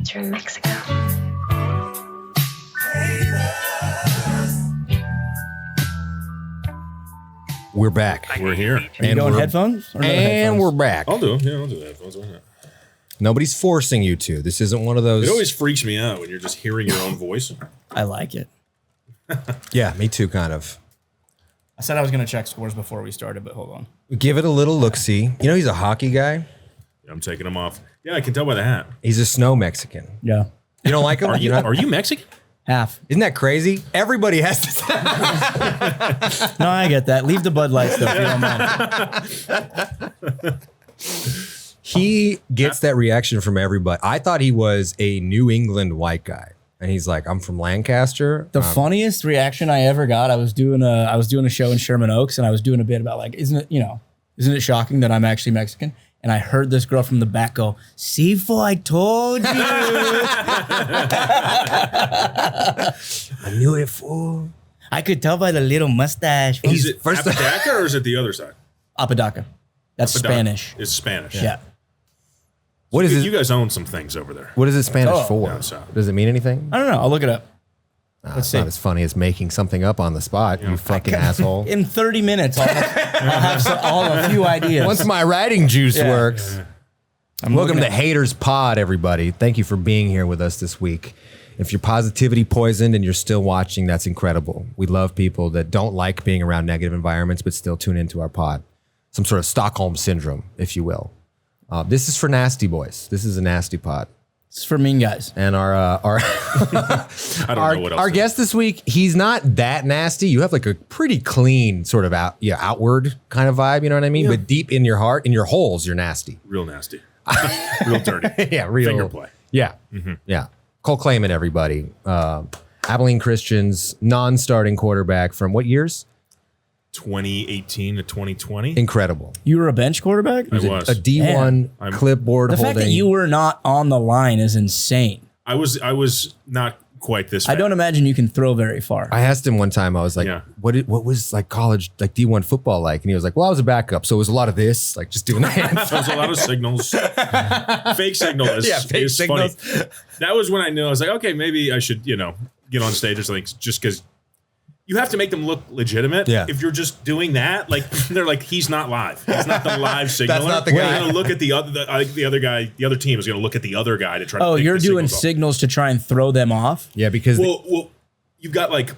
States or in Mexico. We're back. We're here. Are you going headphones? Or no And headphones? we're back. I'll do the headphones. Why not? Nobody's forcing you to. This isn't one of those. It always freaks me out when you're just hearing your own voice. I like it. Yeah, me too, kind of. I said I was going to check scores before we started, but hold on. Give it a little look-see. You know, he's a hockey guy. I'm taking them off. Yeah, I can tell by the hat. He's a snow Mexican. Yeah. You don't like him? Are you Mexican? Half. Isn't that crazy? Everybody has to. No, I get that. Leave the Bud Light stuff. You don't mind. He gets that reaction from everybody. I thought he was a New England white guy. And he's like, I'm from Lancaster. The funniest reaction I ever got, I was doing a show in Sherman Oaks, and I was doing a bit about like, isn't it shocking that I'm actually Mexican? And I heard this girl from the back go, "See, fool, I told you." I knew it, fool. I could tell by the little mustache. Is it Apodaca or is it the other side? Apodaca. That's Apodaca. Spanish. It's Spanish. Yeah. What is You it? guys own some things over there. What is it Spanish for? down south. Does it mean anything? I don't know. I'll look it up. Let's It's see. not as funny as making something up on the spot, you fucking asshole. In 30 minutes, I'll have a few ideas. Once my writing juice works. Welcome looking to at- Haters Pod, everybody. Thank you for being here with us this week. If you're positivity poisoned and you're still watching, that's incredible. We love people that don't like being around negative environments but still tune into our pod. Some sort of Stockholm syndrome, if you will. This is for nasty boys. This is a nasty pod. It's for mean guys. And our I don't know what else. our guest this week, he's not that nasty. You have like a pretty clean sort of outward kind of vibe, you know what I mean? Yeah. But deep in your heart, in your holes, you're nasty. Real nasty. Real dirty. Yeah, real Finger play. Yeah, yeah. Cole Klayman, everybody. Abilene Christian's non-starting quarterback from what years? 2018 to 2020. Incredible. You were a bench quarterback? I was. A D1 I'm- clipboard The holding. fact that you were not on the line is insane. I was not quite this. I don't imagine you can throw very far. I asked him one time, I was like, Yeah. what was like college, like D1 football like? And he was like, well, I was a backup. So it was a lot of this, like just doing the hands. There was a lot of signals. Fake signal is, fake is signals. funny. That was when I knew I was like, okay, maybe I should, get on stage or something, just because you have to make them look legitimate. Yeah. If you're just doing that, like they're like, he's not live. He's not the live signaler. not the We're guy. gonna look at the other guy. The other team is gonna look at the other guy to try. Oh, to pick you're the doing signals off. signals to try and throw them off? Yeah, because Well, you've got like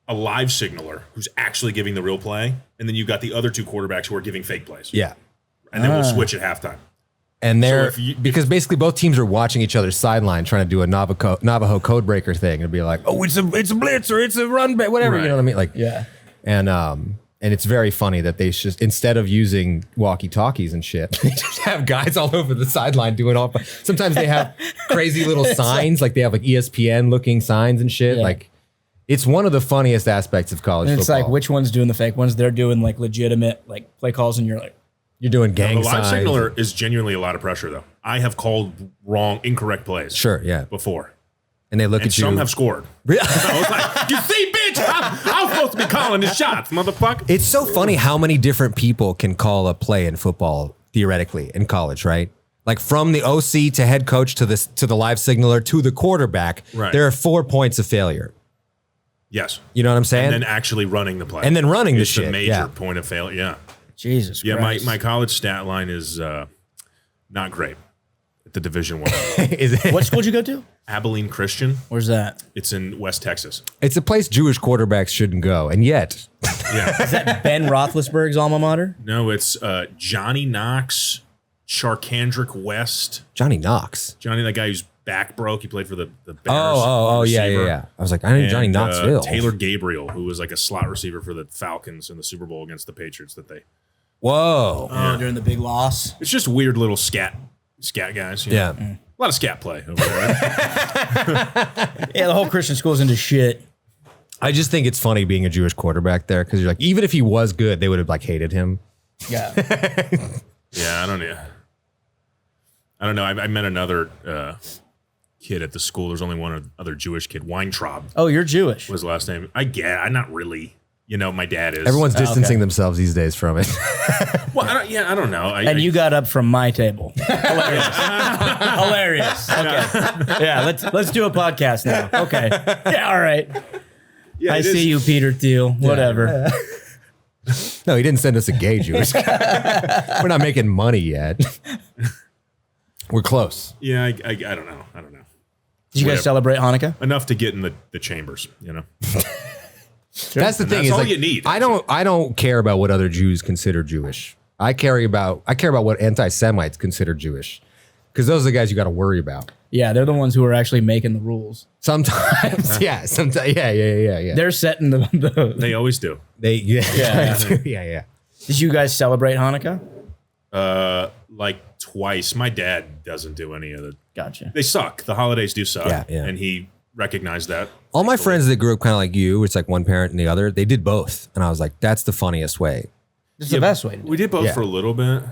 a live signaler who's actually giving the real play, and then you've got the other two quarterbacks who are giving fake plays. yeah. And then we'll switch at halftime. And they're if you- because basically both teams are watching each other's sideline trying to do a Navajo code breaker thing and be like, oh, it's a blitz or it's a run back, whatever. Right. You know what I mean? Like, Yeah. And it's very funny that they just, instead of using walkie-talkies and shit, they just have guys all over the sideline doing all. Sometimes they have crazy little signs, like they have like ESPN looking signs and shit. Yeah. Like, it's one of the funniest aspects of college And it's football. like, which one's doing the fake ones? They're doing like legitimate like play calls, and you're like, You're doing gang The live signs. signaler is genuinely a lot of pressure, though. I have called incorrect plays. Sure, yeah. Before. And they look And at you. some have scored. I was like, you see, bitch, I'm supposed to be calling the shots, motherfucker. It's so funny how many different people can call a play in football, theoretically, in college, right? Like from the OC to head coach to the live signaler to the quarterback, Right. there are 4 points of failure. Yes. You know what I'm saying? And then actually running the play. And then running the It's shit, a major yeah. point of failure. Yeah. Jesus Yeah, Christ. my college stat line is not great at the Division I. Is it? What school did you go to? Abilene Christian. Where's that? It's in West Texas. It's a place Jewish quarterbacks shouldn't go, and yet Yeah. Is that Ben Roethlisberger's alma mater? No, it's Johnny Knox, Charkandrick West. Johnny Knox. Johnny, that guy whose back broke. He played for the Bears. Oh, yeah. receiver. I was like, I need Johnny And, Knoxville. Taylor Gabriel, who was like a slot receiver for the Falcons in the Super Bowl against the Patriots. Whoa. Oh, during the big loss. It's just weird little scat guys. you know? Yeah. A lot of scat play over there. Right? Yeah, the whole Christian school's into shit. I just think it's funny being a Jewish quarterback there because you're like, even if he was good, they would have like hated him. Yeah. Yeah, I don't know. I met another kid at the school. There's only one other Jewish kid. Weintraub Oh, you're Jewish. was the last name. I'm not really. My dad is. Everyone's distancing okay. themselves these days from it. Well, I don't know. And you got up from my table. Hilarious. Hilarious. serious. Okay. Yeah, let's do a podcast now. Okay. Yeah, all right. Yeah, I see you, Peter Thiel. Whatever. No, he didn't send us a gay Jewish guy. We're not making money yet. We're close. Yeah, I don't know. I don't know. Did you guys celebrate Hanukkah? Enough to get in the chambers, you know. That's the thing. That's is all like, you need. I don't care about what other Jews consider Jewish. I care about what anti-Semites consider Jewish, because those are the guys you got to worry about. Yeah, they're the ones who are actually making the rules. Sometimes, yeah. They're setting the They always do. Yeah. Did you guys celebrate Hanukkah? Like twice. My dad doesn't do any of it. Gotcha. They suck. The holidays do suck. Yeah. And he recognized that. All my friends that grew up kind of like you, it's like one parent and the other, they did both, and I was like, that's the funniest way. It's the best way to do We it. did both Yeah. for a little bit.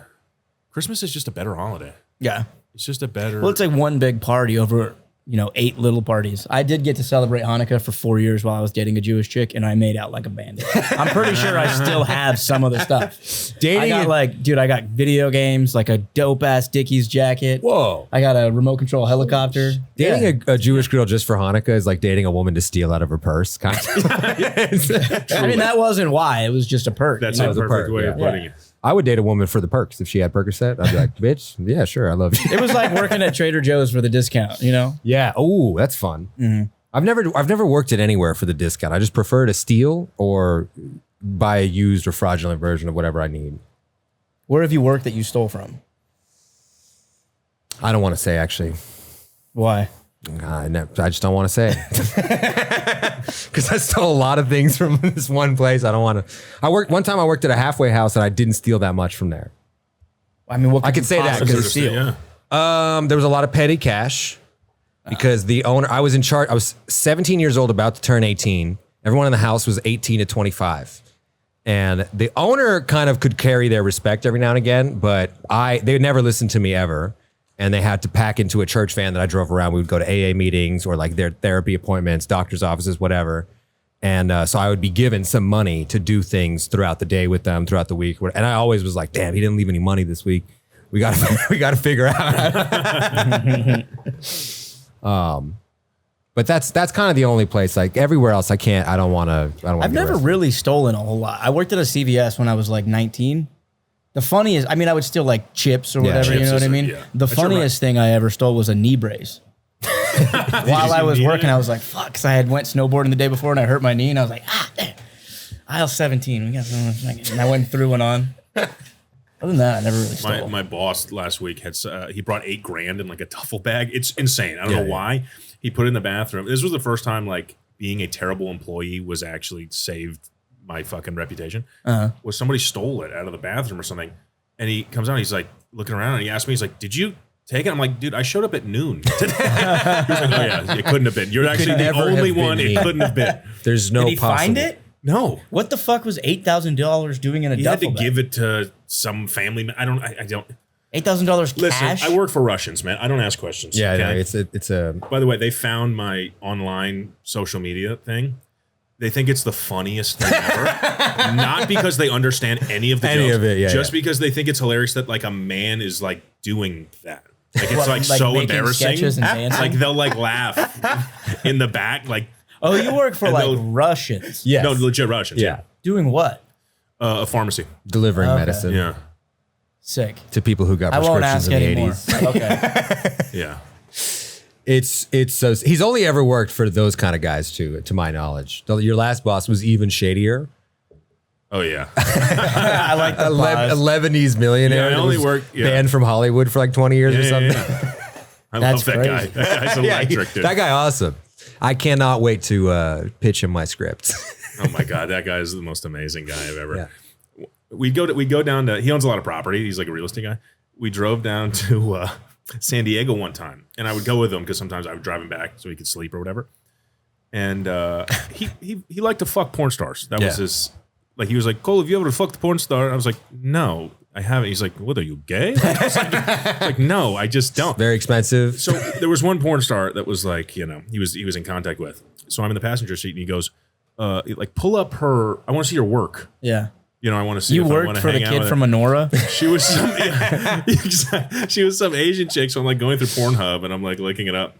Christmas is just a better holiday. Yeah. It's just a better. Well, it's like one big party over, 8 little parties. I did get to celebrate Hanukkah for 4 years while I was dating a Jewish chick, and I made out like a bandit. I'm pretty sure I still have some of the stuff. I got video games, like a dope ass Dickies jacket. Whoa. I got a remote control helicopter. Dating a Jewish girl just for Hanukkah is like dating a woman to steal out of her purse, kind of. I mean, that wasn't why. It was just a perk. That's you know? a perfect perk, way of yeah. putting it. I would date a woman for the perks. If she had Percocet, I'd be like, bitch, yeah, sure, I love you. It was like working at Trader Joe's for the discount, Yeah. Oh, that's fun. Mm-hmm. I've never worked at anywhere for the discount. I just prefer to steal or buy a used or fraudulent version of whatever I need. Where have you worked that you stole from? I don't want to say, actually. Why? I just don't want to say. Because I stole a lot of things from this one place. I don't want to. One time I worked at a halfway house and I didn't steal that much from there. I mean, what I could say that because steal? Yeah. there was a lot of petty cash because the owner, I was in charge. I was 17 years old, about to turn 18. Everyone in the house was 18 to 25. And the owner kind of could carry their respect every now and again, but they would never listen to me ever. And they had to pack into a church van that I drove around. We would go to AA meetings or like their therapy appointments, doctor's offices, whatever. And so I would be given some money to do things throughout the day with them, throughout the week. And I always was like, damn, he didn't leave any money this week. We got to figure out. But that's kind of the only place. Like everywhere else, I don't want to. I've never really stolen a whole lot. I worked at a CVS when I was like 19. The funniest, I would steal like chips or whatever, chips you know what I mean? yeah. The funniest thing I ever stole was a knee brace. While I was working, I was like, fuck, because I had went snowboarding the day before and I hurt my knee and I was like, damn. Aisle 17, we got something. And I went through and on. Other than that, I never really stole. My boss last week had he brought $8,000 in like a duffel bag. It's insane. I don't know why. He put it in the bathroom. This was the first time like being a terrible employee was actually saved my fucking reputation. Was somebody stole it out of the bathroom or something, and he comes out, he's like looking around, and he asked me, he's like, "Did you take it?" I'm like, "Dude, I showed up at noon today." He's like, "Oh yeah, it couldn't have been. You're actually the only one. It couldn't have been." There's no. Did he find it? No. What the fuck was $8,000 doing in a He had duffel to bag? give it to some family. I don't. $8,000 Listen, cash? I work for Russians, man. I don't ask questions. Yeah, okay? no, it's a. By the way, they found my online social media thing. They think it's the funniest thing ever. Not because they understand any of the jokes, just because they think it's hilarious that like a man is like doing that. Like it's like so making embarrassing. sketches and dancing? Like they'll like laugh in the back. Like Oh, you work for And like they'll- Russians. Yes. no, legit Russians. Yeah. Doing what? A pharmacy. Delivering Okay. medicine Yeah. Sick. to people who got I won't prescriptions ask in the anymore. 80s. Okay. Yeah. It's so he's only ever worked for those kind of guys too, to my knowledge. Your last boss was even shadier. Oh yeah. I like the A pause. Lebanese millionaire. Yeah, I that only was worked- yeah. banned from Hollywood for like 20 years or something. I That's love that guy. crazy. That guy's electric, dude. That guy awesome. I cannot wait to pitch him my script. Oh my god, that guy is the most amazing guy I've ever. Yeah. We go down to. He owns a lot of property. He's like a real estate guy. We drove down to San Diego one time, and I would go with him because sometimes I would drive him back so he could sleep or whatever. And he liked to fuck porn stars. That was Yeah. his. Like he was like, Cole, have you ever fucked a porn star? I was like, no, I haven't. He's like, what are you gay? I was like, no, I just don't. Very expensive. So there was one porn star that was like, he was in contact with. So I'm in the passenger seat and he goes, like pull up her. I want to see your work. Yeah. You know, I want to see You if I want worked to for the hang out kid with from her. Honora. She was some, she was some Asian chick. So I'm like going through Pornhub and I'm like looking it up.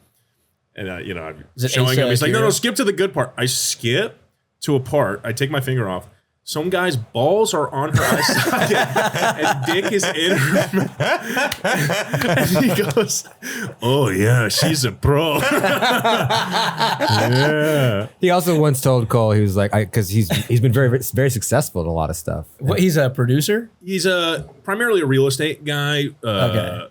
And, you know, I'm Is it showing him. He's like, no, Akira? skip to the good part. I skip to a part. I take my finger off. Some guy's balls are on her eye socket and dick is in her mouth. And he goes, oh, yeah, she's a pro. Yeah. He also once told Cole, he was like, because he's been very, very successful in a lot of stuff. What, he's a producer? He's primarily a real estate guy. Okay.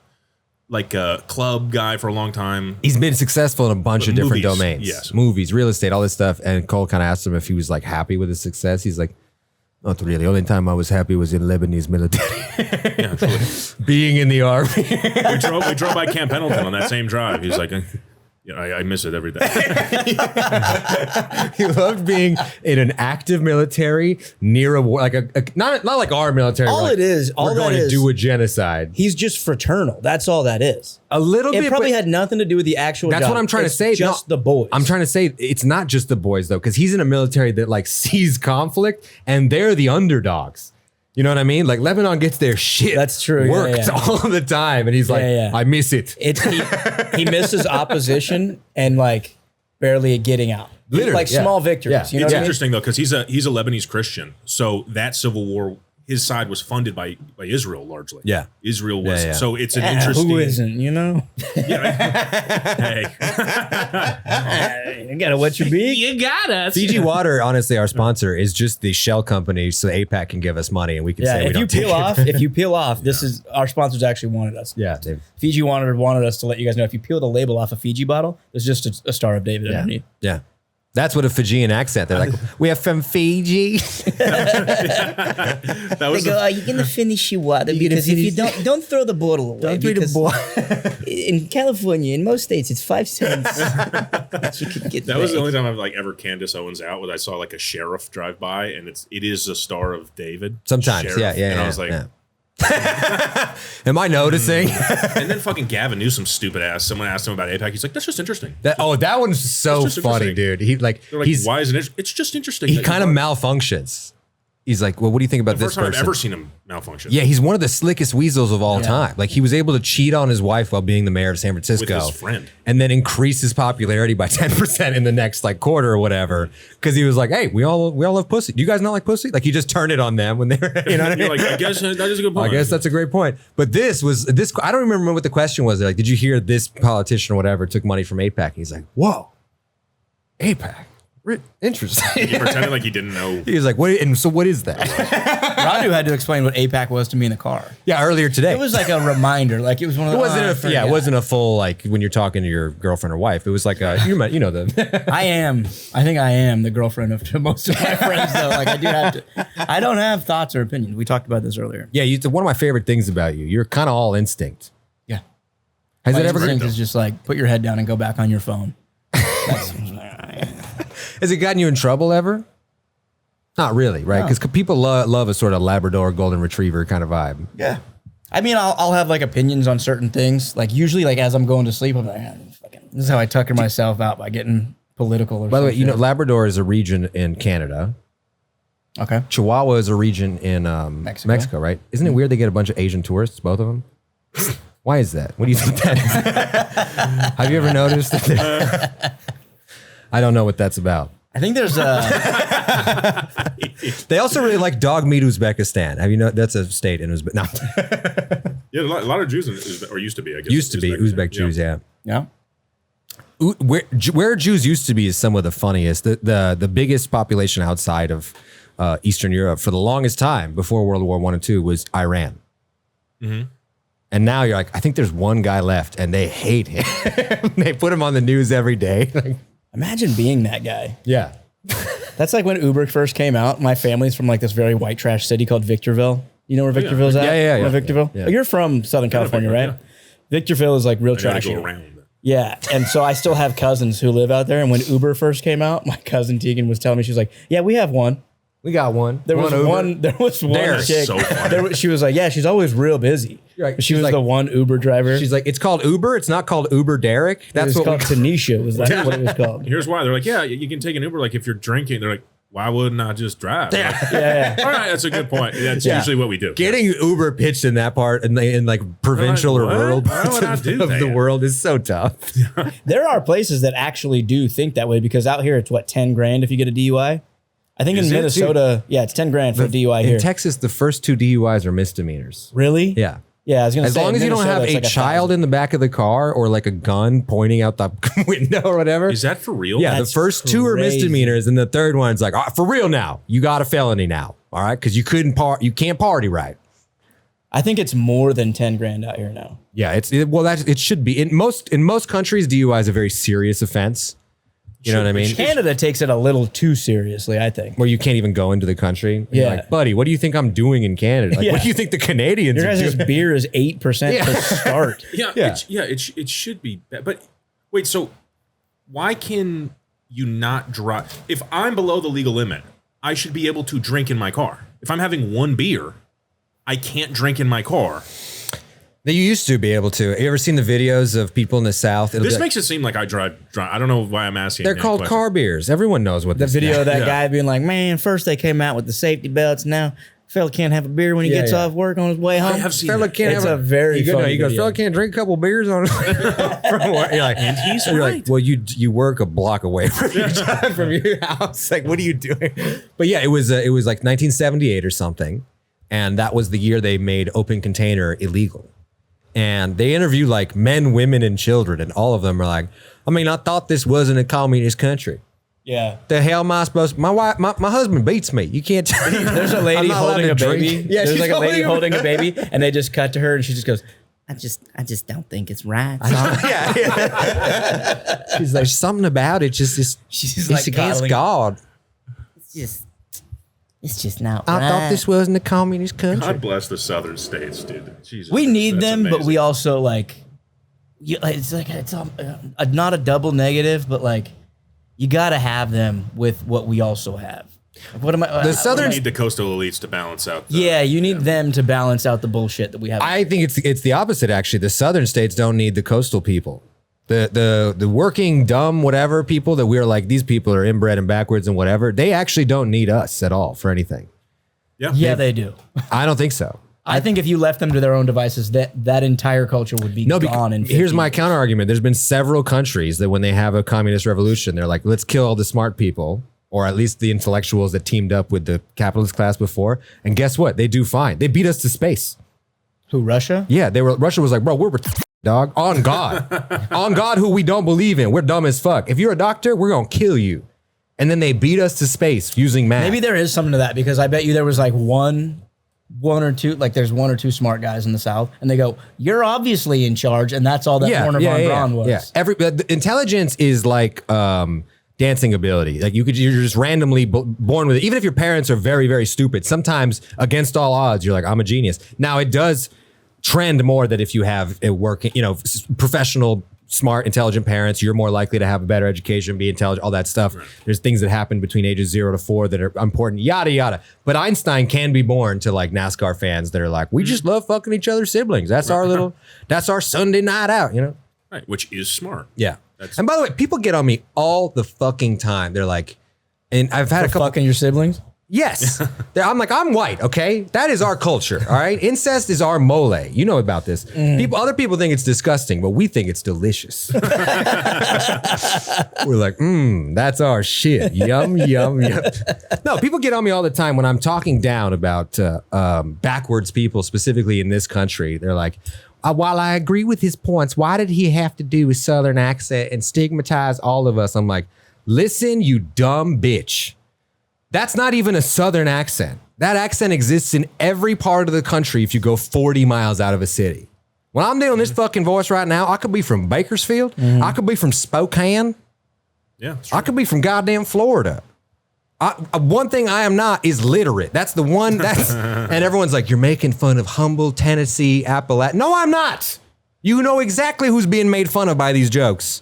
Like a club guy for a long time. He's been successful in a bunch of different Movies, domains. yes. Movies, real estate, all this stuff. And Cole kind of asked him if he was like happy with his success. He's like, not really. The only time I was happy was in Lebanese military. Yeah, truly. Being in the army. we drove by Camp Pendleton on that same drive. He's like, yeah, I miss it every day. He loved being in an active military near a war, like not like our military. All like, it is, all we're that going to is- do a genocide. He's just fraternal. That's all that is. A little It bit. probably but had nothing to do with the actual that's job. what I'm trying It's to say. Just No, the boys. I'm trying to say it's not just the boys though, because he's in a military that like sees conflict and they're the underdogs. You know what I mean? Like Lebanon gets their shit. That's true. Yeah, Worked yeah. all the time, and he's like, yeah. I miss it. He misses opposition and like barely getting out. Literally, like yeah. small victories. Yeah. You know It's what I mean? interesting though, because he's a Lebanese Christian. So that civil war, his side was funded by Israel largely. Yeah. Israel was. Yeah, yeah. So it's an Yeah, interesting. who isn't? You know, Hey, you gotta wet your beak. You got us. Fiji Water, honestly, our sponsor is just the shell company, so APAC can give us money and we can Yeah, say we if you don't take peel it. off, if you peel off, this is our sponsors actually wanted us. Yeah, they've- Fiji wanted us to let you guys know if you peel the label off a Fiji bottle, there's just a Star of David yeah, underneath. yeah. That's what a Fijian accent. They're like, we have from Fiji. that They was go, are you gonna finish your water? Because if you don't throw the bottle away. Don't throw the because bottle. in California, in most states, it's 5 cents. that you could get that was the back. only time I've like ever Candace Owens out. Was I saw like a sheriff drive by, and it is a Star of David. Sometimes, Sheriff. yeah. And I was like, yeah. Am I noticing? and then fucking Gavin Newsom, stupid ass. Someone asked him about APAC. He's like, that's just interesting. that one's so It's just funny, interesting. dude. He like, They're like, he's why isn't it? It's just interesting. he that kind of you- malfunctions. He's like, well, what do you think about the this first time person? I've ever seen him malfunction. Yeah, he's one of the slickest weasels of all time. Like he was able to cheat on his wife while being the mayor of San Francisco With his friend. and then increase his popularity by 10% in the next like quarter or whatever. Because he was like, hey, we all love pussy. Do you guys not like pussy? Like he just turned it on them when they were, you know what I mean? You're like, I guess that is a good point. I guess that's a great point. But this, I don't remember what the question was. Like, did you hear this politician or whatever took money from APAC? And he's like, whoa, APAC. Interesting. He pretended like he didn't know. He was like, what? And so what is that? Radu had to explain what APAC was to me in the car. Yeah, earlier today. It was like a reminder. Like it was one of It the. wasn't it wasn't a full like when you're talking to your girlfriend or wife. It was like you know the I think I am the girlfriend of most of my friends though. Like I do have to. I don't have thoughts or opinions. We talked about this earlier. yeah. One of my favorite things about you, you're kind of all instinct. Yeah. Has My it ever? instinct is just like put your head down and go back on your phone. Has it gotten you in trouble ever? Not really, right? Because people love a sort of Labrador Golden Retriever kind of vibe. Yeah. I mean, I'll have like opinions on certain things. Like usually, like as I'm going to sleep, I'm like, this is how I tucker myself out by getting political. Or By the way, some you know shit. Labrador is a region in Canada. Okay. Chihuahua is a region in Mexico, right? Isn't it weird they get a bunch of Asian tourists, both of them? Why is that? What do you think that is? Have you ever noticed that? I don't know what that's about. I think there's They also really like dog meat Uzbekistan. Have you know that's a state in Uzbekistan? No. Yeah, a lot of Jews in Uzbek, or used to be, I guess. Used to be Uzbek Jews, yeah. yeah. Where Jews used to be is some of the funniest. The biggest population outside of Eastern Europe for the longest time before World War I and II was Iran. Mm-hmm. And now you're like, I think there's one guy left, and they hate him. They put him on the news every day. Like, Imagine being that guy. yeah. That's like when Uber first came out. My family's from like this very white trash city called Victorville. You know where Victorville's at? Yeah. You know Victorville? Yeah. Oh, you're from Southern California, right? yeah. Victorville is like real I gotta trashy. go around. Yeah. And so I still have cousins who live out there. And when Uber first came out, my cousin Tegan was telling me, she was like, yeah, we have one. We got one. There was Uber. one They're chick. so funny. She was like, yeah, she's always real busy. Right. She She's was like- the one Uber driver. She's like, it's called Uber. It's not called Uber Derek. It That's was what called Tanisha. Was that what it was called? Here's why. They're like, yeah, you can take an Uber. Like if you're drinking, they're like, why wouldn't I just drive? Yeah. All right, that's a good point. That's usually what we do. Getting Uber pitched in that part in like provincial or What? rural Why parts would I do of the that? world is so tough. There are places that actually do think that way because out here it's what, 10 grand if you get a DUI. I think Is in it? Minnesota, yeah, it's 10 grand for a DUI here. In Texas, the first 2 DUIs are misdemeanors. Really? Yeah. Yeah, I was gonna As say. long in as you don't Minnesota, have it's a like child 1,000. in the back of the car or like a gun pointing out the window or whatever. Is that for real? Yeah, That's the first 2 are crazy. misdemeanors, and the third one's like, for real now, you got a felony now, all right? Because you can't party right. I think it's more than 10 grand out here now. Yeah, it should be in most countries. DUI is a very serious offense. You know what I mean? Canada takes it a little too seriously, I think. Where you can't even go into the country. And you're Yeah. like, buddy, what do you think I'm doing in Canada? Like, Yeah. what do you think the Canadians Your are guys' doing? beer is 8% to start. Yeah. It should be. But wait, so why can you not drive? If I'm below the legal limit, I should be able to drink in my car. If I'm having 1 beer, I can't drink in my car. That you used to be able to. You ever seen the videos of people in the South? It'll This be like- makes it seem like I drive. I don't know why I'm asking. they're that called question. car beers. Everyone knows what The this video is. of that Yeah. guy being like, man, first they came out with the safety belts. Now, fella can't have a beer when he Yeah, gets yeah. off work on his way home. I have seen Fella that. can't It's have a very he goes, funny he goes, video. fella can't drink a couple beers on from work. You're like, And he's you're right. like, well, you work a block away from your house. Like, what are you doing? But yeah, it was like 1978 or something, and that was the year they made open container illegal. And they interview like men, women, and children, and all of them are like, I mean, I thought this wasn't a communist country. Yeah. The hell am I supposed to? My wife, my husband beats me. You can't tell me. There's a I'm lady not allowed holding to a drink. baby. Yeah, There's she's like a lady holding holding a baby, and they just cut to her, and she just goes, I just don't think it's right. Yeah. She's like, something about it just she's it's like against coddling. God. It's just not I right. thought this wasn't a communist country. God bless the southern states, dude. Jesus, we need that's them, but amazing. we also like, it's not a double negative, but like, you got to have them with what we also have. What am I? The southern We need the coastal elites to balance out. Yeah, you need them to balance out the bullshit that we have. I think it's the opposite actually. The southern states don't need the coastal people. The working dumb whatever people that we're like, these people are inbred and backwards and whatever, they actually don't need us at all for anything. yeah, they do. I don't think so. I think if you left them to their own devices, that entire culture would be gone. In 50 here's my years. counter argument. There's been several countries that when they have a communist revolution, they're like, let's kill all the smart people, or at least the intellectuals that teamed up with the capitalist class before. And guess what? They do fine. They beat us to space. Who, Russia? Yeah, Russia was like, bro, we're dog on God, on God, who we don't believe in. We're dumb as fuck. If you're a doctor, we're gonna kill you. And then they beat us to space using math. Maybe there is something to that because I bet you there was like one or two, like there's 1 or 2 smart guys in the South, and they go, "You're obviously in charge," and that's all that Warner von Braun was. Yeah, the intelligence is like dancing ability. Like you're just randomly born with it. Even if your parents are very, very stupid, sometimes against all odds, you're like, I'm a genius. Now it does trend more that if you have a working, professional, smart, intelligent parents, you're more likely to have a better education, be intelligent, all that stuff. Right. There's things that happen between ages 0 to 4 that are important, yada, yada. But Einstein can be born to like NASCAR fans that are like, we just love fucking each other's siblings. That's that's our Sunday night out, Right, which is smart. Yeah. And by the way, people get on me all the fucking time. They're like, and I've had a couple. Fucking your siblings? Yes. I'm like, I'm white, okay? That is our culture, all right? Incest is our mole. You know about this. Other people think it's disgusting, but we think it's delicious. We're like, that's our shit. Yum, yum, yum. No, people get on me all the time when I'm talking down about backwards people, specifically in this country. They're like, while I agree with his points, why did he have to do a Southern accent and stigmatize all of us? I'm like, listen, you dumb bitch. That's not even a Southern accent. That accent exists in every part of the country if you go 40 miles out of a city. When I'm doing this fucking voice right now, I could be from Bakersfield. I could be from Spokane. Yeah, I could be from goddamn Florida. One thing I am not is literate. That's the one. And everyone's like, you're making fun of humble Tennessee, Appalachia. No, I'm not. You know exactly who's being made fun of by these jokes.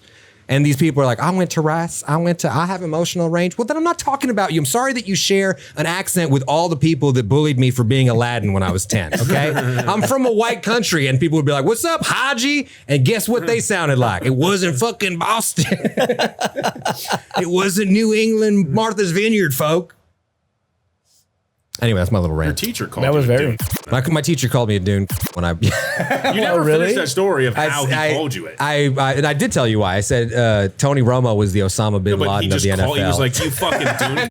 And these people are like, I went to Rice. I have emotional range. Well, then I'm not talking about you. I'm sorry that you share an accent with all the people that bullied me for being Aladdin when I was 10, okay? I'm from a white country, and people would be like, what's up, Haji? And guess what they sounded like? It wasn't fucking Boston. It wasn't New England, Martha's Vineyard, folk. Anyway, that's my little Your rant. teacher called That you was a very. dude. My teacher called me a dune when I. You never really? finished that story of how he called you it. And I did tell you why. I said Tony Romo was the Osama bin But he Laden of just the NFL. called. He was like, "You fucking dude."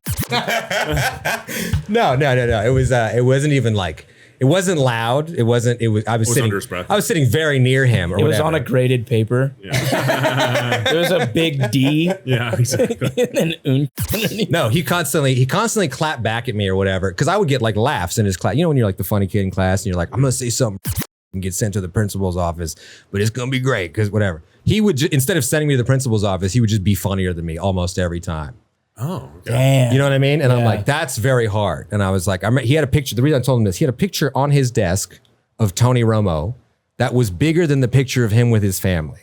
No. It was. It wasn't even like. It wasn't loud. It wasn't. It was. I was sitting. under his breath. I was sitting very near him. Or It was whatever. on a graded paper. There was a big D Yeah, exactly. and then underneath. No, he constantly clapped back at me or whatever. Because I would get like laughs in his class. You know when you're like the funny kid in class and you're like, I'm gonna say something and get sent to the principal's office, but it's gonna be great because whatever. He would instead of sending me to the principal's office, he would just be funnier than me almost every time. Oh, okay. Damn. You know what I mean? And I'm Yeah. like, that's very hard. And I was like, he had a picture. The reason I told him this, he had a picture on his desk of Tony Romo that was bigger than the picture of him with his family.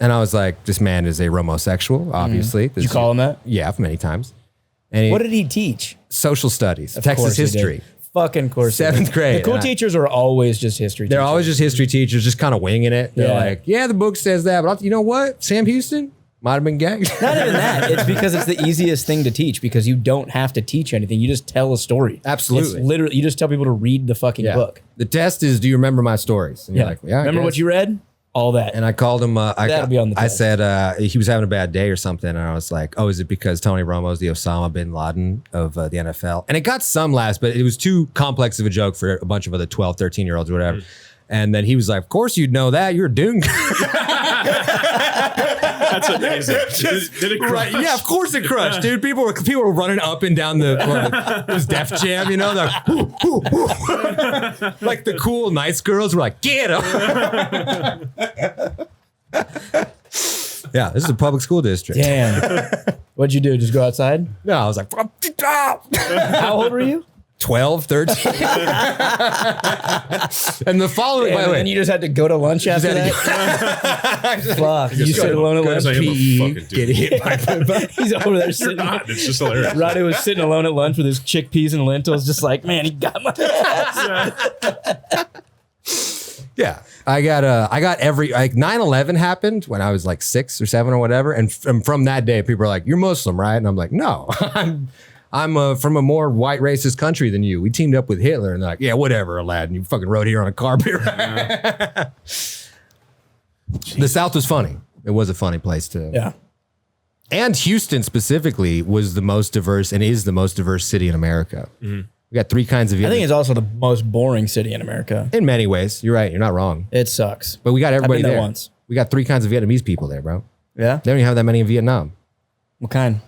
And I was like, this man is a Romosexual, obviously. Did you call him that? Yeah, many times. And What did he teach? social studies, Of Texas course he did. history. Fucking course. he did. 7th grade. The cool And I- teachers are always just history They're teachers. always just history teachers, just kind of winging it. They're Yeah. like, yeah, the book says that, but you know what? Sam Houston might have been gay. Not even that. It's because it's the easiest thing to teach because you don't have to teach anything. You just tell a story. Absolutely. It's literally, you just tell people to read the fucking book. The test is, do you remember my stories? And you're Yeah. like, yeah. I Remember what guess. you read? All that. And I called him. That'll be on the I test. said he was having a bad day or something, and I was like, "Oh, is it because Tony Romo's the Osama bin Laden of the NFL?" And it got some laughs, but it was too complex of a joke for a bunch of other 12, 13-year-olds or whatever. And then he was like, "Of course you'd know that. You're a Dune." That's amazing. Did it crush? Right? Yeah, of course it crushed, dude. People were running up and down it was Def Jam, you know, like, whoo, whoo, whoo. Like the cool nice girls were like, get him. Yeah, this is a public school district. Damn. What'd you do? Just go outside? No, I was like, How old were you? 12, 13. And the following, by the And way, then you just had to go to lunch after had that? to Fuck. You sit alone at Goes lunch? like, I'm a PE, fucking get dude. hit by He's over there You're sitting. not. It's just hilarious. Radu was sitting alone at lunch with his chickpeas and lentils, just like, man, he got my ass. Yeah. I got every, like 9/11 happened when I was like 6 or 7 or whatever. And from that day, people are like, you're Muslim, right? And I'm like, no, I'm from a more white racist country than you. We teamed up with Hitler. And they're like, yeah, whatever, Aladdin. You fucking rode here on a carpet ride. The South was funny. It was a funny place to. Yeah. And Houston specifically was the most diverse and is the most diverse city in America. We got 3 kinds of I think Vietnam. it's also the most boring city in America. In many ways. You're right. You're not wrong. It sucks. But we got everybody been there there. once. We got 3 kinds of Vietnamese people there, bro. Yeah? They don't even have that many in Vietnam. What kind?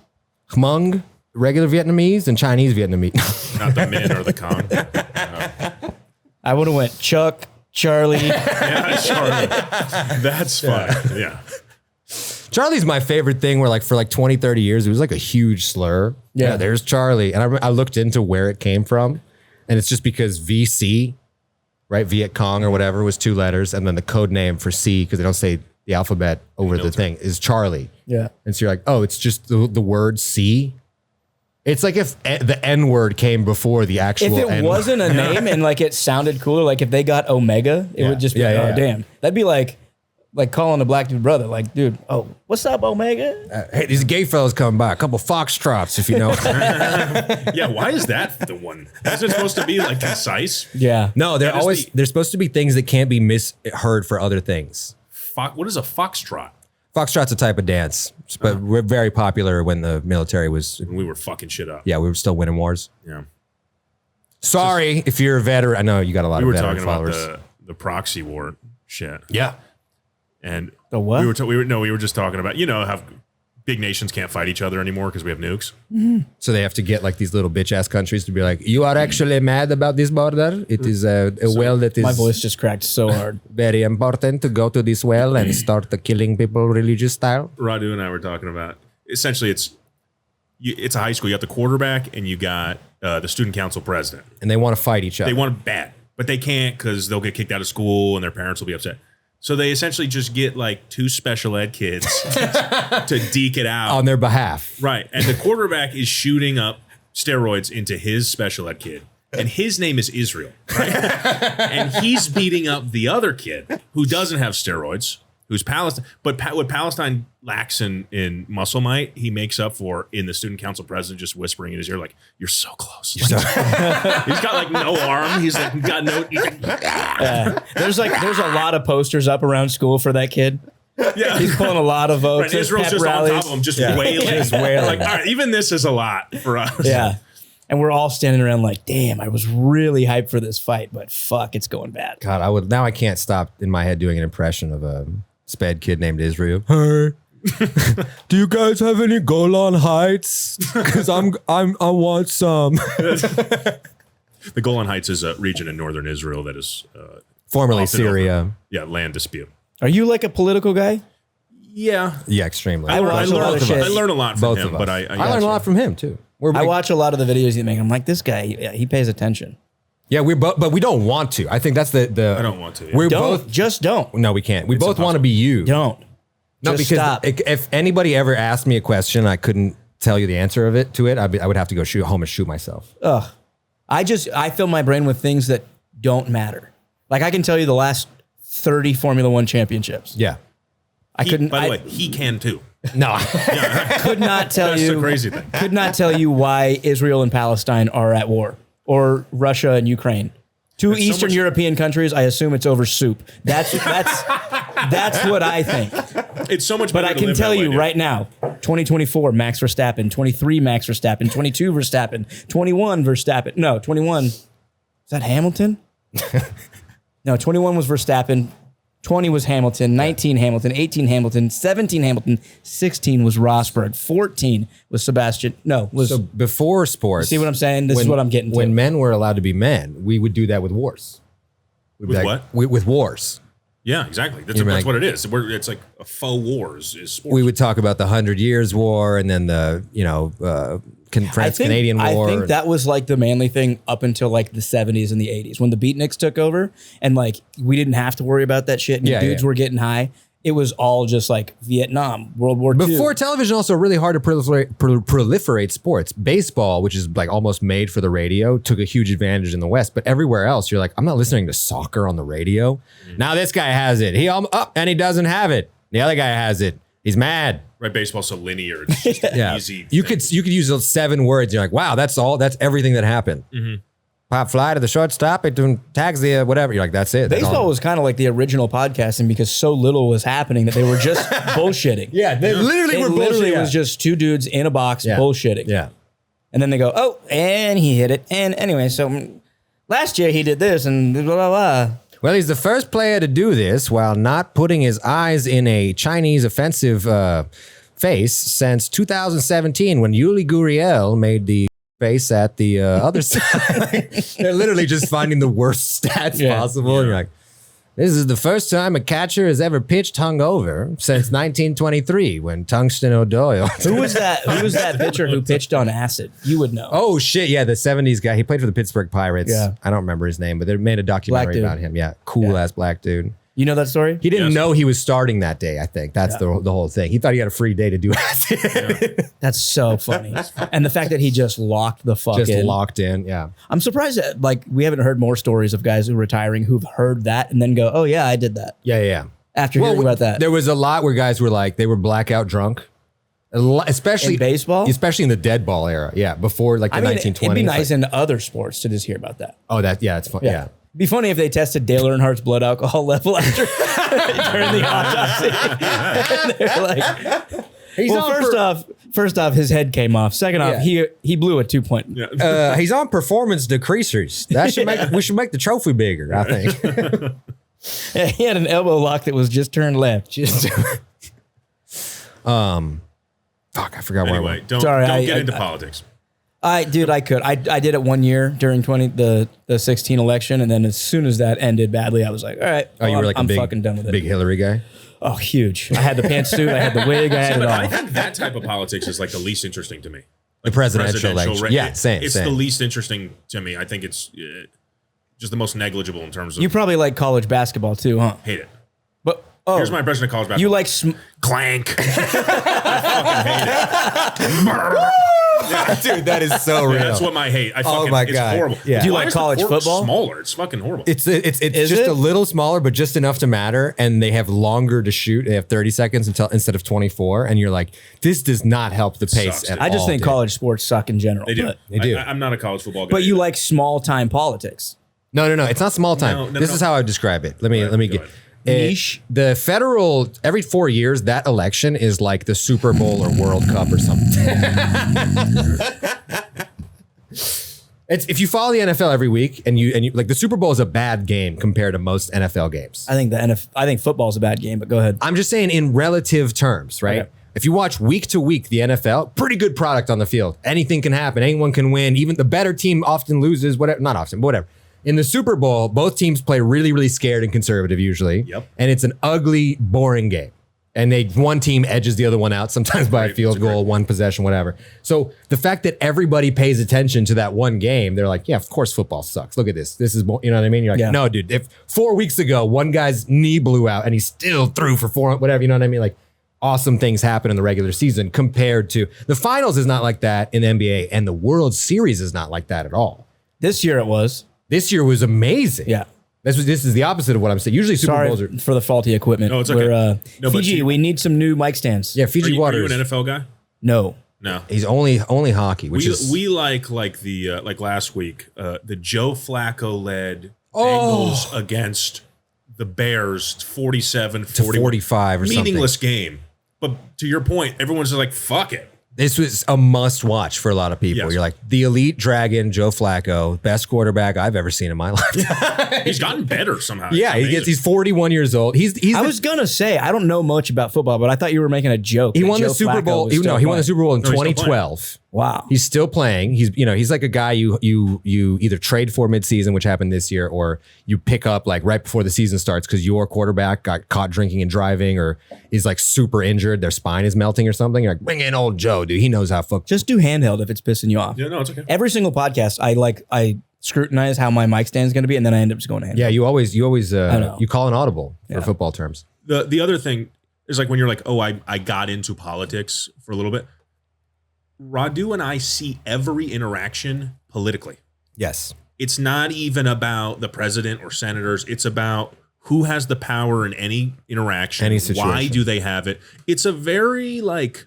Hmong, regular Vietnamese, and Chinese Vietnamese. Not the Min or the Kong. I would have went Chuck, Charlie. Yeah, Charlie. That's fun. Yeah. Charlie's my favorite thing where like for like 20, 30 years, it was like a huge slur. Yeah. There's Charlie. And I looked into where it came from. And it's just because VC, right? Viet Cong or whatever was 2 letters. And then the code name for C, because they don't say the alphabet over the thing, is Charlie. Yeah. And so you're like, oh, it's just the word C. It's like if the N word came before the actual If it N wasn't a name and like it sounded cooler, like if they got Omega, it would just be, Yeah, oh, yeah. damn. That'd be like calling a black dude brother. Like, dude, oh, what's up, Omega? Hey, these gay fellas coming by. A couple foxtrots, if you know. Yeah. Why is that the one? Is it supposed to be like concise? Yeah. No, they're That is always the- they're supposed to be things that can't be misheard for other things. What is a foxtrot? Foxtrot's a type of dance, but we're very popular when the military was. We were fucking shit up. Yeah, we were still winning wars. Yeah. Sorry if you're a veteran. I know you got a lot We of were veteran talking followers. about the proxy war shit. Yeah, And The what? we were just talking about, how big nations can't fight each other anymore because we have nukes. so they have to get like these little bitch ass countries to be like, you are actually mad about this border. It is a well that is My voice just cracked so hard. very important to go to this well and start killing people religious style. Radu and I were talking about essentially it's a high school. You got the quarterback and you got the student council president. And they want to fight each other. They want it bad, but they can't because they'll get kicked out of school and their parents will be upset. So they essentially just get like 2 special ed kids to deke it out. on their behalf. Right. And the quarterback is shooting up steroids into his special ed kid. And his name is Israel. Right? And he's beating up the other kid who doesn't have steroids, who's Palestine. But what Palestine lacks in muscle might, he makes up for in the student council president just whispering in his ear, like, "You're so close." He's got like no arm. He's like got no. He's like, There's a lot of posters up around school for that kid. yeah, He's pulling a lot of votes. right, There's Israel's pep just rallies. on top of him, just wailing. Just wailing. Like, all right, even this is a lot for us. Yeah. And we're all standing around like, damn, I was really hyped for this fight, but fuck, it's going bad. God, I can't stop in my head doing an impression of a sped kid named Israel. Hey, do you guys have any Golan Heights? Because I want some. The Golan Heights is a region in northern Israel that is Formerly often Syria. land dispute. Are you like a political guy? Yeah, Yeah, extremely. I watch a lot of shit. I learn a lot from Both him, of us. but I learned a lot from him too. We're I watch a lot of the videos you make. I'm like, this guy, he pays attention. Yeah, but we don't want to. I think that's the. I don't want to. Yeah. We're Don't. both. Just don't. No, we can't. We both want to impossible. be you. Don't. No, Just because stop. if anybody ever asked me a question, I couldn't tell you the answer of it to it. I would have to go home and shoot myself. Ugh. I fill my brain with things that don't matter. Like I can tell you the last 30 Formula One championships. Yeah. I couldn't. By the I way, he can too. No. could not tell That's you. the crazy thing. Could not tell you why Israel and Palestine are at war, or Russia and Ukraine. Two It's so Eastern much- European countries. I assume it's over soup. That's what I think. It's so much. But better I to can live tell that way, you dude. right now, 2024 Max Verstappen, 23 Max Verstappen, 22 Verstappen, 21 Verstappen. No, 21. Is that Hamilton? No, 21 was Verstappen. 20 was Hamilton, 19 Hamilton, 18 Hamilton, 17 Hamilton, 16 was Rosberg, 14 was Sebastian. No, was So before sports. see what I'm saying? This is what I'm getting to. When men were allowed to be men, we would do that with wars. We'd be With like- what? With wars. Yeah, exactly. That's, You're that's like- what it is. It's like a faux wars is sports. We would talk about the 100 Years' War and then the, France-Canadian War. I think that was like the manly thing up until like the 70s and the 80s when the beatniks took over and like we didn't have to worry about that shit and Yeah, dudes yeah. were getting high. It was all just like Vietnam, World War II. Before television, also really hard to proliferate sports. Baseball, which is like almost made for the radio, took a huge advantage in the West. But everywhere else, you're like, I'm not listening to soccer on the radio. Now this guy has it. And he doesn't have it. The other guy has it. He's mad. Right, baseball's so linear. It's just Yeah, easy. you thing. could use those 7 words. You're like, wow, that's everything that happened. Pop fly to the shortstop, it tags the whatever. You're like, that's it. That's Baseball all. was kind of like the original podcasting because so little was happening that they were just bullshitting. Yeah, they literally It were literally bullshitting. was just two dudes in a box bullshitting. Yeah. And then they go, oh, and he hit it. And anyway, so last year he did this and blah, blah, blah. Well, he's the first player to do this while not putting his eyes in a Chinese offensive face since 2017 when Yuli Gurriel made the face at the other side. They're literally just finding the worst stats possible. And you're like, this is the first time a catcher has ever pitched hungover since 1923 when Tungsten O'Doyle. Who was that? Who was that pitcher who pitched on acid? You would know. Oh, shit. Yeah, the 70s guy. He played for the Pittsburgh Pirates. Yeah. I don't remember his name, but they made a documentary dude. about him. Yeah, cool-ass black dude. You know that story? He didn't Yes. know he was starting that day, I think. That's the whole thing. He thought he had a free day to do acid. That's so funny. And the fact that he just locked the fuck Just in. locked in. Yeah. I'm surprised that like we haven't heard more stories of guys who are retiring who've heard that and then go, oh yeah, I did that. Yeah. After hearing about that. There was a lot where guys were like, they were blackout drunk. Especially In baseball? Especially in the dead ball era. Yeah. Before like the 1920s. it'd be nice like, in other sports to just hear about that. it's fun. Yeah. It'd be funny if they tested Dale Earnhart's blood alcohol level after during the autopsy. And they're like, first off, his head came off. Second off, he blew a 2-point. He's on performance decreasers. We should make the trophy bigger, I think. Yeah, he had an elbow lock that was just turned left. Fuck, I forgot where I Anyway, went. don't Sorry, get into politics. I did it 1 year during the 16 election, and then as soon as that ended badly, I was like, all right, Oh, you were like I'm a big, fucking done with it. big Hillary guy? Oh, huge. I had the pantsuit, I had the wig, I had it But I all. think that type of politics is like the least interesting to me. The presidential election. ra- Yeah, same. It's the least interesting to me. I think it's just the most negligible in terms of You probably like college basketball too, huh? hate it. But Here's my impression of college basketball. You like clank. I fucking hate it. Dude, that is so real. That's what I hate. I fucking, my it's God. horrible. Yeah. Do you Why like is the college court football? Smaller. It's fucking horrible. It's just it? a little smaller, but just enough to matter. And they have longer to shoot. They have 30 seconds instead of 24. And you're like, this does not help the pace Sucks. at all. I just think dude. college sports suck in general. They do. But, They do. I'm not a college football guy. but you like small time politics. No. It's not small time. No, This no. is how I would describe it. Let me Go get ahead. Niche. The federal every 4 years that election is like the Super Bowl or World Cup or something. It's if you follow the NFL every week and you like the Super Bowl is a bad game compared to most NFL games. I think football's a bad game, but go ahead. I'm just saying in relative terms, right? Okay. If you watch week to week the NFL, pretty good product on the field. Anything can happen. Anyone can win. Even the better team often loses. Whatever, not often, but whatever. In the Super Bowl, both teams play really, really scared and conservative usually. Yep. And it's an ugly, boring game. And one team edges the other one out, sometimes by a field goal, one possession, whatever. So the fact that everybody pays attention to that one game, they're like, yeah, of course football sucks. Look at this. This is, you know what I mean? You're like, Yeah. no, dude. If 4 weeks ago, one guy's knee blew out and he still threw for 4, whatever, you know what I mean? Like, awesome things happen in the regular season compared to the finals is not like that in the NBA, and the World Series is not like that at all. This year it was. This year was amazing. Yeah. This is the opposite of what I'm saying. Usually Super Sorry Bowls are for the faulty equipment. No, it's okay. We're, No, but Fiji, you- we need some new mic stands. yeah. Are Fiji you, Water. are you an NFL guy? No. No. He's only hockey, which is We like the like last week the Joe Flacco led Bengals against the Bears 47 to 45 or meaningless something. game. But to your point, everyone's just like fuck it. This was a must watch for a lot of people. Yes. You're like the elite dragon, Joe Flacco, best quarterback I've ever seen in my life. He's gotten better somehow. Yeah, It's amazing. he's 41 years old. I was gonna say I don't know much about football, but I thought you were making a joke. he that won the Joe Super Flacco Bowl. was He still won the playing. Super Bowl in No, he's still playing. 2012. Wow. He's still playing. He's like a guy you either trade for midseason, which happened this year, or you pick up like right before the season starts because your quarterback got caught drinking and driving, or is like super injured, their spine is melting or something. You're like, bring in old Joe, dude. He knows how fuck. Just do handheld if it's pissing you off. Yeah, no, it's okay. Every single podcast, I scrutinize how my mic stand is going to be, and then I end up just going handheld. Yeah, you always know. you call an audible for Yeah. football terms. The other thing is like when you're like, oh, I got into politics for a little bit. Radu and I see every interaction politically. Yes. It's not even about the president or senators. It's about who has the power in any interaction. Any situation. Why do they have it? It's a very like,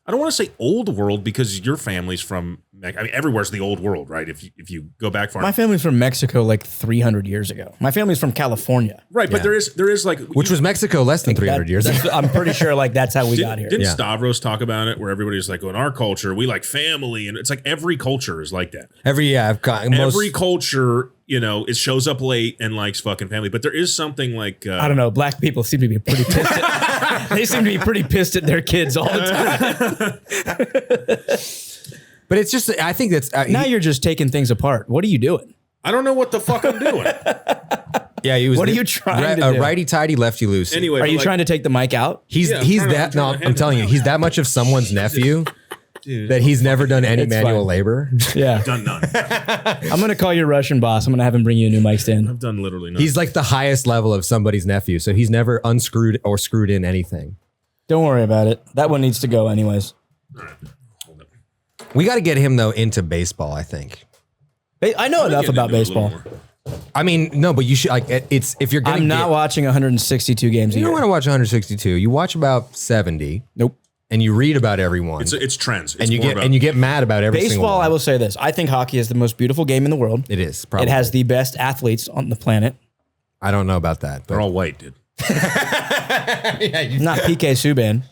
I don't want to say old world because your family's from, I mean, everywhere's the old world, right? If you go back far. My family's from Mexico like 300 years ago. My family's from California. Right, but Yeah. there is like, Which was Mexico less than 300 years ago. I'm pretty sure like that's how we got here. Didn't Yeah. Stavros talk about it where everybody's like, well, in our culture, we like family. And it's like every culture is like that. I've got Every culture, it shows up late and likes fucking family. But there is something like, I don't know. Black people seem to be pretty pissed. They seem to be pretty pissed at their kids all the time. But it's just, I think that's Now you're just taking things apart. What are you doing? I don't know what the fuck I'm doing. he was. What are you trying to a do? righty tighty, lefty loosey. Anyway, Are you trying to take the mic out? He's Yeah, he's I'm trying that. to- I'm No, trying to I'm telling you, he's that much of someone's nephew that he's never done any It's manual fine. labor. Yeah. done none. I'm going to call your Russian boss. I'm going to have him bring you a new mic stand. I've done literally nothing. He's like the highest level of somebody's nephew, so he's never unscrewed or screwed in anything. Don't worry about it. That one needs to go anyways. We got to get him though into baseball. I think. I know enough about baseball. I mean, no, but you should like it's if you're gonna. I'm not get, watching 162 games a You don't year. want to watch 162. You watch about 70. Nope. And you read about everyone. It's trends. It's and you more get about, and you get mad about every single Baseball, one. I will say this. I think hockey is the most beautiful game in the world. It is. Probably. It has the best athletes on the planet. I don't know about that. they're But all white, dude. Not PK Subban.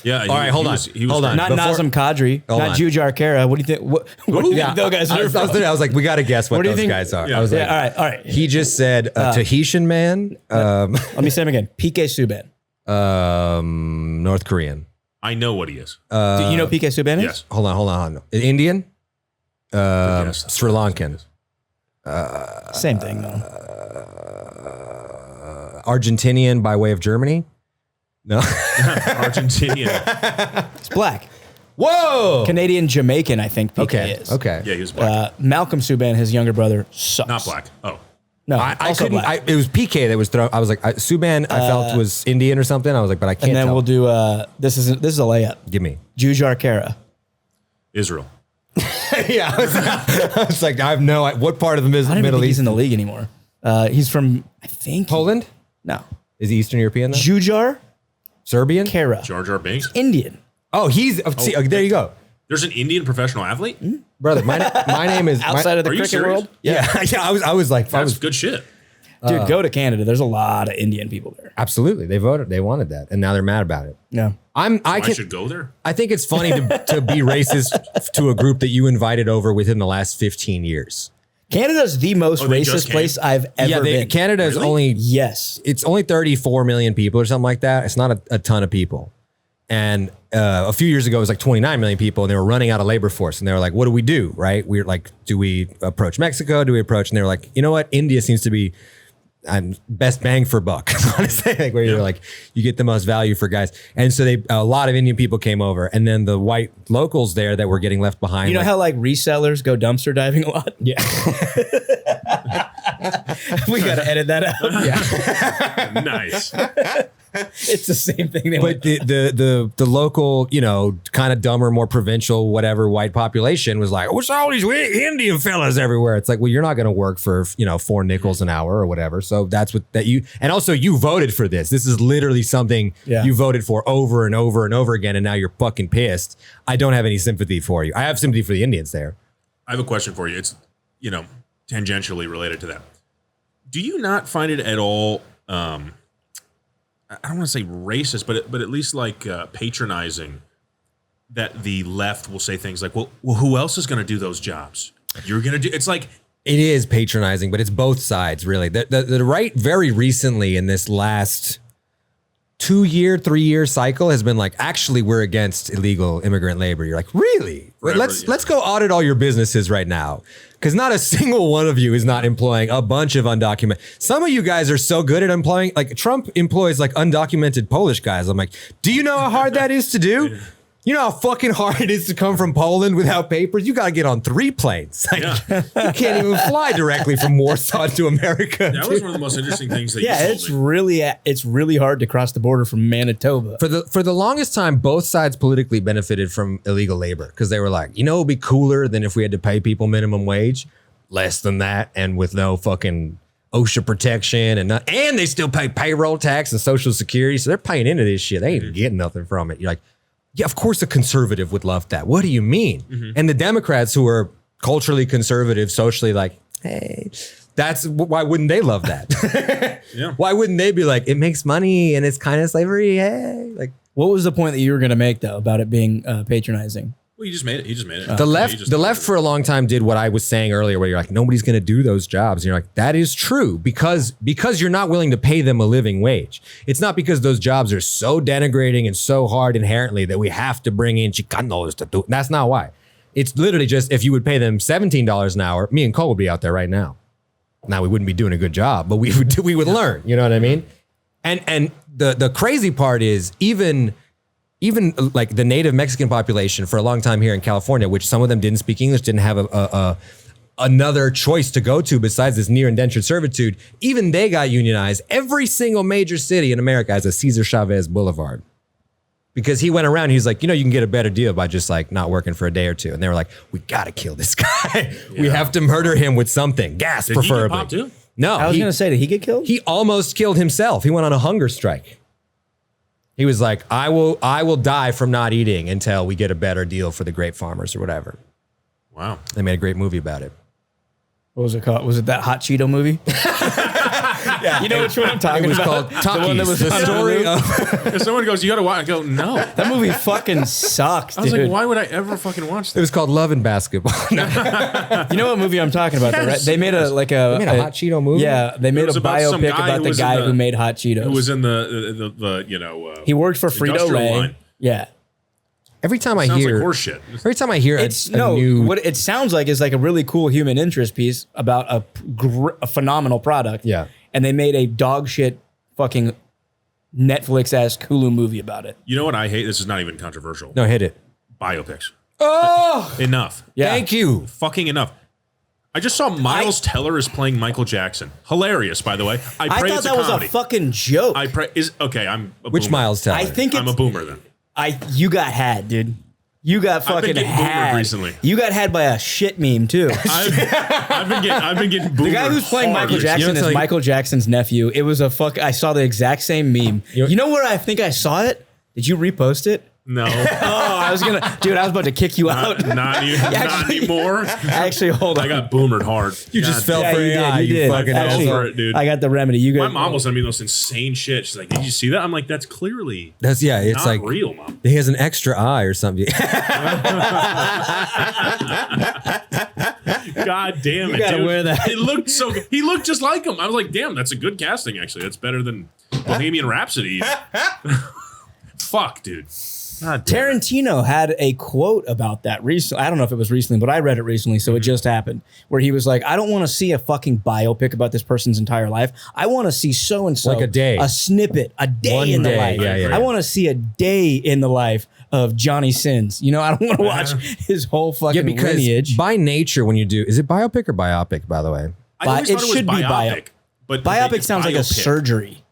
Yeah. All right, hold on. Hold on. Not Before- Nazem Kadri. Hold Not on. Jujar Kara. What do you think? What do you Yeah, think those guys I are was, from? I was like, we got to guess what What do you those think? guys are. Yeah. I was like, Yeah, all right. he just said a Tahitian man, Let me say him again. PK Subban. North Korean. I know what he is. Do you know PK Subban is? Yes. Hold on. Indian, Yes. Sri Lankan, Same thing, though. Argentinian by way of Germany. No. Argentinian. It's black. Whoa. Canadian Jamaican, I think PK Okay. is. Okay. Yeah, he was black. Malcolm Subban, his younger brother, sucks. Not black. Oh. No, I also couldn't. black. It was PK that was thrown. I was like, Subban. I felt was Indian or something. I was like, but I can't. and then tell. we'll do. This is a layup. Give me. Jujar Kara. Israel. Yeah, I was like, I have no. What part of the I don't even Middle think he's East? in the league anymore. He's from, I think Poland? No, Is he Eastern European though? Jujar Serbian? Kara. Jar Jar Binks. Indian. Oh, he's. See, there you go, There's an Indian professional athlete. brother. My name is Outside of the Are you cricket serious? world. Yeah, yeah. I was like, I That's was good shit. Dude, go to Canada. There's a lot of Indian people there. absolutely. They voted. They wanted that, and now they're mad about it. Yeah. I should go there. I think it's funny to be racist to a group that you invited over within the last 15 years. Canada's the most they just racist came? place I've ever been. Canada is Really? only Yes. it's only 34 million people or something like that. It's not a ton of people. And a few years ago, it was like 29 million people, and they were running out of labor force. And they were like, what do we do? Right? We're like, do we approach Mexico? Do we approach? And they were like, you know what? India seems to be best bang for buck. Honestly, like where you're like, you get the most value for guys. And so a lot of Indian people came over, and then the white locals there that were getting left behind. You know like, how like resellers go dumpster diving a lot? yeah. We got to edit that out. Nice. It's the same thing. They But went, the local, kind of dumber, more provincial, whatever white population was like, what's all these Indian fellas everywhere? It's like, well, you're not going to work for, 4 nickels an hour or whatever. So that's and also you voted for this. This is literally something you voted for over and over and over again. And now you're fucking pissed. I don't have any sympathy for you. I have sympathy for the Indians there. I have a question for you. It's, tangentially related to that. Do you not find it at all, I don't want to say racist, but at least like patronizing that the left will say things like, well, who else is going to do those jobs? You're going to do, it's like, It is patronizing, but it's both sides, really. The right very recently in this last 3-year cycle has been like, actually, we're against illegal immigrant labor. You're like, really? Forever, Let's go audit all your businesses right now. Because not a single one of you is not employing a bunch of undocumented. Some of you guys are so good at employing, like Trump employs like undocumented Polish guys. I'm like, do you know how hard that is to do? You know how fucking hard it is to come from Poland without papers? You got to get on 3 planes. Like, you can't even fly directly from Warsaw to America. that was one of the most interesting things that you told it's really hard to cross the border from Manitoba. For the longest time, both sides politically benefited from illegal labor because they were like, it would be cooler than if we had to pay people minimum wage, less than that, and with no fucking OSHA protection and they still pay payroll tax and Social Security, so they're paying into this shit. They ain't getting nothing from it. You're like, yeah, of course a conservative would love that. What do you mean? And the Democrats who are culturally conservative, socially like, hey, why wouldn't they love that? Yeah. Why wouldn't they be like, it makes money and it's kind of slavery? Hey, like. What was the point that you were going to make though about it being patronizing? Well, you just made it. He just made it. The left for a long time did what I was saying earlier, where you're like, nobody's going to do those jobs. And you're like, that is true because you're not willing to pay them a living wage. It's not because those jobs are so denigrating and so hard inherently that we have to bring in Chicanos to do. That's not why. It's literally just if you would pay them $17 an hour, me and Cole would be out there right now. Now we wouldn't be doing a good job, but we would learn. You know what I mean? And the crazy part is even like the native Mexican population for a long time here in California, which some of them didn't speak English, didn't have another choice to go to besides this near indentured servitude. Even they got unionized. Every single major city in America has a Cesar Chavez Boulevard because he went around. He's like, you can get a better deal by just like not working for a day or two. And they were like, we got to kill this guy. We have to murder him with something, gas Did preferably. he get popped too? No, I was going to say, did he get killed? he almost killed himself. He went on a hunger strike. He was like, I will die from not eating until we get a better deal for the grape farmers or whatever. Wow. They made a great movie about it. What was it called? Was it that Hot Cheeto movie? Yeah, you know which one I'm talking It was about? called Takis. The one that was the on story the of. If someone goes, you got to watch, I go, no. That movie fucking sucks, I was dude. like, why would I ever fucking watch It that? was called Love and Basketball. No, You know what movie I'm talking about? Though, right? They made a made a Hot Cheeto movie? Yeah, they made a was about some biopic guy about who the was in guy the- who made Hot Cheetos. Who was in the He worked for Frito industrial Lay. line. Yeah, every time I Sounds hear like horse shit. every time I hear it's a new what it sounds like is like a really cool human interest piece about a phenomenal product. Yeah. and they made a dog shit fucking Netflix-ass Hulu movie about it. You know what I hate? This is not even controversial. no hit it. Biopics. Oh, Enough. Yeah. thank you. Fucking enough. I just saw Miles Teller is playing Michael Jackson. Hilarious, by the way. I pray thought it's that was comedy. a fucking joke. I pray I'm a Which boomer. Miles Teller? I think I'm it's, a boomer then. you got had, dude. You got I've been fucking getting boomered had. recently. You got had by a shit meme too. I've been getting boomered. The guy who's playing hard Michael recently. Jackson is Michael Jackson's nephew. It was a fuck. I saw the exact same meme. You know where I think I saw it? Did you repost it? No. Oh, I was about to kick you out. Not anymore. Actually, hold on. I got boomered hard. You just fell Yeah, for you AI. did. You You did. fucking Actually, asshole. for it, dude. I got the remedy. You My got. mom was sending me the most insane shit. She's like, "Did you see that?" I'm like, "That's clearly It's not like real, mom." he has an extra eye or something. God damn it, gotta dude. wear that. It looked so good. He looked just like him. I was like, "Damn, that's a good casting. Actually, that's better than Bohemian Rhapsody." Fuck, dude. God damn it. Tarantino had a quote about that recently. I don't know if it was recently, but I read it recently, so it just happened. Where he was like, "I don't want to see a fucking biopic about this person's entire life. I want to see so and so, Like a day. a snippet, a day One in the day, life. yeah. I want to see a day in the life of Johnny Sins. You know, I don't want to watch his whole fucking Yeah, because lineage. by nature, when you do, is it biopic or biopic? By the way, I always it thought it was should be biopic, but Biopic sounds like a biopic. surgery.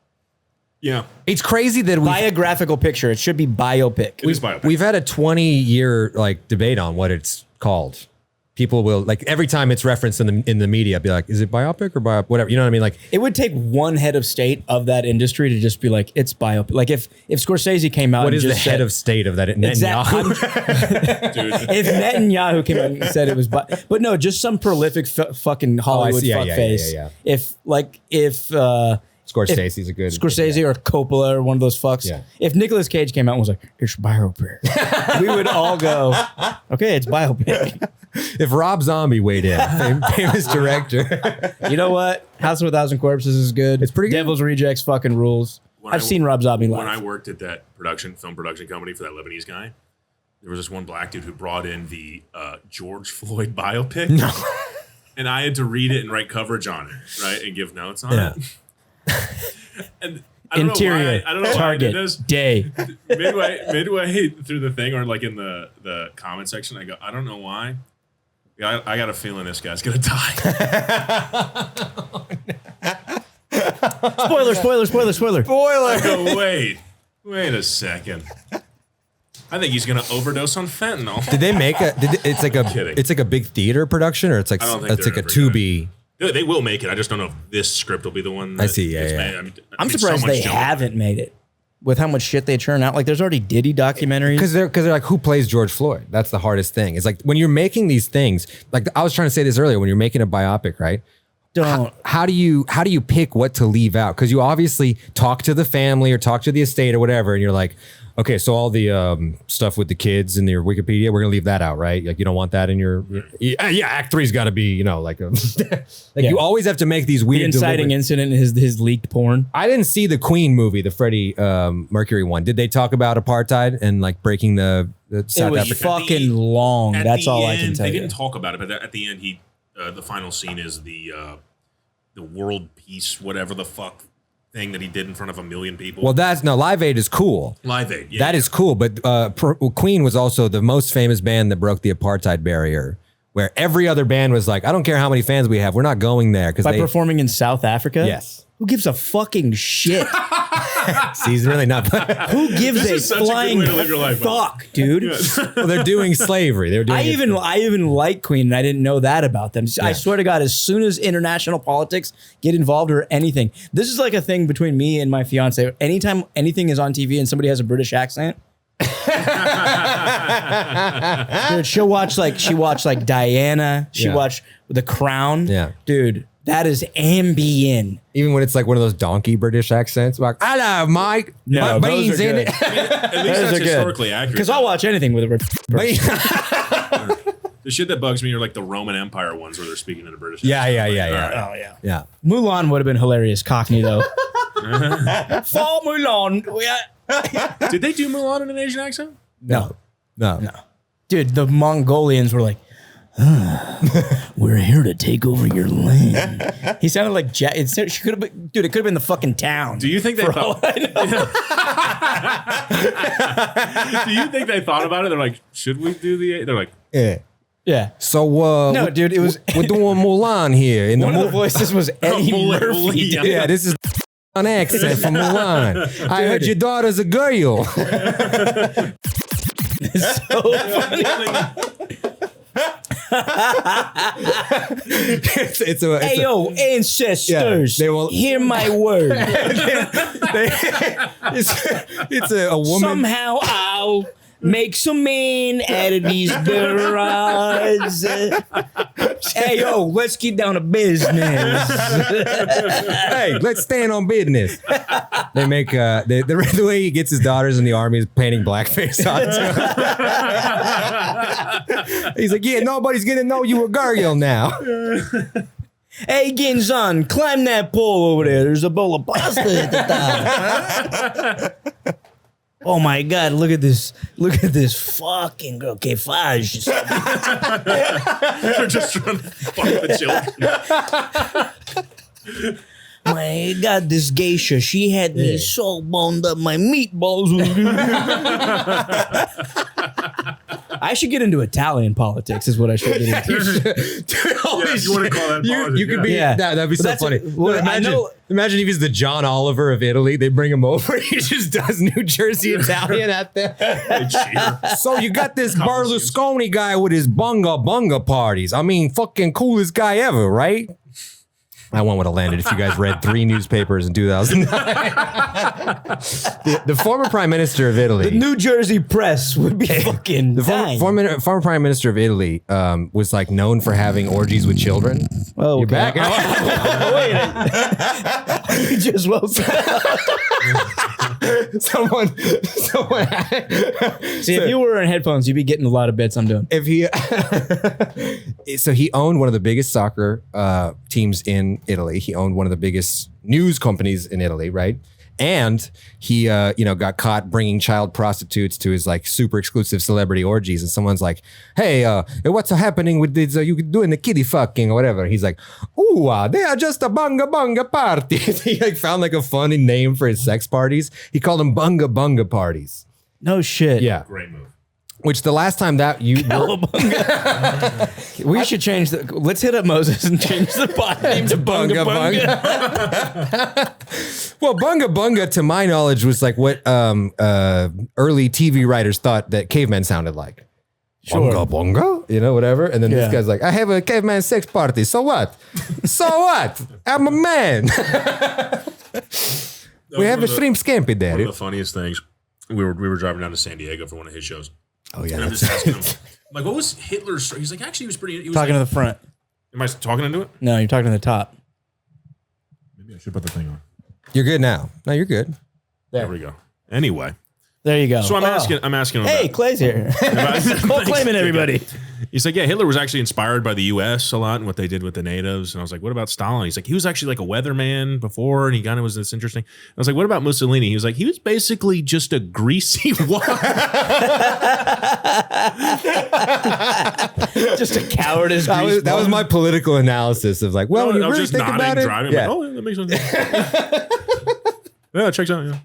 Yeah, it's crazy that Biographical picture. It should be biopic. it is biopic. we've had a 20-year like debate on what it's called. People will like every time it's referenced in the media, be like, is it biopic or biopic? Whatever, you know what I mean? Like, It would take one head of state of that industry to just be like, it's biopic. Like if Scorsese came out what and is the just head said, of state of that? Exactly. Netanyahu? Dude, if Netanyahu came out and said it was, but no, just some prolific fucking Hollywood see. Yeah, fuckface. yeah. If Scorsese's a good Scorsese or Coppola or one of those fucks, Yeah. if Nicolas Cage came out and was like, it's biopic, we would all go, okay, it's biopic. If Rob Zombie weighed in, famous director. You know what? House of a Thousand Corpses is good. It's pretty good. Devil's Rejects fucking rules. When I've seen Rob Zombie live. when I worked at that film production company for that Lebanese guy, there was this one black dude who brought in the George Floyd biopic. No. And I had to read it and write coverage on it, right? And give notes on it. And I don't Interior, know why I Target, did this. day. Midway through the thing, or like in the comment section, I go, I don't know why. I got a feeling this guy's gonna die. Spoiler. I go, wait a second. I think he's gonna overdose on fentanyl. Did they make it's like Kidding. it's like a big theater production, or it's like I don't think it's like they're a ever to gonna- be. They will make it. I just don't know if this script will be the one. I see, yeah, gets yeah. made. I mean, I'm so surprised much they junk. haven't made it with how much shit they churn out. Like there's already Diddy documentaries. Because they're like, who plays George Floyd? That's the hardest thing. It's like when you're making these things, like I was trying to say this earlier, when you're making a biopic, right? Don't. How do you pick what to leave out? Because you obviously talk to the family or talk to the estate or whatever, and you're like, okay, so all the stuff with the kids in your Wikipedia, we're gonna leave that out, right? Like you don't want that in your yeah. Act 3's got to be like a you always have to make these The weird inciting deliberate- incident, his leaked porn. I didn't see the Queen movie, the Freddie Mercury one. Did they talk about apartheid and like breaking the It South was Africa? fucking long. At That's the all I can end, tell They you. didn't talk about it, but at the end, the final scene is the world peace, whatever the fuck thing that he did in front of 1 million people. Well, Live Aid is cool. Live Aid. Yeah, That is cool, but Queen was also the most famous band that broke the apartheid barrier, where every other band was like, I don't care how many fans we have, we're not going there. Because By performing in South Africa? Yes. Who gives a fucking shit? he's really not. Who gives This is such a good flying way to live your life, man. fuck, dude? Well, they're doing slavery. They're doing I even like Queen, and I didn't know that about them. I Yeah. swear to God, as soon as international politics get involved or anything, this is like a thing between me and my fiance. Anytime anything is on TV and somebody has a British accent, dude, she watched like Diana. She Yeah. watched The Crown. Yeah. Dude, that is Ambien. even when it's like one of those donkey British accents, like hello, Mike. No, my those beans are in good. it. at least that's historically accurate. Because I'll watch anything with a British person. The shit that bugs me are like the Roman Empire ones where they're speaking in a British Yeah, accent. yeah, Like, yeah, all yeah. right. Oh yeah. Yeah. Mulan would have been hilarious, Cockney though. For Mulan, Did they do Mulan in an Asian accent? No. dude, the Mongolians were like, "We're here to take over your land." He sounded like she could have been, dude. It could have been the fucking town. Do you think they thought? Do you think they thought about it? They're like, should we do the? They're like, Yeah. Yeah. So No, dude, it was we're doing Mulan here. In one of the voices was Eddie Murphy. yeah. Dude. yeah, this is an accent from Mulan. I heard your daughter's a girl. So funny. it's a Hey yo, ancestors, Yeah, they will- hear my word. it's a woman. Somehow I'll make some man out of these barrels. Hey yo, let's get down to business. Hey, let's stand on business. They make the way he gets his daughters in the army is painting blackface on them. He's like, yeah, nobody's gonna know you a girl now. Hey Ginzan, climb that pole over there. There's a bowl of pasta at the top. Oh my God, look at this fucking girl. Okay, Faj. They're just trying to fuck the children. My God, this geisha, she had me so boned up, my meatballs. I should get into Italian politics, is what I should get into. Dude, holy Yeah, if you want to call that politics, you could be Yeah. that'd be But so that's funny. well, I imagine, know- imagine if he's the John Oliver of Italy. They bring him over. He just does New Jersey Italian at them. They cheer. So you got this Berlusconi guy with his bunga parties. I mean, fucking coolest guy ever, right? I one would have landed if you guys read 3 newspapers in 2009. the former prime minister of Italy. The New Jersey press would be fucking The dying. former prime minister of Italy was like known for having orgies with children. Oh, You're okay. back. Wait. You just woke up. someone. See, if you were in headphones, you'd be getting a lot of bits I'm doing. If he, so he owned one of the biggest soccer teams in Italy. He owned one of the biggest news companies in Italy, right? And he, got caught bringing child prostitutes to his like super exclusive celebrity orgies. And someone's like, "Hey, what's happening with this? You doing the kiddie fucking or whatever?" He's like, "Ooh, they are just a bunga party." He like found like a funny name for his sex parties. He called them bunga parties. No shit. Yeah. Great move. Which the last time that you were, We should change the. Let's hit up Moses and change the pod name to Bunga Bunga. Well, bunga to my knowledge was like what early TV writers thought that cavemen sounded like. Sure. Bunga, whatever. And then Yeah. this guy's like, "I have a caveman sex party. So what? So what? I'm a man." We have a shrimp scampi One there. of the funniest things. We were driving down to San Diego for one of his shows. Oh yeah, And I'm that's just asking him, I'm like, what was Hitler's? He's like, actually, he was pretty. He was Talking to like, the front. am I talking into it? No, you're talking to the top. Maybe I should put the thing on. You're good now. No, you're good. There we go. Anyway, There you go. so I'm Oh. asking him. Hey, about, Clay's here. Cole Klayman, everybody. He's like, yeah, Hitler was actually inspired by the U.S. a lot and what they did with the natives. And I was like, what about Stalin? He's like, he was actually like a weatherman before, and he kind of was this interesting. I was like, what about Mussolini? He was like, he was basically just a greasy wad. Just a cowardice. That was my political analysis of like, well, when you I was really just think nodding, about it, driving. yeah. I'm like, oh, yeah, that makes sense. Yeah, checks out. Yeah.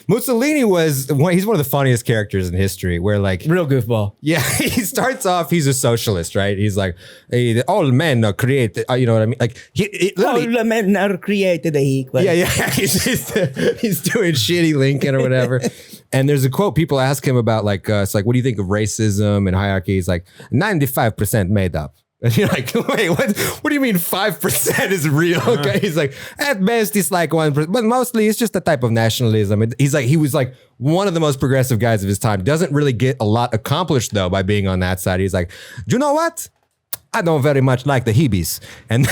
Mussolini he's one of the funniest characters in history where like, Real goofball. yeah, he starts off, he's a socialist, right? He's like, hey, all men are created, you know what I mean? Like, he literally, the men are created equal. yeah, he's doing shitty Lincoln or whatever. And there's a quote, people ask him about like, it's like, what do you think of racism and hierarchy? He's like, 95% made up. And you're like, wait, what do you mean 5% is real? Okay. He's like, at best, it's like 1%, but mostly it's just a type of nationalism. And he's like, he was like one of the most progressive guys of his time. Doesn't really get a lot accomplished though by being on that side. He's like, do you know what? I don't very much like the Hebes. And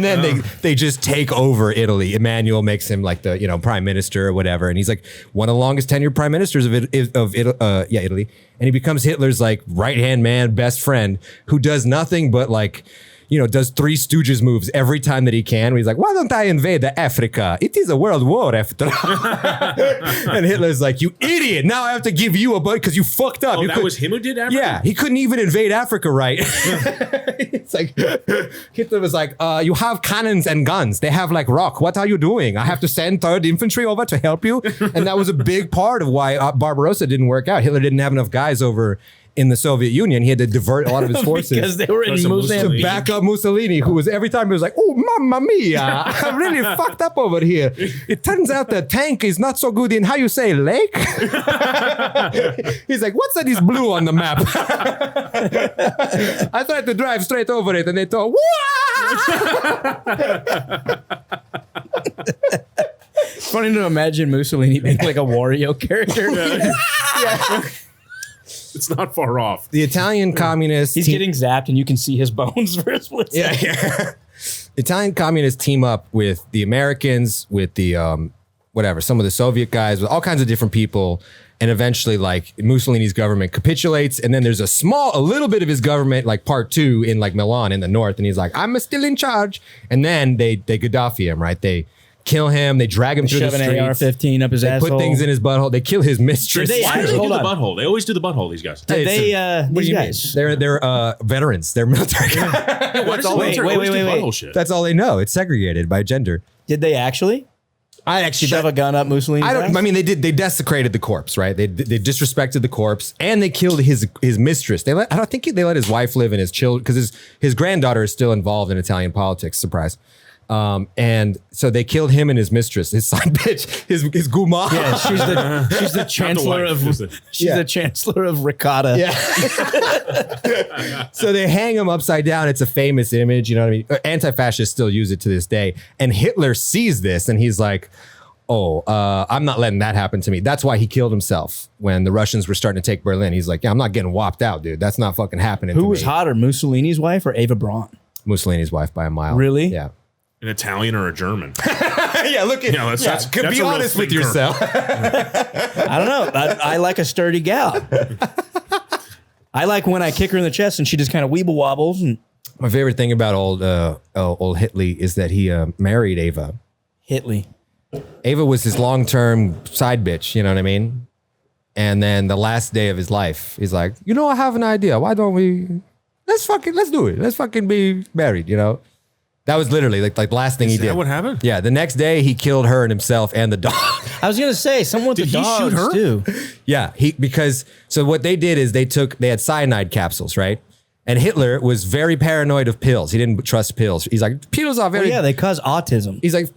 then they just take over Italy. Emmanuel makes him like the, prime minister or whatever. And he's like one of the longest tenured prime ministers of Italy. And he becomes Hitler's like right-hand man, best friend, who does nothing but like, does Three Stooges moves every time that he can. He's like, why don't I invade Africa? It is a world war after all. And Hitler's like, you idiot. Now I have to give you a butt because you fucked up. Oh, that was him who did Africa? Yeah, he couldn't even invade Africa, right? It's like, Hitler was like, you have cannons and guns. They have like rock. What are you doing? I have to send 3rd Infantry over to help you. And that was a big part of why Barbarossa didn't work out. Hitler didn't have enough guys over in the Soviet Union, he had to divert a lot of his forces because they were in Because of to Mussolini. back up Mussolini, who was every time he was like, "Oh, mamma mia, I'm really fucked up over here. It turns out the tank is not so good in how you say lake." He's like, "What's that is blue on the map?" I tried to drive straight over it, and they told, It's funny to imagine Mussolini being like a Wario character. It's not far off. the Italian communists. He's getting zapped, and you can see his bones for a split second. yeah. Italian communists team up with the Americans, with the some of the Soviet guys, with all kinds of different people, and eventually, like, Mussolini's government capitulates, and then there's a little bit of his government, like part 2 in like Milan in the north, and he's like, "I'm still in charge," and then they Gaddafi him, right? They kill him, they drag him through the Shove an streets, AR-15 up his they asshole. put things in his butthole, they kill his mistress. Did they Why do they do Hold the on. butthole? They always do the butthole, these guys. Did they, What do these you mean? guys. They're veterans. They're military. Why does the all- military wait, always do wait. butthole shit? That's all they know. It's segregated by gender. Did they actually I actually shove a gun up Mussolini's ass? I mean, they did. They desecrated the corpse, right? They disrespected the corpse, and they killed his mistress. I don't think they let his wife live and his children, because his granddaughter is still involved in Italian politics. Surprise. And so they killed him and his mistress, his side bitch, his guma. Yeah, she's the chancellor wife, of she's the chancellor of ricotta. Yeah. So they hang him upside down. It's a famous image. You know what I mean? Anti-fascists still use it to this day. And Hitler sees this and he's like, "Oh, I'm not letting that happen to me." That's why he killed himself when the Russians were starting to take Berlin. He's like, "Yeah, I'm not getting whopped out, dude. That's not fucking happening." Who to was me." hotter, Mussolini's wife or Ava Braun? Mussolini's wife by a mile. Really? Yeah. An Italian or a German? Yeah, look at that's be a real honest with thinker. yourself. I don't know. I like a sturdy gal. I like when I kick her in the chest and she just kind of weeble wobbles. And My favorite thing about old Hitler is that he married Ava. Hitler. Ava was his long-term side bitch, you know what I mean? And then the last day of his life, he's like, "You know, I have an idea. Why don't we, let's do it. Let's fucking be married, you know?" That was literally like the last thing he Is did. that what happened? Yeah, the next day he killed her and himself and the dog. I was gonna say someone with Did the he shoot dogs her? too. Yeah, so what they did is they had cyanide capsules, right? And Hitler was very paranoid of pills. He didn't trust pills. He's like, pills are very. Yeah, they cause autism. He's like,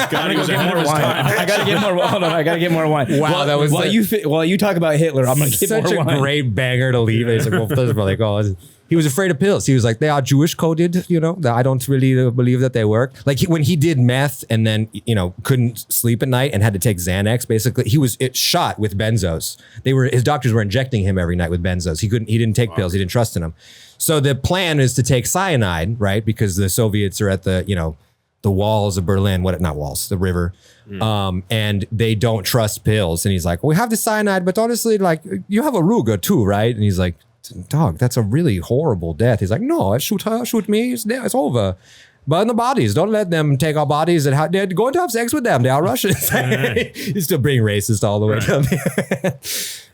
God, he was ahead of his time. I gotta get more. Hold on, I gotta get more wine. Wow, that was while you talk about Hitler, I'm gonna get such more a wine. great banger to leave. He's like, well, those are like, oh, he was afraid of pills. He was like, they are Jewish coded, you know, I don't really believe that they work. Like when he did meth and then, you know, couldn't sleep at night and had to take Xanax, basically, he was shot with benzos. His doctors were injecting him every night with benzos. He didn't take pills. He didn't trust in them. So the plan is to take cyanide, right? Because the Soviets are at the walls of Berlin, not walls, the river. And they don't trust pills. And he's like, "We have the cyanide, but honestly, like, you have a Ruger too, right?" And he's like, "Dog, that's a really horrible death." He's like, "No, shoot her, shoot me. It's over. Burn the bodies. Don't let them take our bodies. And they're going to have sex with them. They are Russians." He's still being racist all the way down there.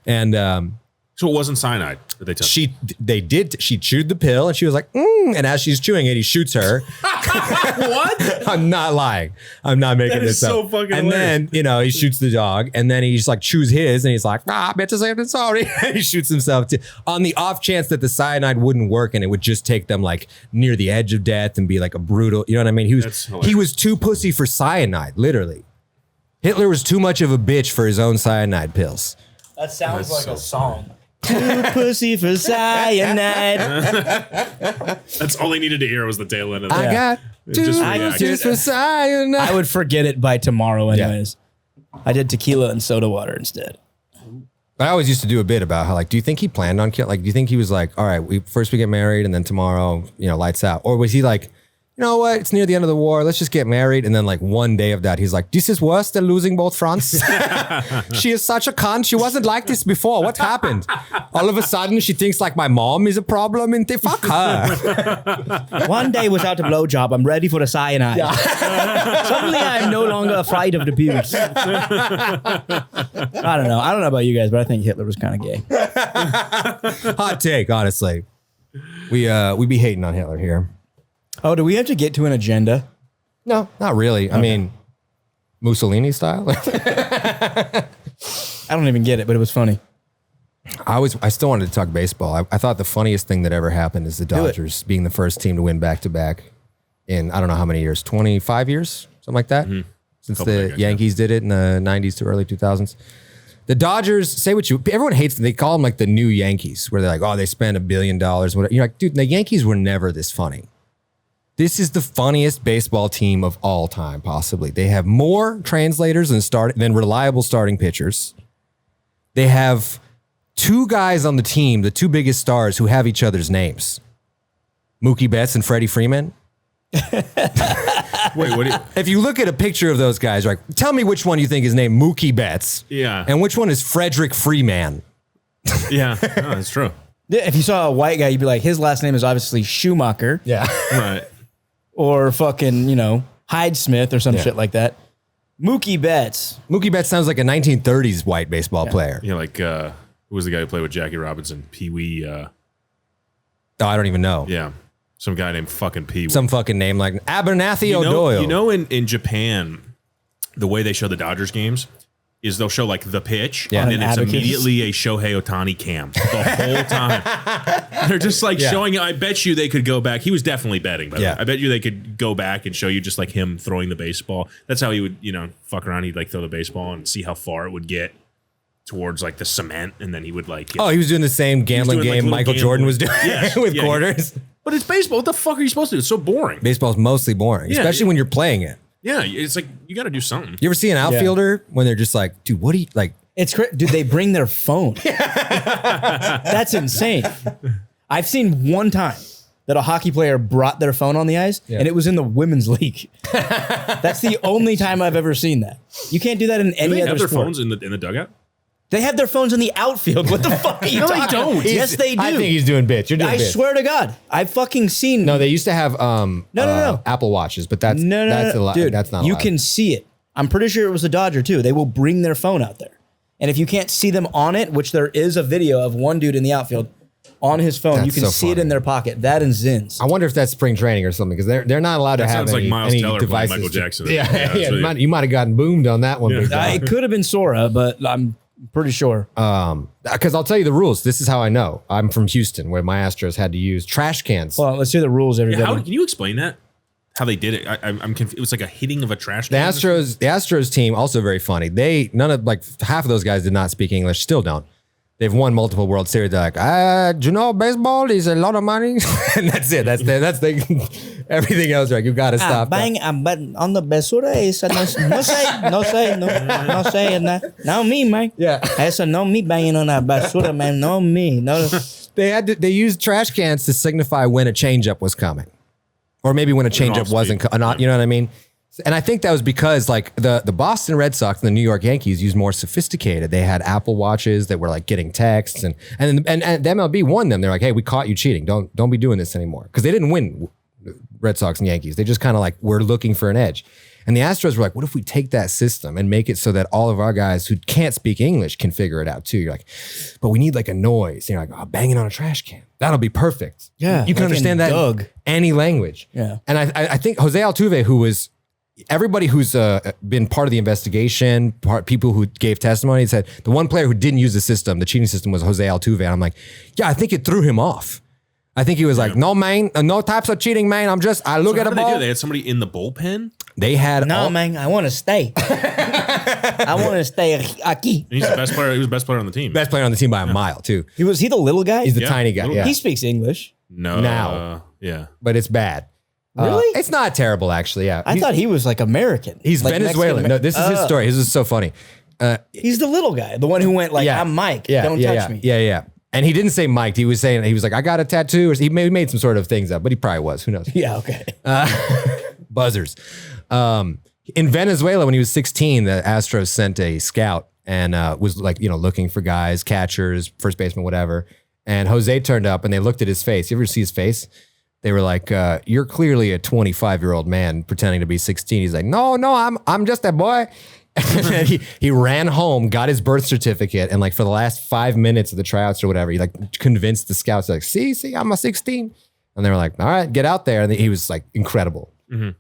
And So it wasn't cyanide that they took. she chewed the pill and she was like, and as she's chewing it, he shoots her. What? I'm not lying. I'm not making That is this up. so fucking And then, he shoots the dog and then he just like chews his and he's like, better say I'm sorry. He shoots himself too. On the off chance that the cyanide wouldn't work and it would just take them like near the edge of death and be like a brutal, you know what I mean? He was too pussy for cyanide, literally. Hitler was too much of a bitch for his own cyanide pills. That sounds like a song. Too pussy for cyanide. That's all they needed to hear was the tail end of I that. got two Just react. pussies for cyanide. I would forget it by tomorrow, anyways. I did tequila and soda water instead. I always used to do a bit about how, like, do you think he planned on killing? Like, do you think he was like, all right, we get married and then tomorrow, lights out? Or was he like, you know what? It's near the end of the war. Let's just get married. And then like one day of that, he's like, this is worse than losing both fronts. She is such a cunt. She wasn't like this before. What happened? All of a sudden, she thinks like my mom is a problem and they fuck her. One day without a blowjob, I'm ready for the cyanide. Suddenly, I'm no longer afraid of the pubes. I don't know. I don't know about you guys, but I think Hitler was kind of gay. Hot take, honestly. We be hating on Hitler here. Oh, do we have to get to an agenda? No, not really. I mean, Mussolini style. I don't even get it, but it was funny. I still wanted to talk baseball. I thought the funniest thing that ever happened is the Dodgers being the first team to win back-to-back in I don't know how many years, 25 years, something like that, since the Yankees did it in the 90s to early 2000s. The Dodgers, everyone hates them. They call them like the new Yankees, where they're like, oh, they spend $1 billion. Whatever. You're like, dude, the Yankees were never this funny. This is the funniest baseball team of all time, possibly. They have more translators than reliable starting pitchers. They have 2 guys on the team, the 2 biggest stars, who have each other's names. Mookie Betts and Freddie Freeman. Wait, what? If you look at a picture of those guys, like, tell me which one you think is named Mookie Betts. Yeah. And which one is Frederick Freeman. Yeah, no, that's true. If you saw a white guy, you'd be like, his last name is obviously Schumacher. Yeah. Right. Or fucking, Hyde Smith or some shit like that. Mookie Betts. Mookie Betts sounds like a 1930s white baseball player. Yeah, like who was the guy who played with Jackie Robinson? Pee Wee. Oh, I don't even know. Yeah. Some guy named fucking Pee Wee. Some fucking name like Abernathy O'Doyle. You know, in Japan, the way they show the Dodgers games is they'll show like the pitch, and then it's immediately a Shohei Ohtani cam the whole time. They're just like showing. I bet you they could go back. He was definitely betting, by the way. I bet you they could go back and show you just like him throwing the baseball. That's how he would, fuck around. He'd like throw the baseball and see how far it would get towards like the cement, and then he would like. He was doing the same gambling game Michael Jordan was doing with quarters. But it's baseball. What the fuck are you supposed to do? It's so boring. Baseball's mostly boring, especially when you're playing it. Yeah, it's like you got to do something. You ever see an outfielder when they're just like, dude, what do you like? It's crazy. Dude, they bring their phone. That's insane. I've seen one time that a hockey player brought their phone on the ice, and it was in the women's league. That's the only time I've ever seen that. You can't do that in any other sport. Do they have their phones in the dugout? They have their phones in the outfield. What the fuck are you talking about? don't. Yes, they do. I think he's doing bits. You're doing bits. I swear to God. I've fucking seen. No, they used to have No. Apple Watches, but that's Dude, that's not you allowed. can see it. I'm pretty sure it was the Dodger too. They will bring their phone out there. And if you can't see them on it, which there is a video of one dude in the outfield on his phone, That's you can so see it funny. in their pocket. That and Zins. I wonder if that's spring training or something, because they're not allowed to have Sounds like any, Miles any Teller playing devices. Michael Jackson. You might have gotten boomed on that one. big time. It could have been Sora, but I'm pretty sure. Because I'll tell you the rules. This is how I know. I'm from Houston, where my Astros had to use trash cans. Well, let's hear the rules, everybody. Can you explain that? How they did it? I'm confused. It was like a hitting of a trash The can. Astros team, also very funny. Half of those guys did not speak English, still don't. They've won multiple World Series. They're like, do you know baseball is a lot of money? And that's it. That's everything else. Like, you got to stop. Bang, but on the basura, it's no say, no me, man. Yeah. It's no me banging on that basura, man. No me. No. They used trash cans to signify when a changeup was coming, or maybe when a changeup wasn't. You know what I mean? And I think that was because like the Boston Red Sox and the New York Yankees used more sophisticated. They had Apple Watches that were like getting texts, and the MLB won them. They're like, hey, we caught you cheating. Don't be doing this anymore, because they didn't win Red Sox and Yankees. They just kind of like were looking for an edge. And the Astros were like, what if we take that system and make it so that all of our guys who can't speak English can figure it out too? You're like, but we need like a noise. And you're like, banging on a trash can. That'll be perfect. Yeah, you can like understand in that Doug. in any language. Yeah. And I think Jose Altuve, who was everybody who's been part of the investigation, people who gave testimony, said the one player who didn't use the system, the cheating system, was Jose Altuve. And I'm like, yeah, I think it threw him off. I think he was like, no, man, no types of cheating, man. I look at a ball. They had somebody in the bullpen. They had man, I want to stay. I want to stay aquí. And he's the best player. He was the best player on the team. best player on the team by a mile too. Was he the little guy? He's the tiny guy. Yeah. He speaks English. No. Now. Yeah. But it's bad. Really? It's not terrible, actually. Yeah. I thought he was like American. He's like Venezuelan. No, this is his story. His is so funny. He's the little guy, the one who went like, I'm Mike. Don't touch me. Yeah. And he didn't say Mike. He was like, I got a tattoo. Or he made some sort of things up, but he probably was. Who knows? Yeah, okay. Buzzers. In Venezuela, when he was 16, the Astros sent a scout and was like, looking for guys, catchers, first baseman, whatever. And Jose turned up and they looked at his face. You ever see his face? They were like, you're clearly a 25-year-old man pretending to be 16. He's like, no, I'm just a boy. And then he ran home, got his birth certificate, and like for the last 5 minutes of the tryouts or whatever, he like convinced the scouts, like, see, I'm a 16. And they were like, all right, get out there. And he was like incredible. Mm-hmm.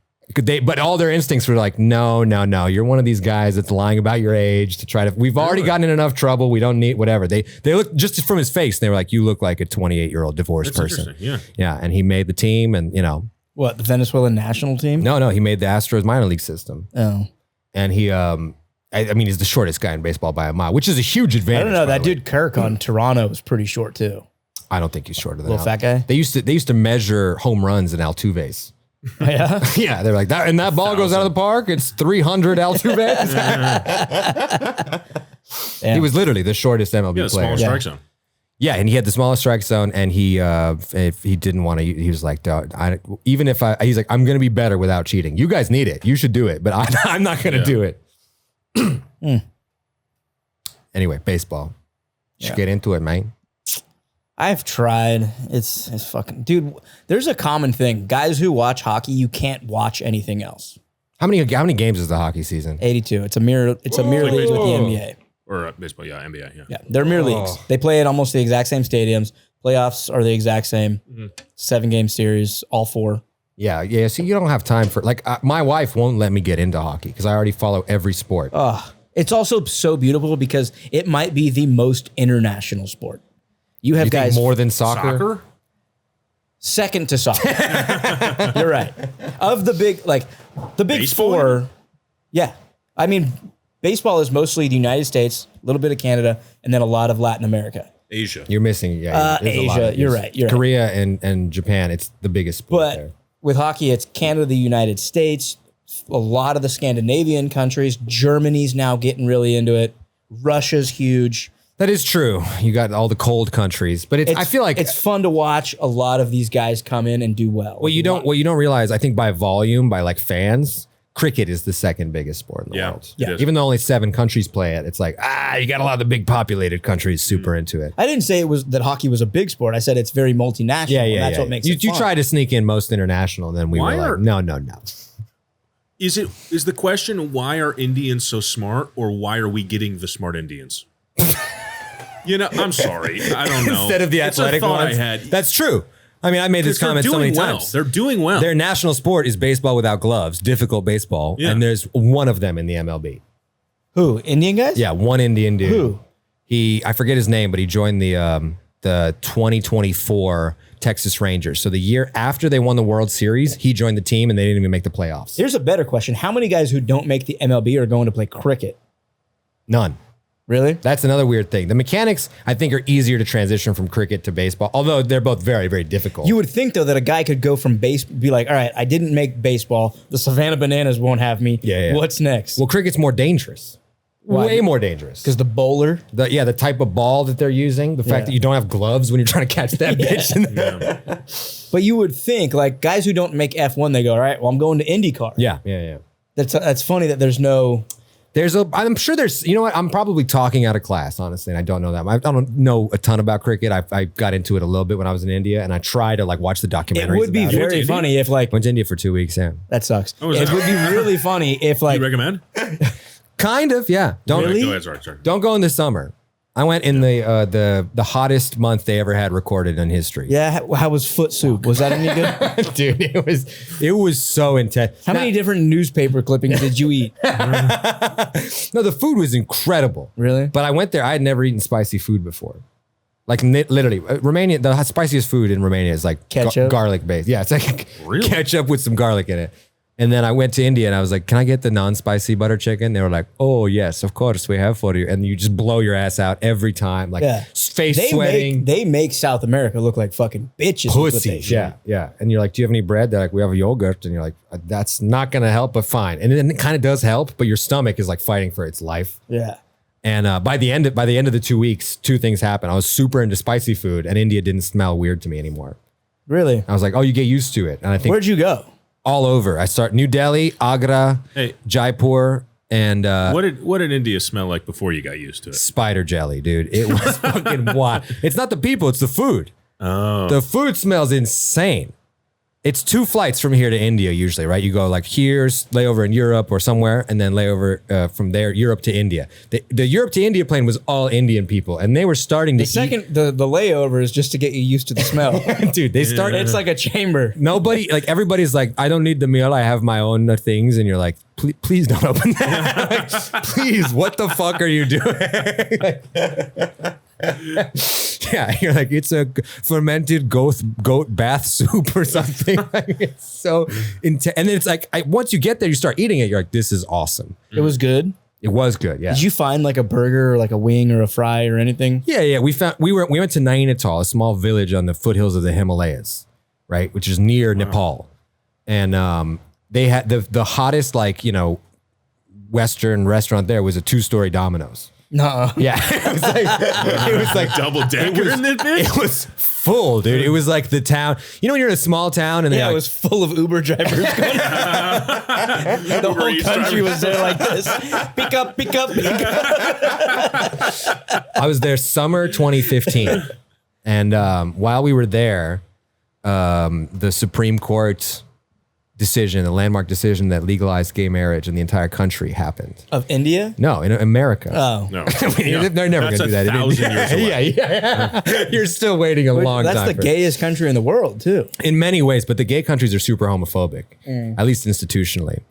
But all their instincts were like, no. You're one of these guys that's lying about your age to try to. We've already gotten in enough trouble. We don't need whatever. They look just from his face. They were like, you look like a 28-year-old divorced person. Yeah. And he made the team, and What, the Venezuelan national team? No, he made the Astros minor league system. Oh. And he, I mean, he's the shortest guy in baseball by a mile, which is a huge advantage. I don't know. That dude Kirk on Toronto was pretty short too. I don't think he's shorter than Little fat guy. They used to measure home runs in Altuve's. Yeah. Yeah, they're like that, and that ball goes out of the park. It's 300 Altuve's. He was literally the shortest MLB player. Strike zone. Yeah, and he had the smallest strike zone, and if he didn't want to, he was like, he's like, I'm going to be better without cheating. You guys need it. You should do it, but I'm not going to do it. Anyway, baseball. Should get into it, man. I've tried. It's fucking, dude. There's a common thing. Guys who watch hockey, you can't watch anything else. How many games is the hockey season? 82. It's a mirror league with the NBA. Or baseball, NBA, yeah. Yeah, they're mirror leagues. They play at almost the exact same stadiums. Playoffs are the exact same. 7-game series, all 4. Yeah. So you don't have time for my wife won't let me get into hockey because I already follow every sport. It's also so beautiful because it might be the most international sport. You have guys more than soccer? Second to soccer. You're right. Of the big Baseball? 4, yeah. I mean, baseball is mostly the United States, a little bit of Canada, and then a lot of Latin America. Asia. You're missing, there's a lot Asia. of You're these. right. Korea and Japan, it's the biggest sport But there. with hockey, it's Canada, the United States, a lot of the Scandinavian countries. Germany's now getting really into it. Russia's huge. That is true. You got all the cold countries, but I feel like it's fun to watch a lot of these guys come in and do well. What you don't realize, I think by volume, by like fans, cricket is the second biggest sport in the world. Yeah. Even though only 7 countries play it, it's like, you got a lot of the big populated countries super into it. I didn't say it was that hockey was a big sport. I said it's very multinational. Yeah. That's what makes it You fun. try to sneak in most international, and then we were like, no. Is the question, why are Indians so smart, or why are we getting the smart Indians? I'm sorry. I don't know. Instead of the It's athletic a thought ones. I had. That's true. I mean, I made this comment so many times. They're doing well. Their national sport is baseball without gloves, difficult baseball, and there's one of them in the MLB. Who? Indian guys? Yeah, one Indian dude. Who? I forget his name, but he joined the 2024 Texas Rangers. So the year after they won the World Series, he joined the team, and they didn't even make the playoffs. Here's a better question. How many guys who don't make the MLB are going to play cricket? None. Really? That's another weird thing. The mechanics, I think, are easier to transition from cricket to baseball, although they're both very, very difficult. You would think, though, that a guy could go from be like, all right, I didn't make baseball. The Savannah Bananas won't have me. Yeah. What's next? Well, cricket's more dangerous. Why? Way more dangerous. Because the bowler. The type of ball that they're using, the fact that you don't have gloves when you're trying to catch that bitch. But you would think, like, guys who don't make F1, they go, all right, well, I'm going to IndyCar. Yeah. That's funny that there's no... I'm sure there's, you know what? I'm probably talking out of class, honestly, and I don't know that. I don't know a ton about cricket. I got into it a little bit when I was in India, and I try to watch the documentaries. It would be about very funny if Went to India for 2 weeks, yeah. That sucks. Oh, It would be really funny if you recommend? Kind of, yeah. Go ahead, sorry. Don't go in the summer. I went in the hottest month they ever had recorded in history. Yeah, how was foot soup? Was that any good? Dude, it was so intense. How many different newspaper clippings did you eat? No, the food was incredible. Really? But I went there, I had never eaten spicy food before. Like literally, Romania, the spiciest food in Romania is like ketchup, garlic based. Yeah, it's like really? Ketchup with some garlic in it. And then I went to India and I was like, can I get the non-spicy butter chicken? They were like, oh, yes, of course, we have for you. And you just blow your ass out every time. Like face sweating. They make South America look like fucking bitches. Pussies. Yeah. And you're like, do you have any bread? They're like, we have a yogurt. And you're like, that's not going to help, but fine. And then it kind of does help, but your stomach is like fighting for its life. Yeah. And by the end of the 2 weeks, 2 things happened. I was super into spicy food and India didn't smell weird to me anymore. Really? I was like, oh, you get used to it. And I think Where'd you go? all over. I start New Delhi, Agra, Jaipur, and what did India smell like before you got used to it? Spider jelly, dude. It was fucking wild. It's not the people, it's the food. Oh. The food smells insane. It's 2 flights from here to India usually, right? You go like here's layover in Europe or somewhere, and then layover from there Europe to India. The Europe to India plane was all Indian people, and they were starting to The layover is just to get you used to the smell. Dude, they started. It's like a chamber. Nobody, like everybody's like, I don't need the meal. I have my own things, and you're like, please don't open that. Like, please, what the fuck are you doing? Yeah, you're like, it's a fermented goat bath soup or something. Like, it's so intense. And then it's like, once you get there, you start eating it. You're like, this is awesome. It was good. It was good. Yeah. Did you find like a burger or like a wing or a fry or anything? Yeah. We went to Nainital, a small village on the foothills of the Himalayas, right, which is near Nepal, and they had the hottest Western restaurant there was a 2-story Domino's. No. Yeah. It was like double decker in this bitch? It was full, dude. It was like the town. You know when you're in a small town and it was full of Uber drivers. The whole country was there like this. Pick up, pick up, pick up. I was there summer 2015. And while we were there, the Supreme Court decision, the landmark decision that legalized gay marriage in the entire country happened. Of India? No, in America. Oh. No. They're never going to do that. That's 1,000 years away. Yeah. You're still waiting a long time. That's the gayest country in the world, too. In many ways, but the gay countries are super homophobic, at least institutionally.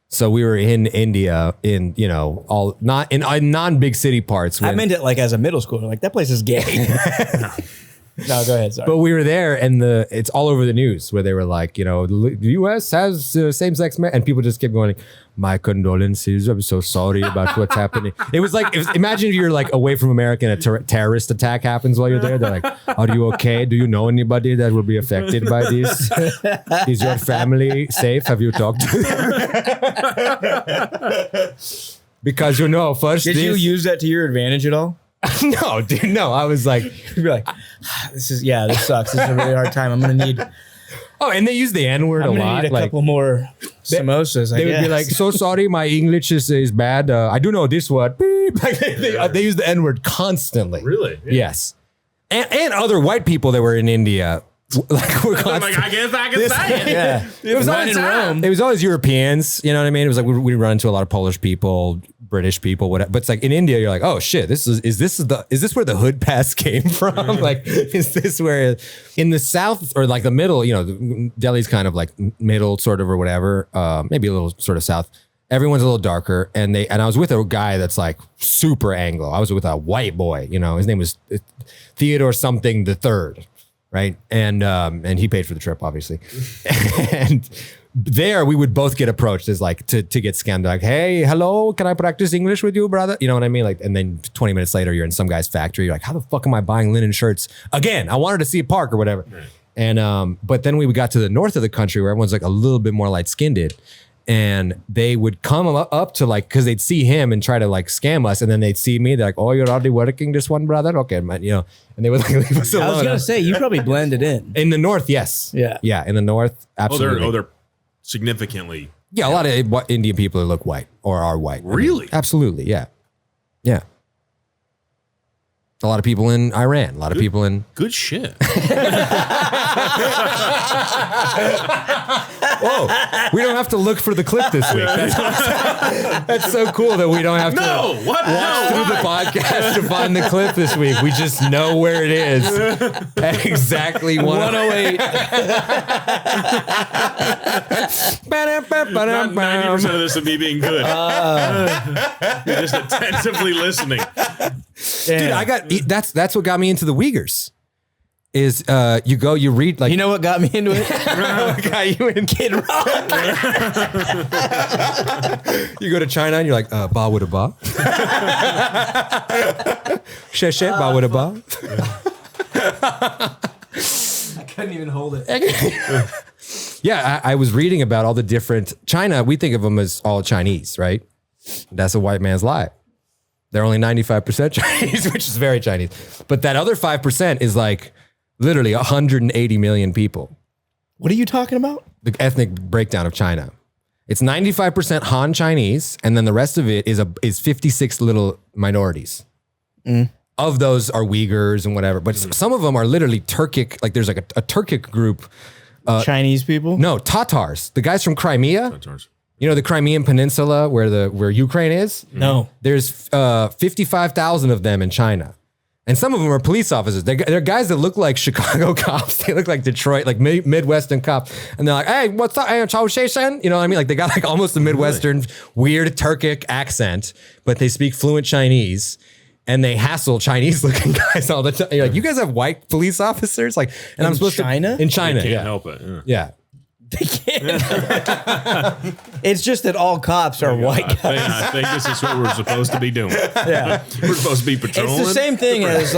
So we were in India in, not in non-big city parts. I meant it like as a middle schooler. Like, that place is gay. No, go ahead. Sorry. But we were there, and it's all over the news where they were like, the U.S. has same-sex marriage, and people just kept going, my condolences. I'm so sorry about what's happening. It was like, imagine if you're like away from America and a terrorist attack happens while you're there. They're like, are you okay? Do you know anybody that will be affected by this? Is your family safe? Have you talked to them? Because first did you use that to your advantage at all? No, dude, no. I was like, you'd be like, this sucks. This is a really hard time. I'm gonna need. Oh, and they use the N-word a lot. Need a couple more samosas. They would be like, so sorry, my English is bad. I do know this word. Beep. Like they use the N-word constantly. Really? Yeah. Yes. And other white people that were in India. Like we're I'm like, I guess I can say it. Yeah. It was always in Rome. It was always Europeans. You know what I mean? It was like we run into a lot of Polish people, British people, whatever. But it's like in India, you're like, oh shit, is this where the hood pass came from? Like, is this where in the south or like the middle? Delhi's kind of like middle, sort of, or whatever. Maybe a little sort of south. Everyone's a little darker, and I was with a guy that's like super Anglo. I was with a white boy. His name was Theodore something the third. Right. And he paid for the trip, obviously. And there we would both get approached as like to get scammed. Like, hey, hello, can I practice English with you, brother? You know what I mean? Like, and then 20 minutes later, you're in some guy's factory. You're like, how the fuck am I buying linen shirts again? I wanted to see a park or whatever. Right. And but then we got to the north of the country where everyone's like a little bit more light skinned. And they would come up to like, because they'd see him and try to like scam us, and then they'd see me. They're like, "Oh, you're already working this one, brother? Okay, man." And they would like leave us alone. I was gonna say you probably blended in. In the north, yes, yeah, in the north, absolutely. They're significantly. Yeah, a lot of Indian people look white or are white. Really? Absolutely, yeah. A lot of people in Iran. A lot of people in good shit. Whoa, we don't have to look for the clip this week. That's so cool that we don't have to watch through the podcast to find the clip this week. We just know where it is at exactly 108. 90% of this of me being good. You're just attentively listening. Dude, that's what got me into the Uyghurs. Is you read like, you know what got me into it? What got you in Kid Rock? You go to China and you're like, ba with a ba, she ba with a ba. I couldn't even hold it. Yeah, I was reading about all the different China. We think of them as all Chinese, right? That's a white man's lie. They're only 95% Chinese, which is very Chinese. But that other 5% is like literally 180 million people. What are you talking about? The ethnic breakdown of China. It's 95% Han Chinese, and then the rest of it is 56 little minorities. Of those are Uyghurs and whatever. But some of them are literally Turkic. Like there's like a Turkic group Chinese people? No, Tatars. The guys from Crimea. Tatars. You know the Crimean Peninsula where Ukraine is? No. There's 55,000 of them in China. And some of them are police officers. They're guys that look like Chicago cops. They look like Detroit, like Midwestern cops. And they're like, hey, what's up? Hey, Chao Shen? You know what I mean? Like they got like almost a Midwestern weird Turkic accent, but they speak fluent Chinese. And they hassle Chinese looking guys all the time. You're like, you guys have white police officers? Like, and I'm supposed China? to in China. Can't Yeah. help it. Yeah. They can't. It's just that all cops are white guys. I think this is what we're supposed to be doing. Yeah. We're supposed to be patrolling. It's the same thing as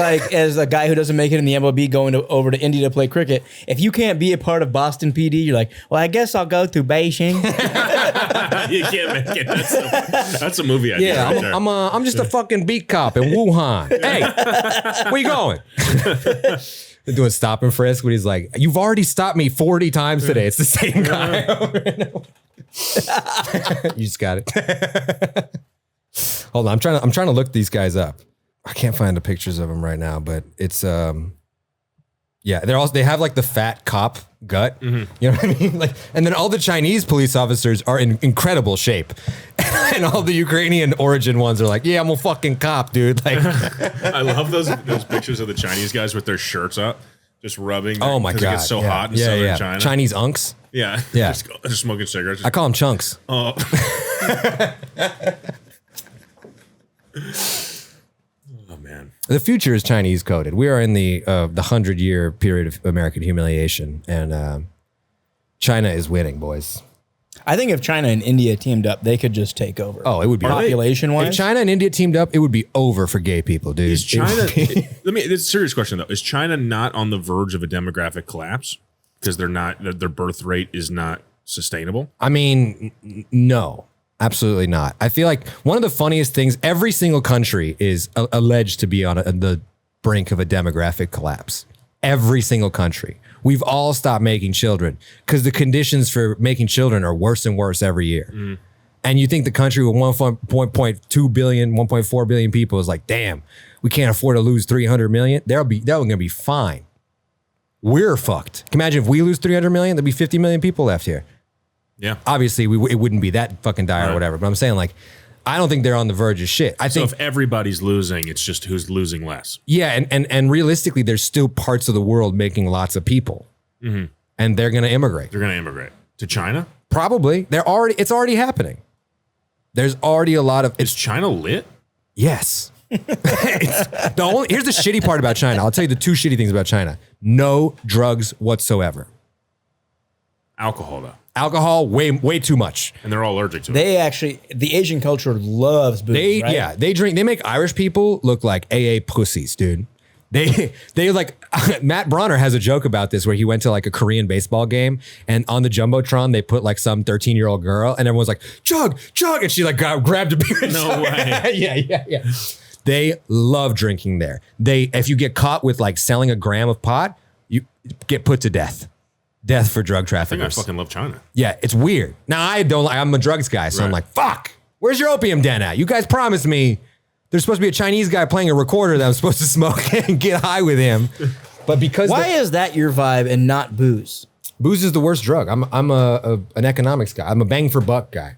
a guy who doesn't make it in the MLB going over to India to play cricket. If you can't be a part of Boston PD, you're like, well, I guess I'll go to Beijing. You can't make it. That's a movie idea. Yeah, right there. I'm just a fucking beat cop in Wuhan. Hey, where you going? They're doing stop and frisk when he's like, you've already stopped me 40 times today. It's the same guy over and over. You just got it. Hold on, I'm trying to look these guys up. I can't find the pictures of them right now, but it's yeah, they have like the fat cop gut. You know what I mean? Like, and then all the Chinese police officers are in incredible shape. And all the Ukrainian origin ones are like, yeah, I'm a fucking cop, dude. Like, I love those pictures of the Chinese guys with their shirts up, just rubbing. oh my 'cause God. It gets so yeah. hot in yeah, southern yeah. China. Chinese unks. Yeah. Yeah. Just smoking cigarettes. I call them chunks. Oh. Oh man. The future is Chinese coded. We are in the 100-year period of American humiliation, and China is winning, boys. I think if China and India teamed up, they could just take over. Oh, it would be population-wise. If China and India teamed up, it would be over for gay people, dude. Is China? Let me. This is a serious question though. Is China not on the verge of a demographic collapse because they're not? Their birth rate is not sustainable. I mean, no, absolutely not. I feel like one of the funniest things. Every single country is alleged to be on the brink of a demographic collapse. Every single country. We've all stopped making children because the conditions for making children are worse and worse every year. And you think the country with 1.2 billion, 1.4 billion people is like, damn, we can't afford to lose 300 million. They're going to be fine. We're fucked. Can you imagine if we lose 300 million, there'd be 50 million people left here. Yeah. Obviously, it wouldn't be that fucking dire or whatever. But I'm saying, like, I don't think they're on the verge of shit. I So think if everybody's losing, it's just who's losing less. yeah, and realistically, there's still parts of the world making lots of people, and they're going to immigrate. They're going to immigrate to China. Probably, it's already happening. There's already a lot of Is China lit? yes. Here's the shitty part about China. I'll tell you the two shitty things about China: no drugs whatsoever. Alcohol though, Alcohol, way too much. and they're all allergic to it. They actually, the Asian culture loves booze, right? Yeah, they drink. They make Irish people look like AA pussies, dude. They like Matt Bronner has a joke about this where he went to like a Korean baseball game and on the jumbotron they put like some 13-year-old girl and everyone's like chug, and she like grabbed a beer. No way. yeah. They love drinking there. If you get caught with like selling a gram of pot, you get put to death. Death for drug I think I traffickers. fucking love China. Yeah, it's weird. Now I don't. I'm a drugs guy, so I'm Right. like, fuck. Where's your opium den at? You guys promised me there's supposed to be a Chinese guy playing a recorder that I'm supposed to smoke and get high with him. But because Why is that your vibe and not booze? booze is the worst drug. I'm an economics guy. I'm a bang for buck guy.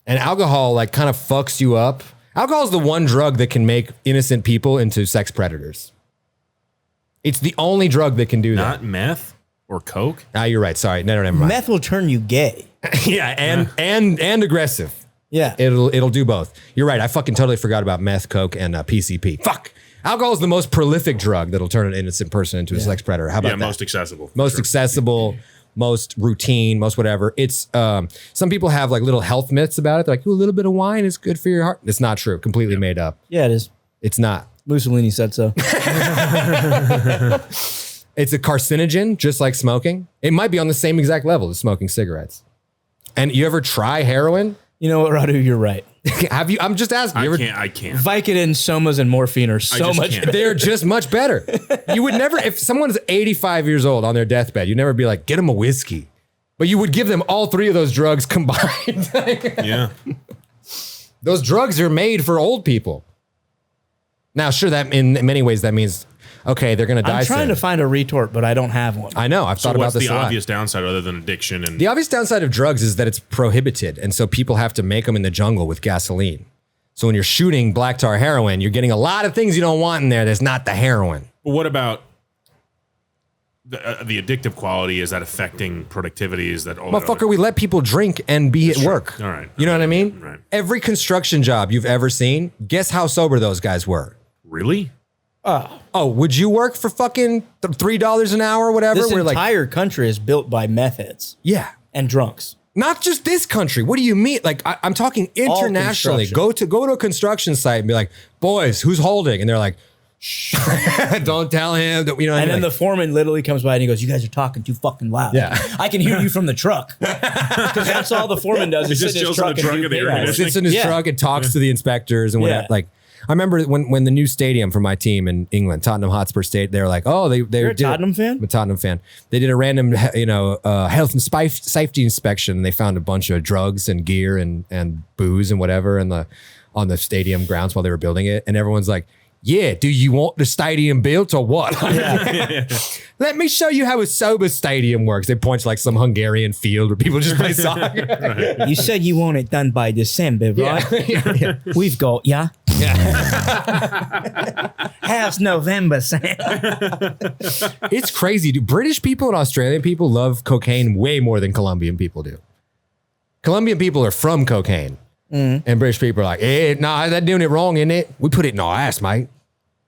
And alcohol like kind of fucks you up. Alcohol is the one drug that can make innocent people into sex predators. It's the only drug that can do that. Not meth or coke. Ah, you're right. Sorry. Never mind. Meth will turn you gay. Yeah, and aggressive. Yeah. It'll do both. You're right. I fucking totally forgot about meth, coke, and PCP. Fuck. Alcohol is the most prolific drug that'll turn an innocent person into a sex predator. How about Yeah, that? most accessible. Most accessible, most routine, most whatever. It's some people have like little health myths about it. They're like, "Ooh, a little bit of wine is good for your heart." It's not true. Completely made up. Yeah, it is. It's not. Mussolini said so. It's a carcinogen, just like smoking. It might be on the same exact level as smoking cigarettes. And you ever try heroin? You know what, Radu? You're right. Have you? I'm just asking. You ever, I can't. Vicodin, somas, and morphine are so just much can't. better. They're just much better. You would never, if someone's 85 years old on their deathbed, you'd never be like, get them a whiskey. But you would give them all three of those drugs combined. Yeah. Those drugs are made for old people. Now, sure, that in many ways, that means okay, they're going to die I'm trying soon. to find a retort, but I don't have one. I know. I've So thought about what's this the a lot. obvious downside other than addiction? And The obvious downside of drugs is that it's prohibited. And so people have to make them in the jungle with gasoline. So when you're shooting black tar heroin, you're getting a lot of things you don't want in there that's not the heroin. But what about the addictive quality? Is that affecting productivity? Is that all that Motherfucker, we let people drink and be at work. All right. You know what I mean? Right. Every construction job you've ever seen, guess how sober those guys were? Really? Oh, would you work for fucking $3 an hour or whatever? This We're like, entire country is built by meth heads yeah. and drunks. Not just this country. What do you mean? Like I'm talking internationally. Go to a construction site and be like, boys, who's holding? And they're like, shh, don't tell him that, you know. And then like, the foreman literally comes by and he goes, "You guys are talking too fucking loud. Yeah. I can hear you from the truck." Because that's all the foreman does. Is just sit in his chills in the truck truck and of do the air payback. conditioning. sits in his Yeah. truck and talks to the inspectors and whatever. Yeah. Like I remember when the new stadium for my team in England, Tottenham Hotspur State, they were like, oh, they You're a did Tottenham fan? I'm a Tottenham fan. They did a random, health and safety inspection, and they found a bunch of drugs and gear and booze and whatever on the stadium grounds while they were building it. And everyone's like, yeah, do you want the stadium built or what? Let me show you how a sober stadium works. They point to like some Hungarian field where people just play soccer. You said you want it done by December, right? Yeah. We've got How's November, Sam? It's crazy. Dude. British people and Australian people love cocaine way more than Colombian people do. Colombian people are from cocaine. And British people are like, nah, they're doing it wrong, isn't it? We put it in our ass, mate.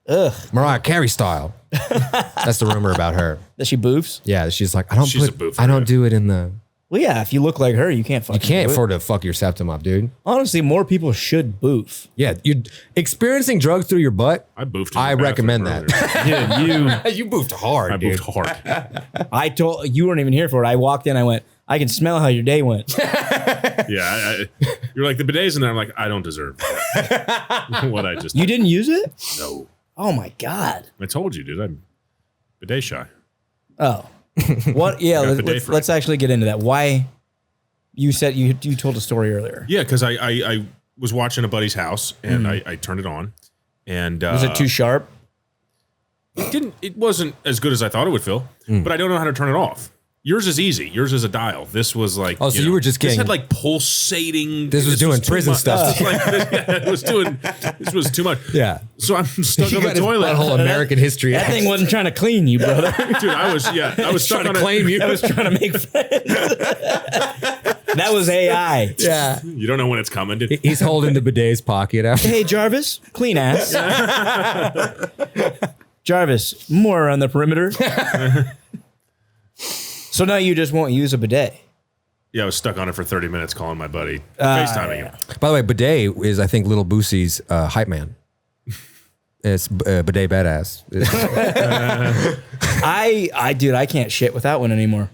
Ugh. Mariah Carey style. That's the rumor about her. That she boofs? Yeah, she's like, She's a boofer, I don't yeah. do it in the. Well, yeah, if you look like her, you can't fucking You can't do it. afford to fuck your septum up, dude. Honestly, more people should boof. Yeah, you experiencing drugs through your butt. I boofed. in I the recommend bathroom that. earlier. Dude, You boofed hard, I dude. boofed hard. I told you weren't even here for it. I walked in, I went, I can smell how your day went. Yeah, you're like the bidets in there. I'm like, I don't deserve that. What I just You didn't use it? no. Oh my God. I told you, dude. I'm bidet shy. Oh. What? Yeah, Got the day let's actually get into that. Why? You said you told a story earlier. Yeah, because I was watching a buddy's house and I turned it on, and Was it too sharp? It wasn't as good as I thought it would feel, but I don't know how to turn it off. Yours is easy. Yours is a dial. This was like, Oh, so you were just this getting- had like pulsating. This was doing too prison much. stuff. This was too much. Yeah. So I'm stuck You on got the his toilet. butthole American history. That thing wasn't trying to clean you, brother. Dude, I was stuck trying on to claim you. I was trying to make friends. That was AI. Yeah. You don't know when it's coming, dude. He's holding the bidet's pocket after. Hey, Jarvis, clean ass. Jarvis, more on the perimeter. So now you just won't use a bidet. Yeah, I was stuck on it for 30 minutes calling my buddy, FaceTiming him. By the way, bidet is, I think, Little Boosie's hype man. It's bidet badass. Dude, I can't shit with that one anymore.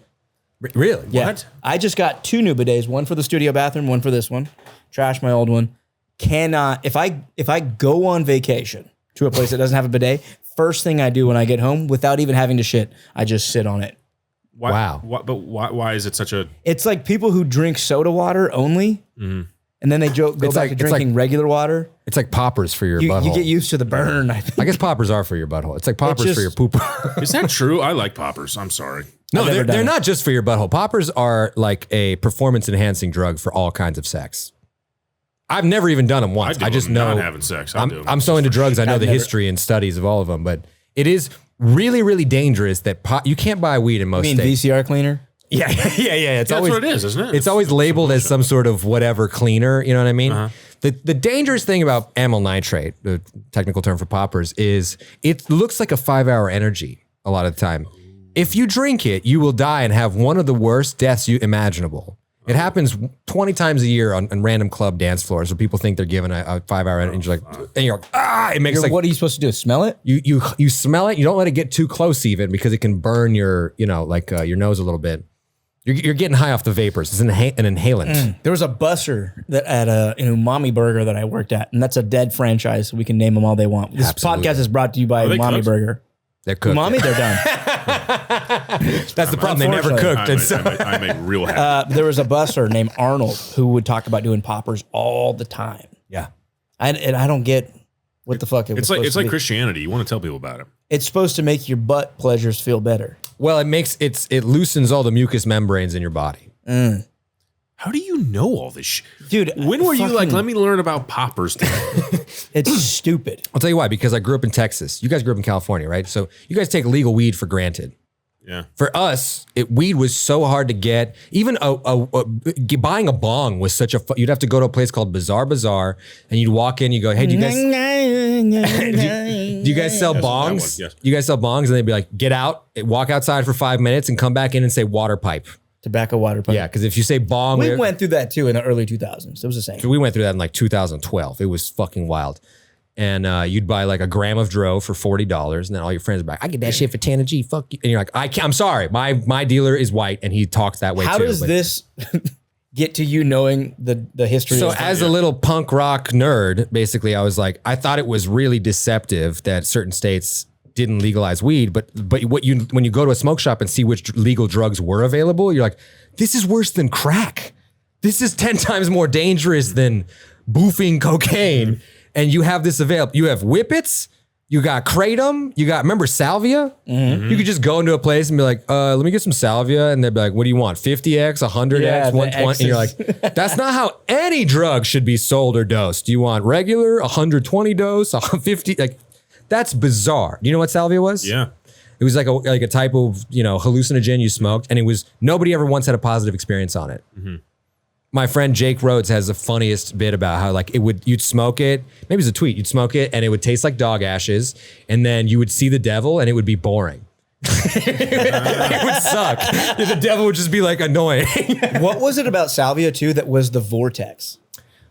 Really? Yeah. What? I just got 2 new bidets, one for the studio bathroom, one for this one. Trash my old one. Cannot, if I go on vacation to a place that doesn't have a bidet, first thing I do when I get home, without even having to shit, I just sit on it. Why, Wow. Why is it such a... It's like people who drink soda water only, and then they go It's back like- to it's drinking like- regular water. It's like poppers for your You butthole. get used to the burn, I think. I guess poppers are for your butthole. It's like poppers just- for your poop. Is that true? I like poppers. I'm sorry. No, I've never done they're it. not just for your butthole. Poppers are like a performance enhancing drug for all kinds of sex. I've never even done them once. do I just them know. not having sex. I do them I'm so into drugs. I know I've the never- history and studies of all of them, but it is really, really dangerous that you can't buy weed in most I mean, states. VCR cleaner. Yeah. It's That's always what it is, isn't it? It's always labeled as some sort of whatever cleaner. You know what I mean? The dangerous thing about amyl nitrate, the technical term for poppers, is it looks like a 5-hour energy a lot of the time. If you drink it, you will die and have one of the worst deaths imaginable. It happens 20 times a year on random club dance floors where people think they're given a 5-hour energy, and you're like, it makes like What are you supposed to do? Smell it? you smell it. You don't let it get too close even because it can burn your your nose a little bit. You're getting high off the vapors. It's an inhalant. There was a busser that at an Umami Burger that I worked at, and that's a dead franchise, so we can name them all they want. This Absolutely. podcast is brought to you by they Umami cooked? Burger. They're cooked. Umami, they're done. That's the problem. They never Unfortunately. cooked. I'm a real happy. There was a busser named Arnold who would talk about doing poppers all the time. Yeah. And I don't get what the fuck It's like Christianity. You want to tell people about it. It's supposed to make your butt pleasures feel better. Well, it loosens all the mucus membranes in your body. How do you know all this shit? Dude, When were you like, let me learn about poppers today? It's stupid. I'll tell you why, because I grew up in Texas. You guys grew up in California, right? So you guys take legal weed for granted. Yeah. For us, weed was so hard to get. Even buying a bong was such a. You'd have to go to a place called Bazaar, and you'd walk in. You go, hey, do you guys? do you guys sell bongs? Yes. You guys sell bongs, and they'd be like, get out, walk outside for 5 minutes, and come back in and say water pipe. Tobacco water pipe. Yeah, because if you say bong, We went through that too in the early 2000s. It was the same. we went through that in like 2012. It was fucking wild. And you'd buy like a gram of dro for $40, and then all your friends would be like, I get that shit for 10 a G. Fuck you. And you're like, I'm sorry, my dealer is white and he talks that way too. How does this get to you knowing the history? So of as a little punk rock nerd, basically, I was like, I thought it was really deceptive that certain states didn't legalize weed, but when you go to a smoke shop and see which legal drugs were available, you're like, this is worse than crack. This is 10 times more dangerous than boofing cocaine. And you have this available. You have whippets. You got kratom. You got, remember salvia? You could just go into a place and be like, let me get some salvia. And they'd be like, what do you want? 50X, 100X, Yeah, 120? And you're like, that's not how any drug should be sold or dosed. Do you want regular, 120 dose, 50? Like, that's bizarre. Do you know what salvia was? Yeah. It was like a type of, hallucinogen you smoked. And it was, nobody ever once had a positive experience on it. My friend Jake Rhodes has the funniest bit about how like you'd smoke it, maybe it's a tweet, you'd smoke it and it would taste like dog ashes, and then you would see the devil and it would be boring. It would suck. The devil would just be like annoying. What was it about salvia too that was the vortex?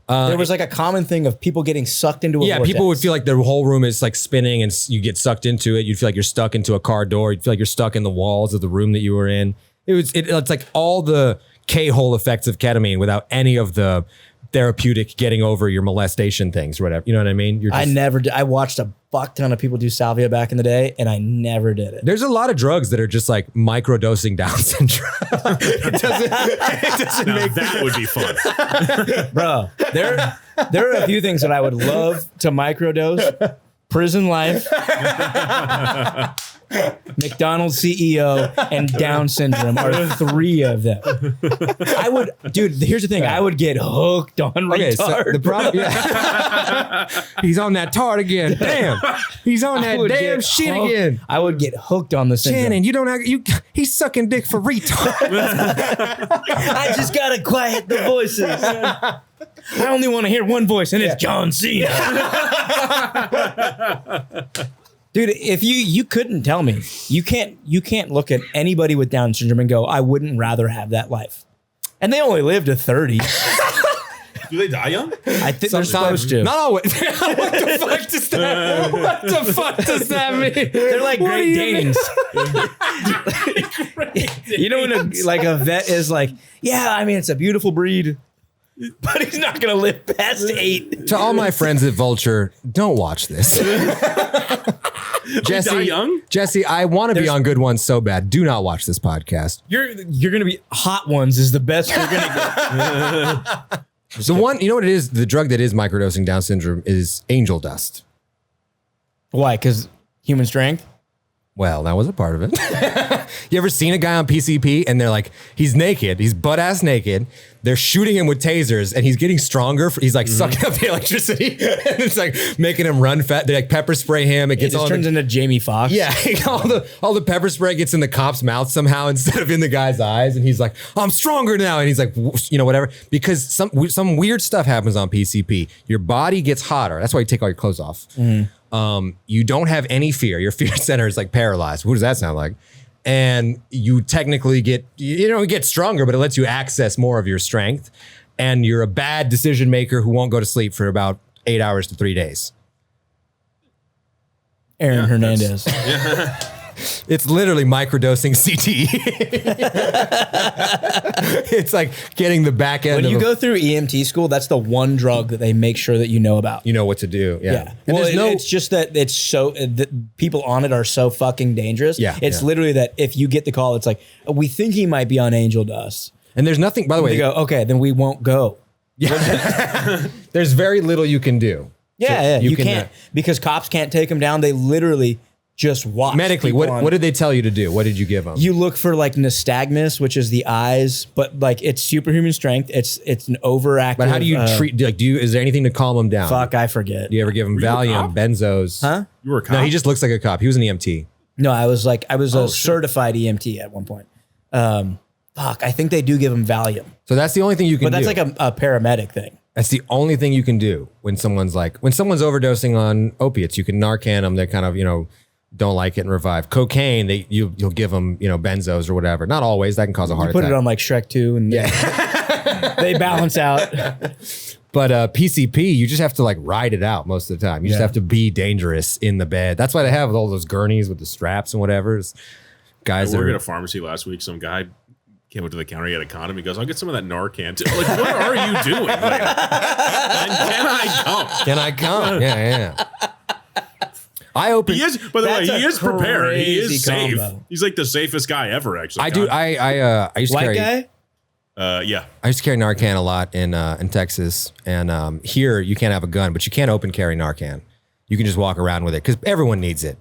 There was like a common thing of people getting sucked into a vortex. People would feel like their whole room is like spinning and you get sucked into it. You'd feel like you're stuck into a car door. You'd feel like you're stuck in the walls of the room that you were in. It's like all the K-hole effects of ketamine without any of the therapeutic getting over your molestation things or whatever. You know what I mean? I never did. I watched a fuck ton of people do salvia back in the day, and I never did it. There's a lot of drugs that are just like microdosing Down syndrome. it doesn't make that would be fun. Bro, there are a few things that I would love to microdose. Prison life, McDonald's CEO, and Down syndrome are three of them. Here's the thing. I would get hooked on retard. So the problem, he's on that tart again. Damn. He's on that damn shit again. I would get hooked on the syndrome. Shannon, you don't have, he's sucking dick for retard. I just gotta quiet the voices. I only want to hear one voice, and it's John Cena. Dude, if you couldn't tell me, you can't look at anybody with Down syndrome and go, I wouldn't rather have that life. And they only live to 30. Do they die young? I think they're supposed to. Not always. What the fuck does that mean? They're like Great Danes. You know when a vet is like, yeah, I mean, it's a beautiful breed, but he's not going to live past 8. To all my friends at Vulture, don't watch this. Jesse, I want to be on Good Ones so bad. Do not watch this podcast. You're going to be Hot Ones is the best you're going to get. The one, you know what it is? The drug that is microdosing Down syndrome is angel dust. Why? Because human strength? Well, that was a part of it. You ever seen a guy on PCP and they're like, he's naked, he's butt ass naked. They're shooting him with tasers and he's getting stronger. He's like sucking up the electricity and it's like making him run fat. They like pepper spray him. It just turns into Jamie Foxx. Yeah, all the pepper spray gets in the cop's mouth somehow instead of in the guy's eyes. And he's like, I'm stronger now. And he's like, whatever. Because some weird stuff happens on PCP. Your body gets hotter. That's why you take all your clothes off. You don't have any fear. Your fear center is like paralyzed. What does that sound like? And you technically get stronger, but it lets you access more of your strength. And you're a bad decision maker who won't go to sleep for about 8 hours to 3 days. Aaron Hernandez. It's literally microdosing CTE. It's like getting the back end. When you go through EMT school, that's the one drug that they make sure that you know about. You know what to do. Yeah. And it's just that it's so that people on it are so fucking dangerous. Yeah. It's literally that if you get the call, it's like, we think he might be on angel dust. And there's nothing, by the way. They go, okay, then we won't go. Yeah. There's very little you can do. Yeah, you you can, can't because cops can't take them down. They literally just watch. Medically, people what did they tell you to do? What did you give them? You look for like nystagmus, which is the eyes, but like it's superhuman strength. It's an overactive. But how do you treat? Like, is there anything to calm them down? Fuck, I forget. Do you ever give them you a Valium, cop? benzos? Huh? You were a cop? No, he just looks like a cop. He was an EMT. No, I was a certified EMT at one point. Fuck, I think they do give them Valium, So that's the only thing you can but do. that's like a paramedic thing. That's the only thing you can do when someone's overdosing on opiates. You can Narcan them. They kind of, don't like it and revive. Cocaine, you'll give them, benzos or whatever. Not always. That can cause a heart Put attack. it on like Shrek 2 and they balance out. But PCP, you just have to like ride it out most of the time. You just have to be dangerous in the bed. That's why they have all those gurneys with the straps and whatever. Guys I worked are at a pharmacy last week. Some guy came up to the counter. He had a condom. He goes, "I'll get some of that Narcan too." Like, what are you doing? Like, and Can I come? Yeah. I open. He is, by the way, That's he a is prepared. He crazy is safe. combo. He's like the safest guy ever, actually. I do. I used to White carry. guy? Yeah. I used to carry Narcan a lot in Texas, and here you can't have a gun, but you can't open carry Narcan. You can just walk around with it because everyone needs it.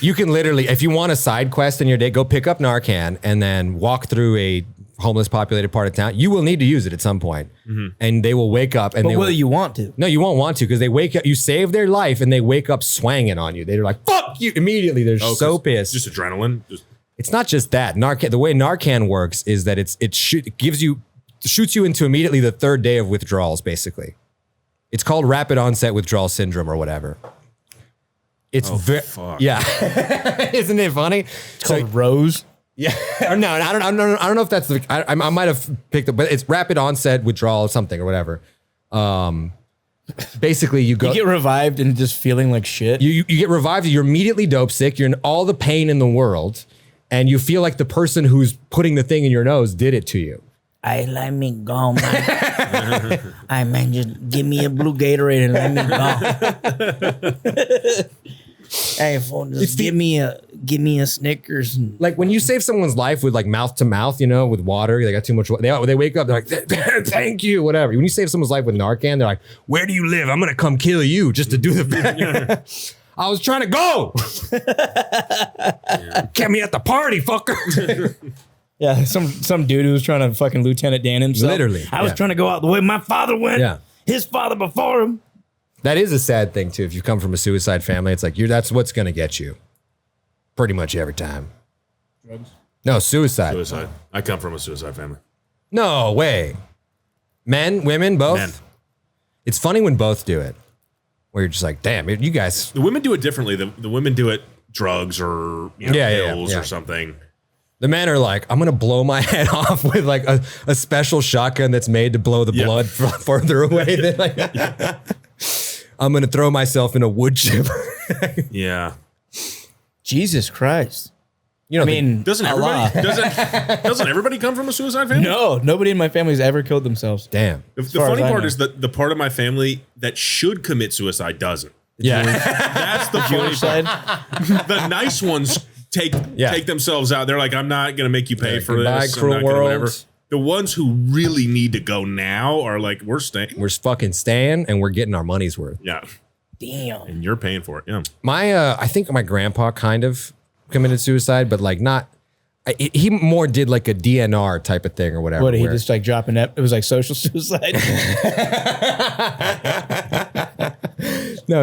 You can literally, if you want a side quest in your day, go pick up Narcan and then walk through a homeless populated part of town. You will need to use it at some point, and they will wake up and But they will you want to? No, you won't want to because they wake up. You save their life and they wake up swanging on you. They're like, "Fuck you!" Immediately, they're so pissed. Just adrenaline. It's not just that. Narcan. The way Narcan works is that it shoots you into immediately the third day of withdrawals. Basically, it's called rapid onset withdrawal syndrome or whatever. It's fuck. yeah. Isn't it funny? It's called Rose. Yeah, or no, I don't know if that's the. I might have picked up, but it's rapid onset withdrawal or something or whatever. Basically, you You get revived and just feeling like shit. you get revived. You're immediately dope sick. You're in all the pain in the world, and you feel like the person who's putting the thing in your nose did it to you. Hey, let me go, man. Hey, man, just give me a blue Gatorade and let me go. Hey, fool, just give me a Snickers. And Like when you save someone's life with like mouth to mouth, with water, they got too much. They wake up, they're like, "Thank you," whatever. When you save someone's life with Narcan, they're like, "Where do you live? I'm gonna come kill you just to do the." I was trying to go. Get me at the party, fucker. Yeah, some dude who was trying to fucking Lieutenant Dan himself. Literally, I was yeah. trying to go out the way my father went. Yeah. His father before him. That is a sad thing too. If you come from a suicide family, it's like that's what's gonna get you, pretty much every time. Drugs? No, suicide. Suicide. I come from a suicide family. No way. Men, women, both. Men. It's funny when both do it, where you're just like, damn, you guys. The women do it differently. The women do it drugs or pills or something. The men are like, I'm gonna blow my head off with like a special shotgun that's made to blow the blood further away than like. I'm gonna throw myself in a wood chipper. Yeah. Jesus Christ. You know, I mean, Doesn't Allah. everybody doesn't everybody come from a suicide family? No, nobody in my family's ever killed themselves. damn. The far funny as I part know. is that the part of my family that should commit suicide doesn't. Yeah, That's the funny part. The nice ones take themselves out. They're like, I'm not gonna make you pay for goodbye, this. cruel I'm not gonna whatever. world. The ones who really need to go now are like, we're staying. we're fucking staying and we're getting our money's worth. Yeah. damn. And you're paying for it. Yeah. I think my grandpa kind of committed suicide, but like not. He more did like a DNR type of thing or whatever. What did he where- just like dropping that? It was like social suicide. No,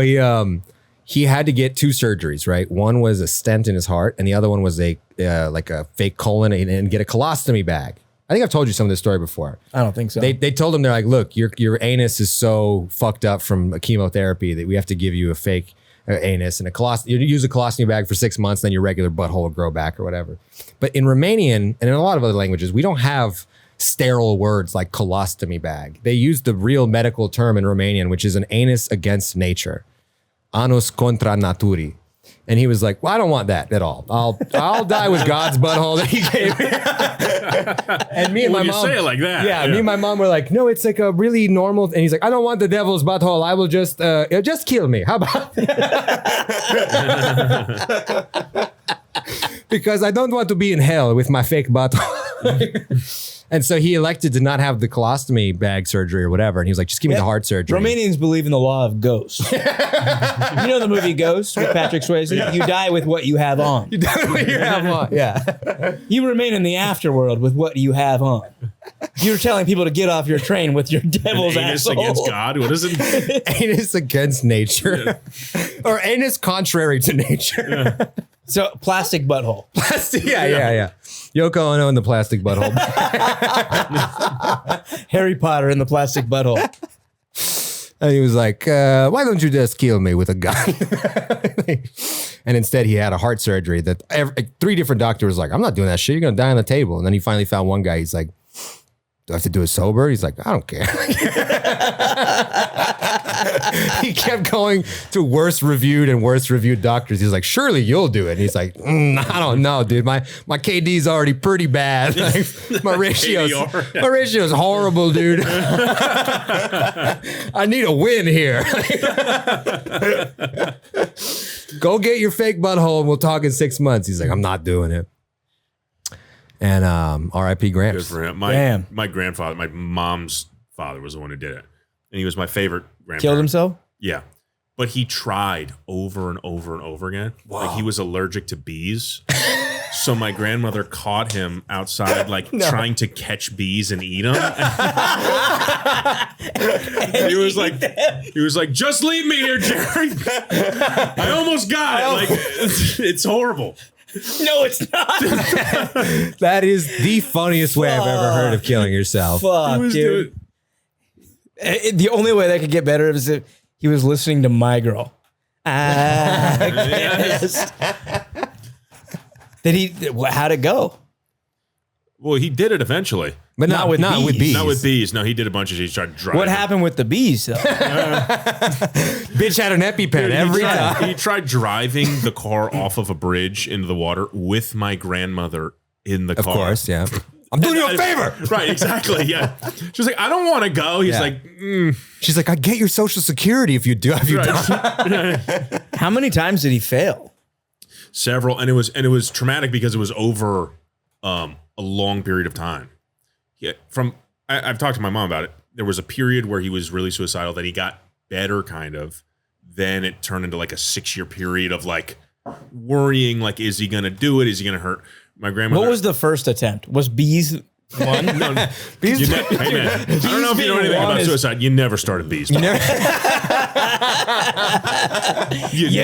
he had to get two surgeries, right? One was a stent in his heart, and the other one was a like a fake colon and get a colostomy bag. I think I've told you some of this story before. I don't think so. They told him, they're like, look, your anus is so fucked up from a chemotherapy that we have to give you a fake anus and you use a colostomy bag for 6 months, then your regular butthole will grow back or whatever. But in Romanian and in a lot of other languages, we don't have sterile words like colostomy bag. They use the real medical term in Romanian, which is an anus against nature. Anus contra naturi. And he was like, well, I don't want that at all. I'll die with God's butthole that he gave me. And me and When my you mom. say it like that. Yeah, me and my mom were like, no, it's like a really normal. And he's like, I don't want the devil's butthole. I will just kill me. How about because I don't want to be in hell with my fake butthole. And so he elected to not have the colostomy bag surgery or whatever. And he was like, just give me the heart surgery. Romanians believe in the law of ghosts. You know the movie Ghost with Patrick Swayze? Yeah. You die with what you have on. You die with what you have on. Yeah. You remain in the afterworld with what you have on. You're telling people to get off your train with your devil's anus asshole. against God? What is it? Anus against nature. Or anus contrary to nature. Yeah. So plastic butthole. Yeah. Yoko Ono in the plastic butthole. Harry Potter in the plastic butthole. And he was like, why don't you just kill me with a gun? And instead he had a heart surgery that 3 different doctors was like, I'm not doing that shit. You're going to die on the table. And then he finally found one guy. He's like, do I have to do it sober? He's like, I don't care. He kept going to worse reviewed doctors. He's like, surely you'll do it. And he's like, I don't know, dude. My KD's already pretty bad. Like, my ratio's horrible, dude. I need a win here. Go get your fake butthole and we'll talk in 6 months. He's like, I'm not doing it. And R.I.P. Gramps. Good for him. My grandfather, my mom's father was the one who did it. And he was my favorite grandparent. Killed himself? Yeah. But he tried over and over and over again. Wow. Like he was allergic to bees. So my grandmother caught him outside, like trying to catch bees and eat them. He was like, just leave me here, Jerry. I almost got it. Like, it's horrible. No, it's not. That is the funniest way I've ever heard of killing yourself. Fuck, dude. The only way that could get better is if he was listening to My Girl. Yes. How'd it go? Well, he did it eventually. But not with bees. Not with bees. No, he did a bunch of. He tried driving. What happened with the bees, though? Bitch had an EpiPen every time. He tried driving the car off of a bridge into the water with my grandmother in the car. Of course, yeah. I'm doing you a favor. Right, exactly, yeah. She was like, I don't want to go. He's like, She's like, I get your Social Security if you do. Have you done? How many times did he fail? Several, and it was traumatic because it was over a long period of time. Yeah, I've talked to my mom about it. There was a period where he was really suicidal. Then he got better, kind of. Then it turned into like a 6-year period of like worrying, like, is he gonna do it? Is he gonna hurt my grandmother? What was the first attempt? Was bees one? No. Bees. Hey man, I don't know if you know anything about suicide. You never started bees. You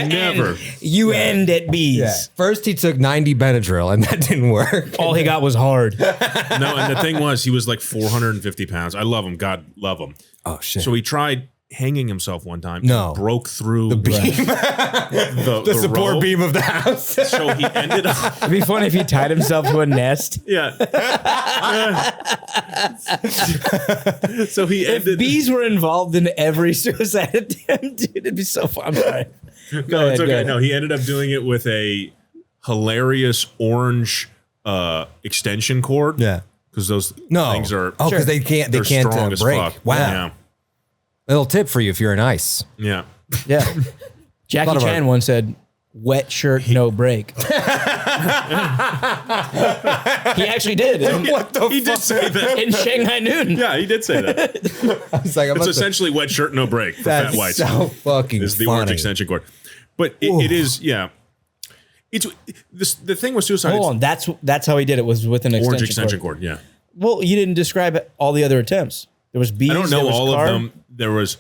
never. You end at bees. Yeah. First, he took 90 Benadryl, and that didn't work. All he got was hard. No, and the thing was, he was like 450 pounds. I love him. God love him. Oh, shit. So he tried hanging himself one time. No. He broke through the beam. the support rope. Beam of the house. So he ended up. It'd be funny if he tied himself to a nest. Yeah. So he ended. If bees were involved in every suicide attempt, dude, it'd be so fun. I'm sorry. No, it's okay. No, he ended up doing it with a hilarious orange extension cord. Yeah. Because those things are. Oh, because they can't strong as break. Fuck. Wow. Yeah. Little tip for you if you're in ice. Yeah. Yeah. Jackie Chan once said, wet shirt, no break. He actually did. What the fuck? He did say that. In Shanghai Noon. Yeah, he did say that. It's like, it's essentially wet shirt, no break for That's fat whites. so fucking is the funny. orange extension cord. But it is, yeah. It's the thing with suicide. Hold on. That's how he did it, was with an orange extension cord. Yeah. Well, you didn't describe all the other attempts. There was bees. I don't know all car. of them. There was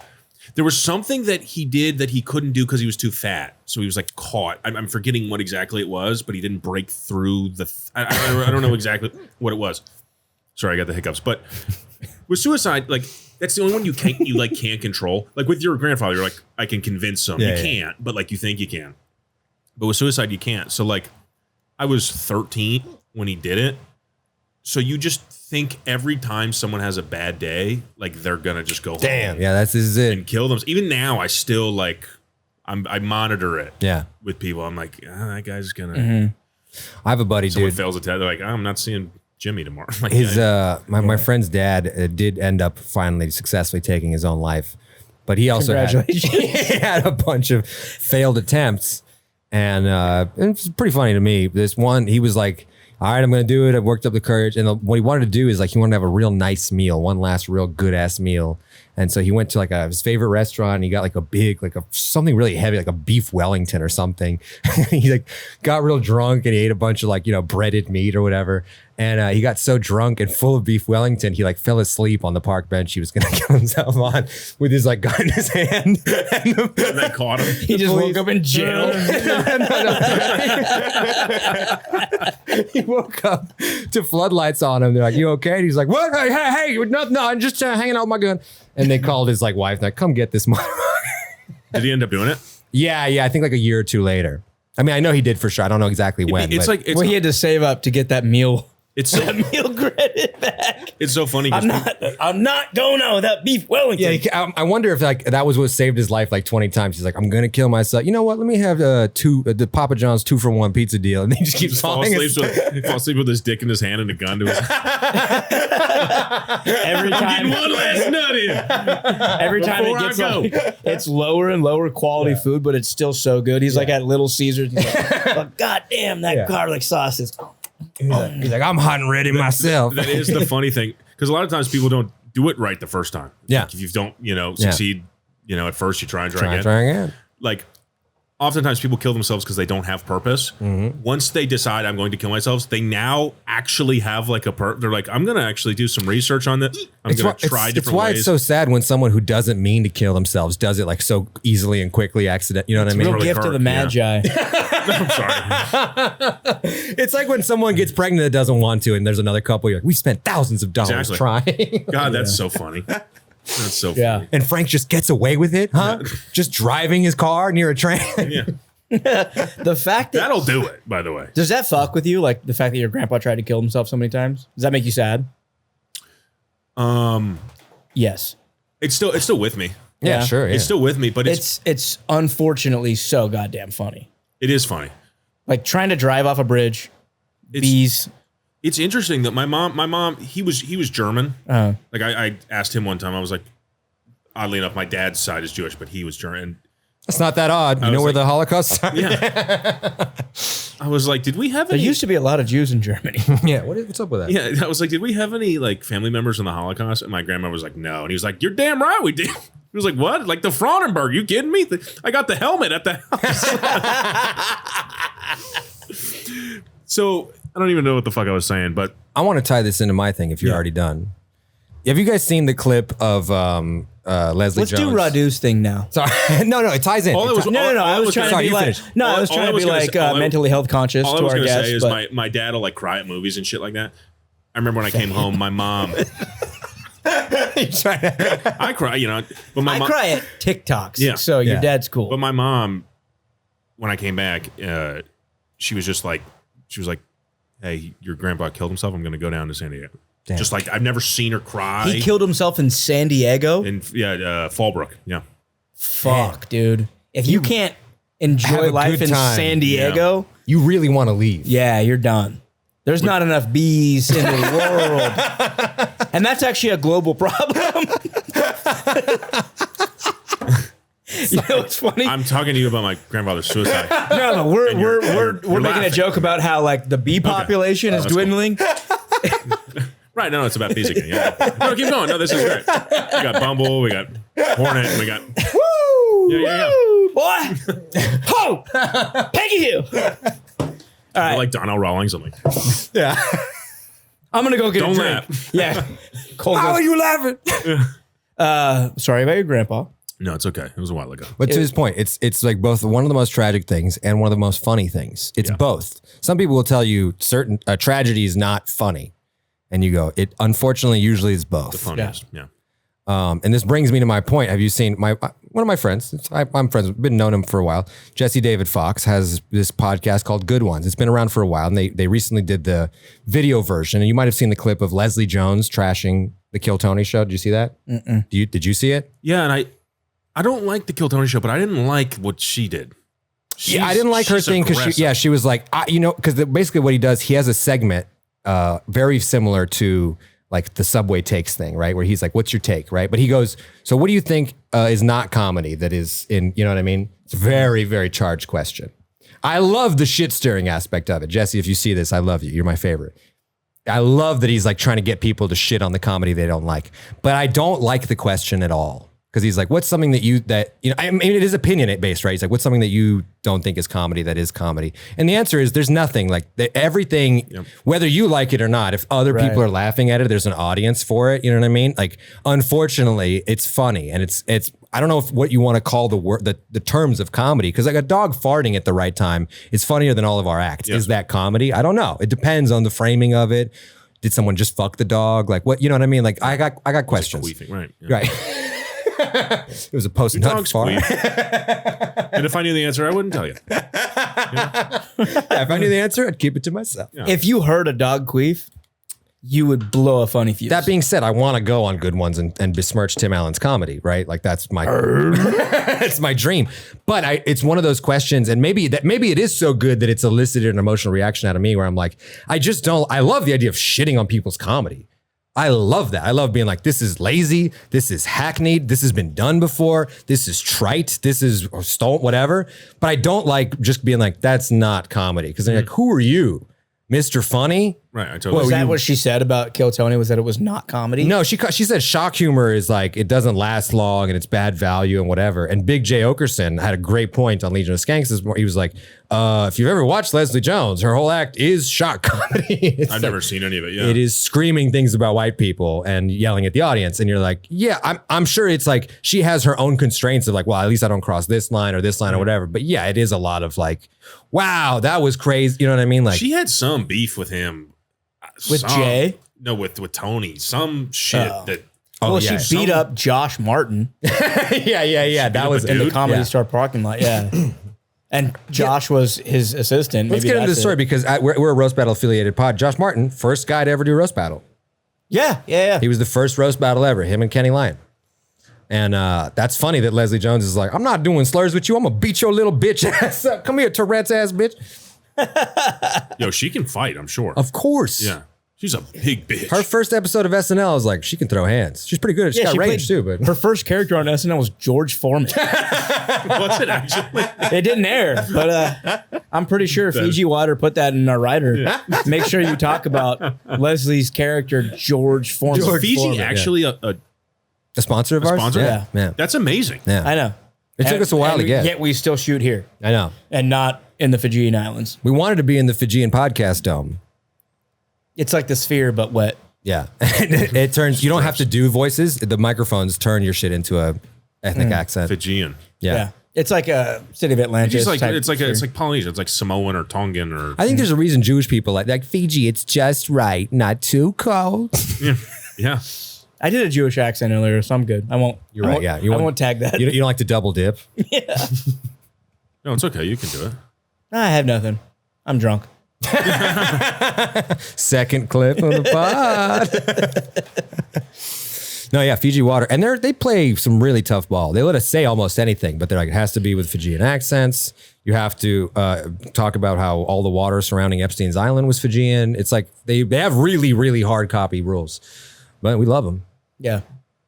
something that he did that he couldn't do because he was too fat. So he was like caught. I'm forgetting what exactly it was, but he didn't break through the. I don't know exactly what it was. Sorry, I got the hiccups. But with suicide, like that's the only one you can't control. Like with your grandfather, you're like, I can convince him. You can't, but like you think you can. But with suicide, you can't. So like, I was 13 when he did it. So you just think every time someone has a bad day, like they're gonna just go Damn, home yeah, this is it. and kill them. Even now, I still like I monitor it. Yeah, with people, I'm like, that guy's gonna. I have a buddy, Someone dude. fails a test. They're like, I'm not seeing Jimmy tomorrow. Like, His my friend's dad did end up finally successfully taking his own life, but he also had a bunch of failed attempts, and it's pretty funny to me. This one, he was like all right, I'm going to do it. I worked up the courage. And what he wanted to do is like, he wanted to have a real nice meal, one last real good ass meal. And so he went to like his favorite restaurant and he got like a big, like something really heavy, like a beef Wellington or something. He like got real drunk and he ate a bunch of like, breaded meat or whatever. And he got so drunk and full of beef Wellington, he like fell asleep on the park bench he was going to kill himself on with his like gun in his hand. And they caught him. He just woke up in jail. He woke up to floodlights on him. They're like, "You okay?" And he's like, "What? Hey, no, I'm just hanging out with my gun." And they called his like wife, like, "Come get this motherfucker." Did he end up doing it? Yeah. I think like a year or two later. I mean, I know he did for sure. I don't know exactly when. It's like Well, he had to save up to get that meal. It's so, Meal credit back. it's so funny. I'm not going out without beef Wellington. Yeah, I wonder if like that was what saved his life like 20 times. He's like, I'm gonna kill myself. You know what? Let me have the Papa John's 2-for-1 pizza deal, and he just keeps fall falling asleep with his dick in his hand and a gun to his Every time, one last nut in. every time it Before I gets go. like, it's lower and lower quality food, but it's still so good. He's like at Little Caesars. He's like, but God damn, that garlic sauce is. He's like, I'm hot and ready myself. That is the funny thing, because a lot of times people don't do it right the first time. Yeah. Like if you don't, succeed, at first you try and try again. Try again. Like oftentimes people kill themselves because they don't have purpose. Once they decide I'm going to kill myself, they now actually have like they're like, I'm going to actually do some research on this. I'm going to try different It's why ways. it's so sad when someone who doesn't mean to kill themselves does it like so easily and quickly accident. You know what I mean? Real really gift of hurt, the Magi. I'm sorry. It's like when someone gets pregnant that doesn't want to, and there's another couple. You're like, we spent thousands of dollars trying. God, that's so funny. That's so funny. Yeah. And Frank just gets away with it, huh? Just driving his car near a train. Yeah. The fact that That'll do it, by the way. does that fuck with you? Like the fact that your grandpa tried to kill himself so many times? Does that make you sad? Yes. It's still with me. Yeah, sure. Yeah. It's still with me, but It's unfortunately so goddamn funny. it is funny. Like trying to drive off a bridge, It's- bees. It's interesting that my mom, he was German. Uh, Like I asked him one time, I was like, oddly enough, my dad's side is Jewish, but he was German. It's not that odd. You know was where like- the Holocaust started? Yeah. I was like, did we have there any? used to be a lot of Jews in Germany. Yeah. What's up with that? Yeah, I was like, did we have any like family members in the Holocaust? And my grandma was like, no. And he was like, you're damn right we did. He was like, what? Like the Frauenberg? You kidding me? I got the helmet at the house. So I don't even know what the fuck I was saying, but I want to tie this into my thing if you're already done. Have you guys seen the clip of Leslie Let's Jones? do Radu's thing now. Sorry. No, it ties in. all it was, No, all I was trying sorry, to be you like, finish. no, I All- was all trying I to was be gonna like say- all I- mentally health conscious all I to was our going to guests. say is but my dad will like cry at movies and shit like that. I remember when I came home, my mom, I cry, but my I mom, cry at TikToks. Yeah. So your Yeah. dad's cool. but my mom, when I came back, she was like, hey, your grandpa killed himself. I'm going to go down to San Diego. Damn. Just like I've never seen her cry. He killed himself in San Diego. in Fallbrook. Yeah. Fuck, dude. If you can't have enjoy a life good in time. San Diego, You really want to leave. yeah, you're done. There's not enough bees in the world. And that's actually a global problem. You know what's funny? I'm talking to you about my grandfather's suicide. No, we're you're making a laughing. joke about how like the bee population is that's cool. dwindling. Right. No, it's about bees again. Yeah. No, keep going. No, this is great. We got Bumble. We got Hornet. We got. Woo! Yeah. Boy! Ho! Peggy Hill! We're like Donnell Rawlings. I'm like, Yeah. I'm gonna go get Don't a drink. laugh. Yeah. Cole How goes, are you laughing? sorry about your grandpa. no, it's okay. It was a while ago. But to his point, it's like both one of the most tragic things and one of the most funny things. It's both. Some people will tell you certain tragedy is not funny, and you go, it unfortunately usually is both. Funniest. Yeah. And this brings me to my point. Have you seen one of my friends? I'm friends. Been known him for a while. Jesse David Fox has this podcast called Good Ones. It's been around for a while, and they recently did the video version. And you might have seen the clip of Leslie Jones trashing the Kill Tony show. Did you see that? Did you see it? Yeah, and I don't like the Kill Tony show, but I didn't like what she did. Yeah, I didn't like her she's thing because aggressive. she was like, because basically what he does, he has a segment very similar to like the Subway Takes thing, right? Where he's like, what's your take, right? But he goes, so what do you think is not comedy that is in, you know what I mean? It's a very, very charged question. I love the shit stirring aspect of it. Jesse, if you see this, I love you. You're my favorite. I love that he's like trying to get people to shit on the comedy they don't like. But I don't like the question at all. Because he's like, what's something that I mean, it is opinion based, right? He's like, what's something that you don't think is comedy that is comedy? And the answer is there's nothing. Like everything, whether you like it or not, if other people are laughing at it, there's an audience for it. You know what I mean? Like, unfortunately, it's funny. And it's I don't know what you want to call the terms of comedy. Because like a dog farting at the right time is funnier than all of our acts. Is that comedy? I don't know. It depends on the framing of it. Did someone just fuck the dog? Like what? You know what I mean? Like I got questions. Queefing, right. Yeah. Right. It was a post-nut fart. And if I knew the answer, I wouldn't tell you. Yeah, if I knew the answer, I'd keep it to myself. Yeah. If you heard a dog queef, you would blow a funny fuse. That being said, I want to go on Good Ones and besmirch Tim Allen's comedy, right? Like that's my it's my dream. But it's one of those questions, and maybe it is so good that it's elicited an emotional reaction out of me where I'm like, I love the idea of shitting on people's comedy. I love that. I love being like, this is lazy. This is hackneyed. This has been done before. This is trite. This is stolen, whatever. But I don't like just being like, that's not comedy. Because they're like, who are you? Mr. Funny? Right. I totally. Was that what she said about Kill Tony? Was that it was not comedy? No, she said shock humor is like, it doesn't last long and it's bad value and whatever. And Big J. Okerson had a great point on Legion of Skanks. He was like, if you've ever watched Leslie Jones, her whole act is shock comedy. I've never seen any of it. Yeah. It is screaming things about white people and yelling at the audience. And you're like, yeah, I'm sure it's like, she has her own constraints of like, well, at least I don't cross this line or whatever. But yeah, it is a lot of like, wow, that was crazy. You know what I mean? Like she had some beef with him. With Jay? No, with Tony. Some shit that. Well, she beat up Josh Martin. Yeah. That was in the Comedy Store parking lot. Yeah. And Josh was his assistant. Let's get into the story because we're a Roast Battle affiliated pod. Josh Martin, first guy to ever do Roast Battle. Yeah. He was the first Roast Battle ever, him and Kenny Lyon. And that's funny that Leslie Jones is like, I'm not doing slurs with you. I'm going to beat your little bitch ass up. Come here, Tourette's ass bitch. Yo, she can fight, I'm sure. Of course. Yeah. She's a big bitch. Her first episode of SNL is like, she can throw hands. She's pretty good. She's got range too. But her first character on SNL was George Foreman. What's it actually? It didn't air, but I'm pretty sure Fiji Water put that in our writer. Yeah. Make sure you talk about Leslie's character, George Foreman. Is Fiji actually a sponsor of ours? Sponsor? Yeah. That's amazing. Yeah. I know. It took us a while to get. Yet we still shoot here. I know. And not in the Fijian Islands. We wanted to be in the Fijian Podcast Dome. It's like the Sphere, but wet. Yeah. It turns, you don't have to do voices. The microphones turn your shit into a ethnic accent. Fijian. Yeah. It's like a City of Atlantis. It's like Polynesian. It's like Samoan or Tongan or. I think there's a reason Jewish people like Fiji. It's just right, not too cold. Yeah. I did a Jewish accent earlier, so I'm good. I won't. You're right. I won't tag that. You don't like to double dip. Yeah. No, it's okay. You can do it. I have nothing. I'm drunk. Second clip of the pod. No, yeah, Fiji Water. And they play some really tough ball. They let us say almost anything, but they're like, it has to be with Fijian accents. You have to talk about how all the water surrounding Epstein's Island was Fijian. It's like they have really, really hard copy rules, but we love them. Yeah.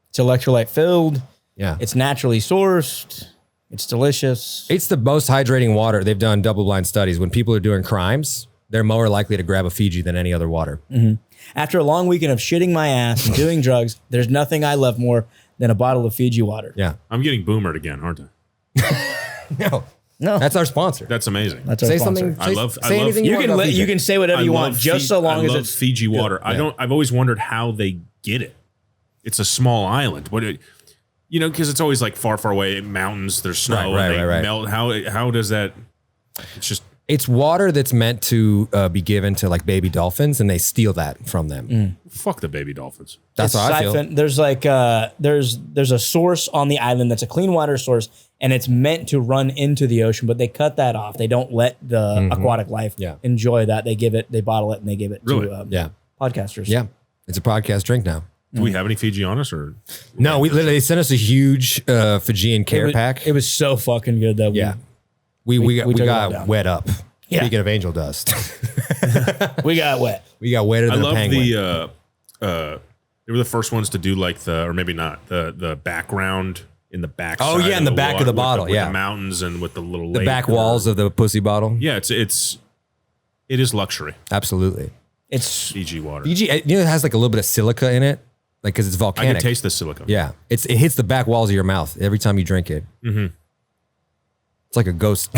It's electrolyte filled. Yeah. It's naturally sourced. It's delicious. It's the most hydrating water. They've done double-blind studies. When people are doing crimes, they're more likely to grab a Fiji than any other water. Mm-hmm. After a long weekend of shitting my ass and doing drugs, there's nothing I love more than a bottle of Fiji water. Yeah. I'm getting boomered again, aren't I? No. That's our sponsor. That's amazing. That's our say sponsor. something. Say anything you can say whatever you want, just so long as it's Fiji water. Yeah. I've always wondered how they get it. It's a small island. Because it's always like far, far away, mountains, there's snow, and they melt. How does that? It's water that's meant to be given to like baby dolphins, and they steal that from them. Fuck the baby dolphins. That's how I feel. There's like there's a source on the island that's a clean water source, and it's meant to run into the ocean, but they cut that off. They don't let the aquatic life enjoy that. They bottle it, and they give it to podcasters. Yeah, it's a podcast drink now. Do we have any Fiji on us or? No, they sent us a huge Fijian care pack. It was so fucking good though. Yeah. We got wet up. Yeah. Speaking of angel dust. We got wet. We got wetter than a penguin. They were the first ones to do like or maybe not, the background in the back. Oh, yeah, in the back of the bottle, with yeah. the mountains and with the little The lake back walls of the pussy bottle. Yeah, it is luxury. Absolutely. It's Fiji water. Fiji, you know, it has like a little bit of silica in it, like because it's I volcanic. can taste the silicone. Yeah, it hits the back walls of your mouth every time you drink it. Mm-hmm. It's like a ghost.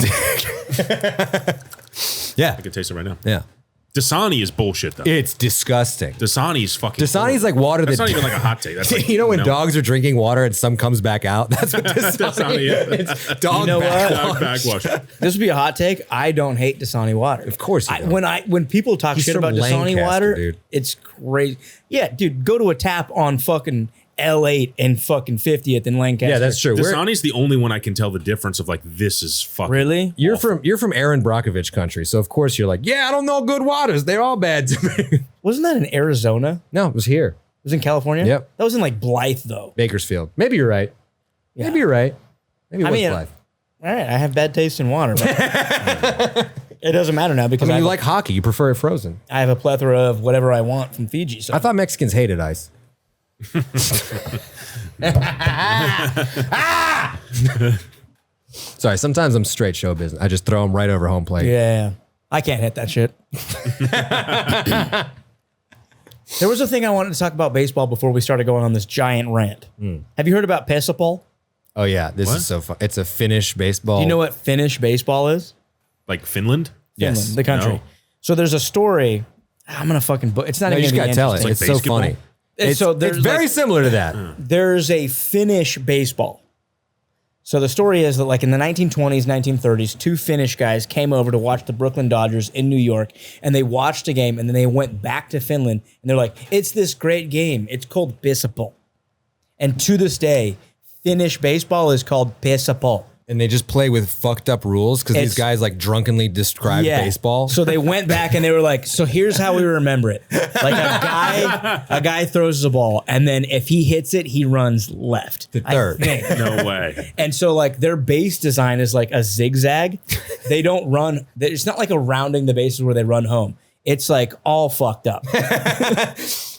Yeah, I can taste it right now. yeah. Dasani is bullshit though. It's disgusting. Dasani is fucking. Dasani's like water That's that not even like a hot take. That's like, you know when dogs are drinking water and some comes back out. That's what Dasani is. Dasani, yeah. It's dog You know what? Dog backwash. this would be a hot take. I don't hate Dasani water. Of course you don't. When people talk He's shit from about Dasani Lancaster, water, dude. it's crazy. Yeah, dude, go to a tap on fucking L8 and fucking 50th in Lancaster. Yeah, that's true. Dasani's the only one I can tell the difference of. Like, this is fucking. Really? You're from Aaron Brockovich country, so of course you're like, yeah, I don't know good waters. They're all bad to me. Wasn't that in Arizona? No, it was here, It was in California? Yep. That was in like Blythe though. Bakersfield. Maybe you're right. Yeah. Maybe you're right. Maybe it I was mean, Blythe. All right, I have bad taste in water. But it doesn't matter now I because mean, I, you have, like hockey. You prefer it frozen. I have a plethora of whatever I want from Fiji. So I thought Mexicans hated ice. Sorry, sometimes I'm straight show business. I just throw them right over home plate. yeah, I can't hit that shit. There was a thing I wanted to talk about baseball before we started going on this giant rant. Have you heard about Pesapol? Oh yeah, this is so fun. It's a Finnish baseball. Do you know what Finnish baseball is? Like Finland. Yes. Finland, the country. No. So there's a story. I'm gonna fucking book. It's not No, even you just gonna gotta be tell it. interesting. It's so basketball? funny. So It's there's very like- similar to that. There's a Finnish baseball. So the story is that like in the 1920s, 1930s, two Finnish guys came over to watch the Brooklyn Dodgers in New York, and they watched a game, and then they went back to Finland, and they're like, it's this great game. It's called Pesapol. And to this day, Finnish baseball is called Pesapol. And they just play with fucked up rules because these It's- guys like drunkenly describe baseball. So they went back and they were like, so here's how we remember it. Like a guy throws the ball, and then if he hits it, he runs left. To third. I think. No way. And so like their base design is like a zigzag. They don't run. It's not like a rounding the bases where they run home. It's like all fucked up.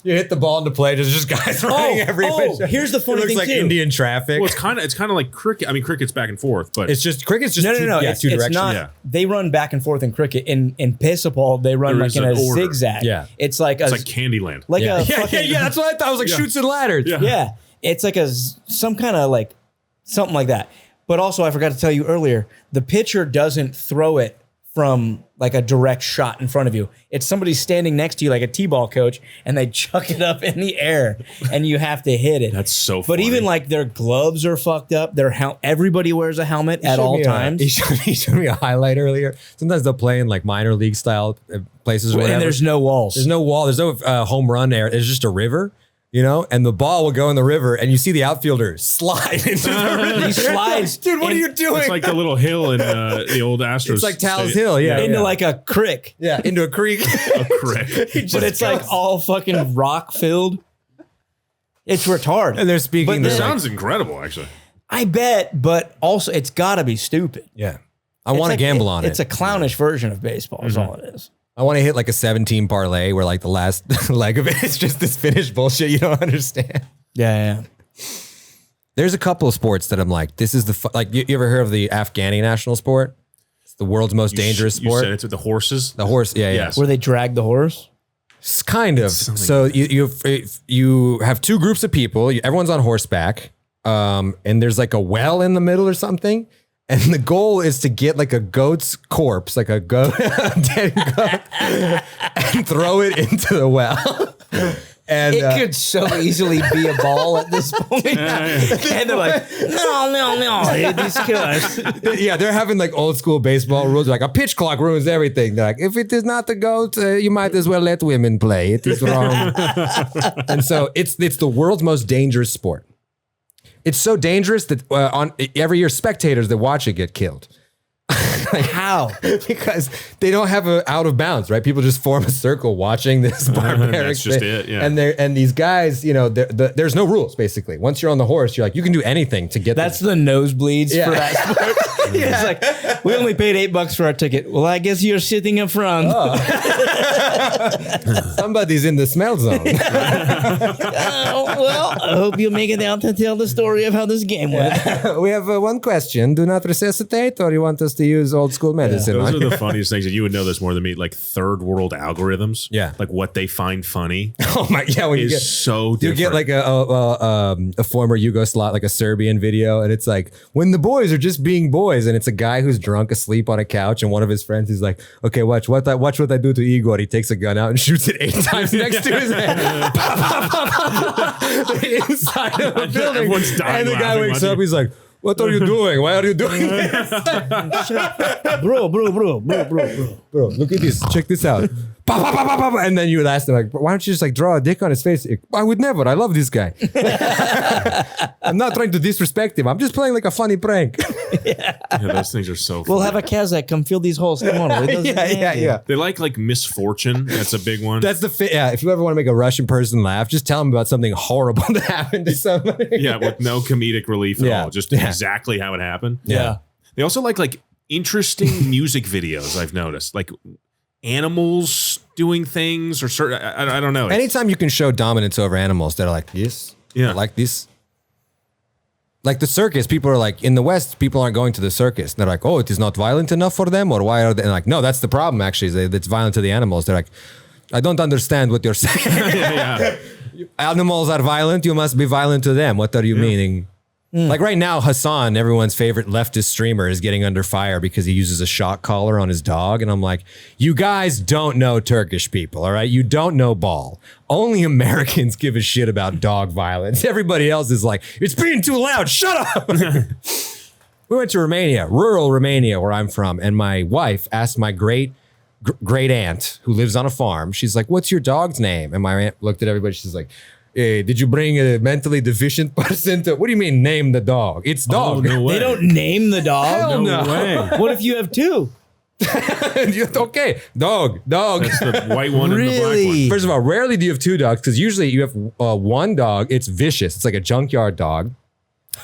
You hit the ball into play. There's just guys running every pitch. Here's the funny It looks thing like too. Indian traffic. Well, it's kind of like cricket. I mean, cricket's back and forth, but It's just cricket's just No. yeah, It's two directions. not. Yeah. They run back and forth in cricket. In Pesapol, they run There like is in a an order. zigzag. Yeah. It's like it's like Candyland. like Yeah. a Yeah, fucking, That's what I thought. I was like shoots and ladders. Yeah. Yeah, it's like some kind of like something like that. But also, I forgot to tell you earlier, the pitcher doesn't throw it from like a direct shot in front of you. It's somebody standing next to you like a T-ball coach, and they chuck it up in the air, and you have to hit it. That's so But funny. even like their gloves are fucked up. Everybody wears a helmet at all times. He showed me a highlight earlier. Sometimes they'll play in like minor league style places or whatever. And there's no walls. There's no wall. There's no home run area. There's just a river, you know, and the ball will go in the river, and you see the outfielder slide into the river. He slides. Dude, what are you doing? It's like the little hill in the old Astros. It's like Tal's stadium. Hill, yeah. into like a crick. yeah, into a creek. A crick. But it's like all fucking rock filled. It's retarded. And they're speaking. But they're It like, sounds incredible, actually. I bet, but also it's got to be stupid. yeah, I want to gamble on it. It's a clownish version of baseball. Is all it is. I want to hit like a 17 parlay where like the last leg of it is just this Finnish bullshit you don't understand. Yeah. There's a couple of sports that I'm like, this is the like. You ever heard of the Afghani national sport? It's the world's most dangerous You sport. said it's with the horses. The horse, yeah, yeah. Yes. Where they drag the horse. It's kind of. So you have two groups of people. Everyone's on horseback, and there's like a well in the middle or something. And the goal is to get like a goat's corpse, like a goat, a dead goat, and throw it into the well. And It could so easily be a ball at this point. And they're like, no, these killers. yeah, they're having like old school baseball rules. Like a pitch clock ruins everything. They're like, if it is not the goat, you might as well let women play. It is wrong. And so it's the world's most dangerous sport. It's so dangerous that on every year spectators that watch it get killed. How? Because they don't have a out of bounds, right? People just form a circle watching this barbaric That's just thing. it, yeah. And these guys, there's no rules basically. Once you're on the horse, you're like, you can do anything to get. That's the nosebleeds Yeah. for that sport. It's like, we only paid $8 for our ticket. Well, I guess you're sitting up front. Somebody's in the smell zone. Well, I hope you make it out to tell the story of how this game went. We have one question. Do not resuscitate, or you want us to use old school medicine? Those are the funniest things, and you would know this more than me. Like third world algorithms, Yeah. like what they find funny Oh my! Yeah, when you is get so you different. get like a former Yugoslav, like a Serbian video, and it's like when the boys are just being boys, and it's a guy who's drunk asleep on a couch, and one of his friends is like, "Okay, watch what I do to Igor." He takes a gun out and shoots it 8 times next to his head. The inside of a building, Everyone's dying and the guy laughing, wakes watching. up. He's like, "What are you doing? Why are you doing this?" Bro. Bro, look at this. Check this out. Pa, pa, pa, pa, pa, pa. And then you would ask them, like, why don't you just like draw a dick on his face? I would never. I love this guy. I'm not trying to disrespect him. I'm just playing like a funny prank. Yeah, those things are so funny. We'll have a Kazakh come fill these holes tomorrow. It doesn't matter. yeah. They like misfortune. That's a big one. That's the fit. Yeah. If you ever want to make a Russian person laugh, just tell them about something horrible that happened to somebody. yeah, with no comedic relief at Yeah. all. Just Yeah. exactly how it happened. Yeah. They also like interesting music videos. I've noticed, like animals doing things or certain. I don't know. It's- Anytime you can show dominance over animals that are like this, Yeah. or like this. Like the circus, people are like, in the West, people aren't going to the circus. They're like, oh, it is not violent enough for them? Or why are they? And like, no, that's the problem, actually. It's violent to the animals. They're like, I don't understand what you're saying. yeah. Animals are violent. You must be violent to them. What are you meaning? Like right now, Hassan, everyone's favorite leftist streamer, is getting under fire because he uses a shock collar on his dog. And I'm like, you guys don't know Turkish people, all right? You don't know ball. Only Americans give a shit about dog violence. Everybody else is like, it's being too loud. Shut up. We went to Romania, rural Romania, where I'm from. And my wife asked my great aunt, who lives on a farm, she's like, what's your dog's name? And my aunt looked at everybody. She's like, hey, did you bring a mentally deficient person to, what do you mean name the dog? It's dog. Oh, no way. They don't name the dog. Hell No no. way. What if you have two? Okay, dog. That's the white one and the black Really? one. First of all, rarely do you have 2 dogs, because usually you have one dog. It's vicious. It's like a junkyard dog.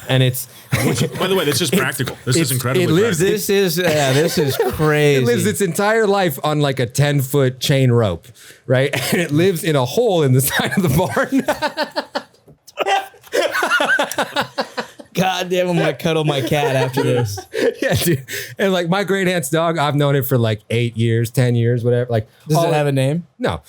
And it's, By the way, this is practical. This is incredibly it lives- practical. This is crazy. it lives its entire life on like a 10-foot chain rope, right? And it lives in a hole in the side of the barn. God damn, I'm gonna cuddle my cat after this. Yeah, dude. And like my great aunt's dog, I've known it for like 8 years, 10 years, whatever. Like, Does it have a name? No.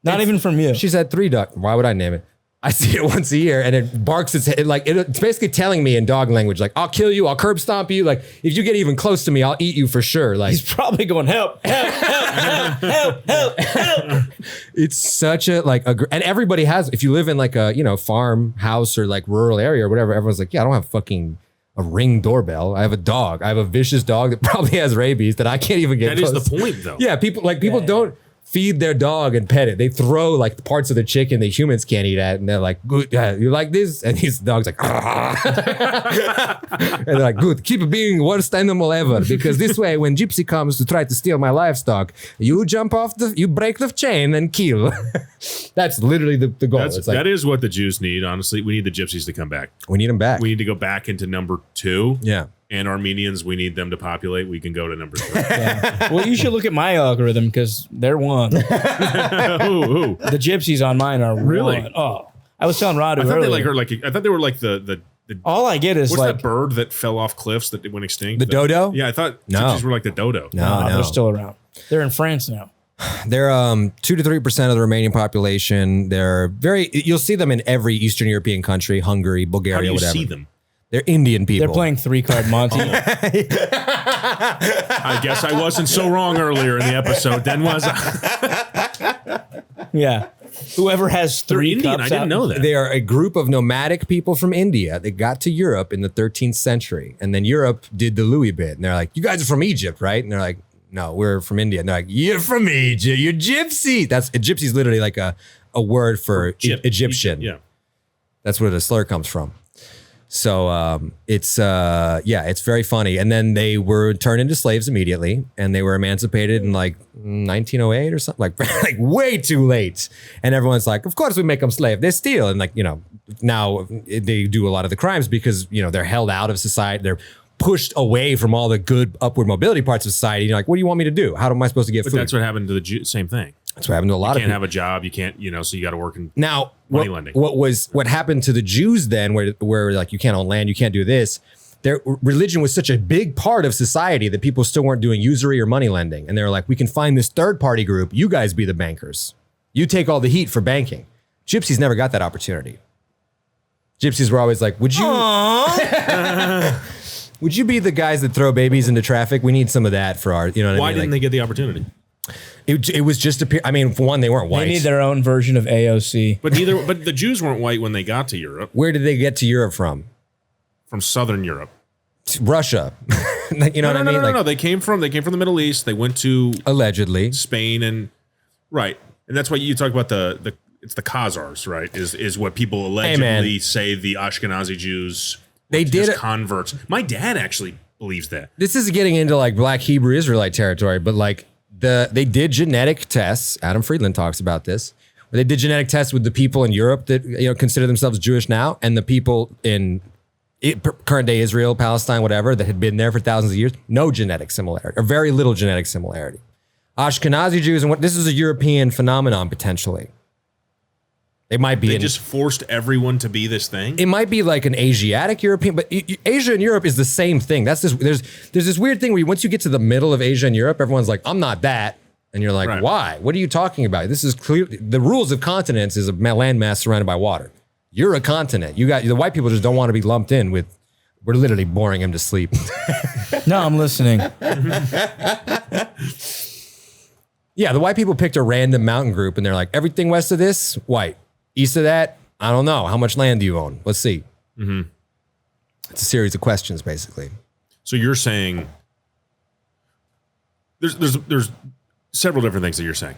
Not even from you. She's had 3 ducks. Why would I name it? I see it once a year and it barks its head. Like it's basically telling me in dog language, like, I'll kill you, I'll curb stomp you. Like, if you get even close to me, I'll eat you for sure. Like, He's probably going, help. it's such a like and everybody has, if you live in like a farm house or like rural area or whatever, everyone's like, yeah, I don't have fucking a Ring doorbell. I have a dog. I have a vicious dog that probably has rabies that I can't even get That is close. the point, though. Yeah, people don't feed their dog and pet it. They throw like parts of the chicken that humans can't eat at, and they're like, "Good, you like this?" And his dog's like, "Ah." And they're like, "Good, keep being worst animal ever, because this way, when Gypsy comes to try to steal my livestock, you jump off you break the chain and kill." That's literally the goal. It's like, That is what the Jews need, honestly. We need the gypsies to come back. we need them back. We need to go back into number 2. Yeah. And Armenians, we need them to populate. We can go to number 3. Well, you should look at my algorithm because they're one. Who? The gypsies on mine are Really? one. Oh, I was telling Radu I thought earlier. they like her. I thought they were like the all I get is what's like that bird that fell off cliffs that went extinct? The dodo? Yeah, I thought No. gypsies were like the dodo. No, they're still around. They're in France now. They're 2 to 3% of the Romanian population. They're you'll see them in every Eastern European country, Hungary, How do Bulgaria, you whatever. see them? They're Indian people. They're playing 3-card Monty. I guess I wasn't so wrong earlier in the episode. Then was I? Yeah. Whoever has They're 3 Indian. cups I didn't out- know that. They are a group of nomadic people from India that got to Europe in the 13th century. And then Europe did the Louis bit. And they're like, you guys are from Egypt, right? And they're like, no, we're from India. And they're like, you're from Egypt. You're gypsy. Gypsy is literally like a word for Egyptian. Yeah. That's where the slur comes from. So it's very funny. And then they were turned into slaves immediately, and they were emancipated in like 1908 or something, like way too late. And everyone's like, of course we make them slave. They steal, and now they do a lot of the crimes because they're held out of society. They're pushed away from all the good upward mobility parts of society. You're like, what do you want me to do? How am I supposed to get food? That's what happened to the Jews. Same thing. That's what happened to a lot of people. You can't have a job. You can't, so you got to work in now, money lending. What happened to the Jews then, where like you can't own land, you can't do this. Their religion was such a big part of society that people still weren't doing usury or money lending. And they were like, we can find this third party group. You guys be the bankers. You take all the heat for banking. Gypsies never got that opportunity. Gypsies were always like, would you would you be the guys that throw babies into traffic? We need some of that for our, Why didn't they get the opportunity? It was just for one, they weren't white. They need their own version of AOC. But the Jews weren't white when they got to Europe. Where did they get to Europe from? From Southern Europe. Russia. What I mean? No. They came from the Middle East. They went to allegedly Spain and right. And that's why you talk about it's the Khazars, right? Is what people allegedly say the Ashkenazi Jews they did converts. My dad actually believes that. This is getting into like Black Hebrew Israelite territory, but like they did genetic tests. Adam Friedland talks about this. Where they did genetic tests with the people in Europe that consider themselves Jewish now, and the people in current day Israel, Palestine, whatever, that had been there for thousands of years. No genetic similarity, or very little genetic similarity. Ashkenazi Jews, and this is a European phenomenon potentially. It might be. They just forced everyone to be this thing. It might be like an Asiatic European, but Asia and Europe is the same thing. That's just there's this weird thing where once you get to the middle of Asia and Europe, everyone's like, I'm not that. And you're like, why? What are you talking about? This is clearly the rules of continents is a landmass surrounded by water. You're a continent. The white people just don't want to be lumped in with. We're literally boring him to sleep. No, I'm listening. Yeah, the white people picked a random mountain group and they're like, everything west of this, white. East of that, I don't know. How much land do you own? Let's see. Mm-hmm. It's a series of questions, basically. So you're saying there's several different things that you're saying,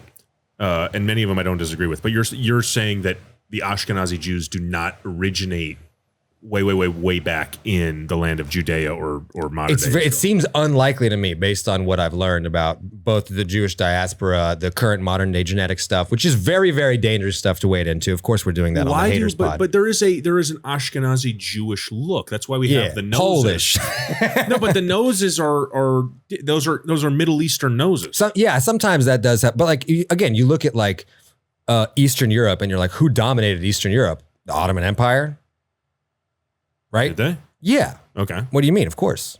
and many of them I don't disagree with. But you're saying that the Ashkenazi Jews do not originate way back in the land of Judea or modern day. It seems unlikely to me based on what I've learned about both the Jewish diaspora, the current modern day genetic stuff, which is very, very dangerous stuff to wade into. Of course, we're doing that on the Haters Pod. But there is an Ashkenazi Jewish look. That's why we have the noses. Polish. No, but the noses are Middle Eastern noses. Sometimes that does happen. But like again, you look at like Eastern Europe and you're like, who dominated Eastern Europe? The Ottoman Empire? Right? Did they? Yeah. Okay. What do you mean? Of course.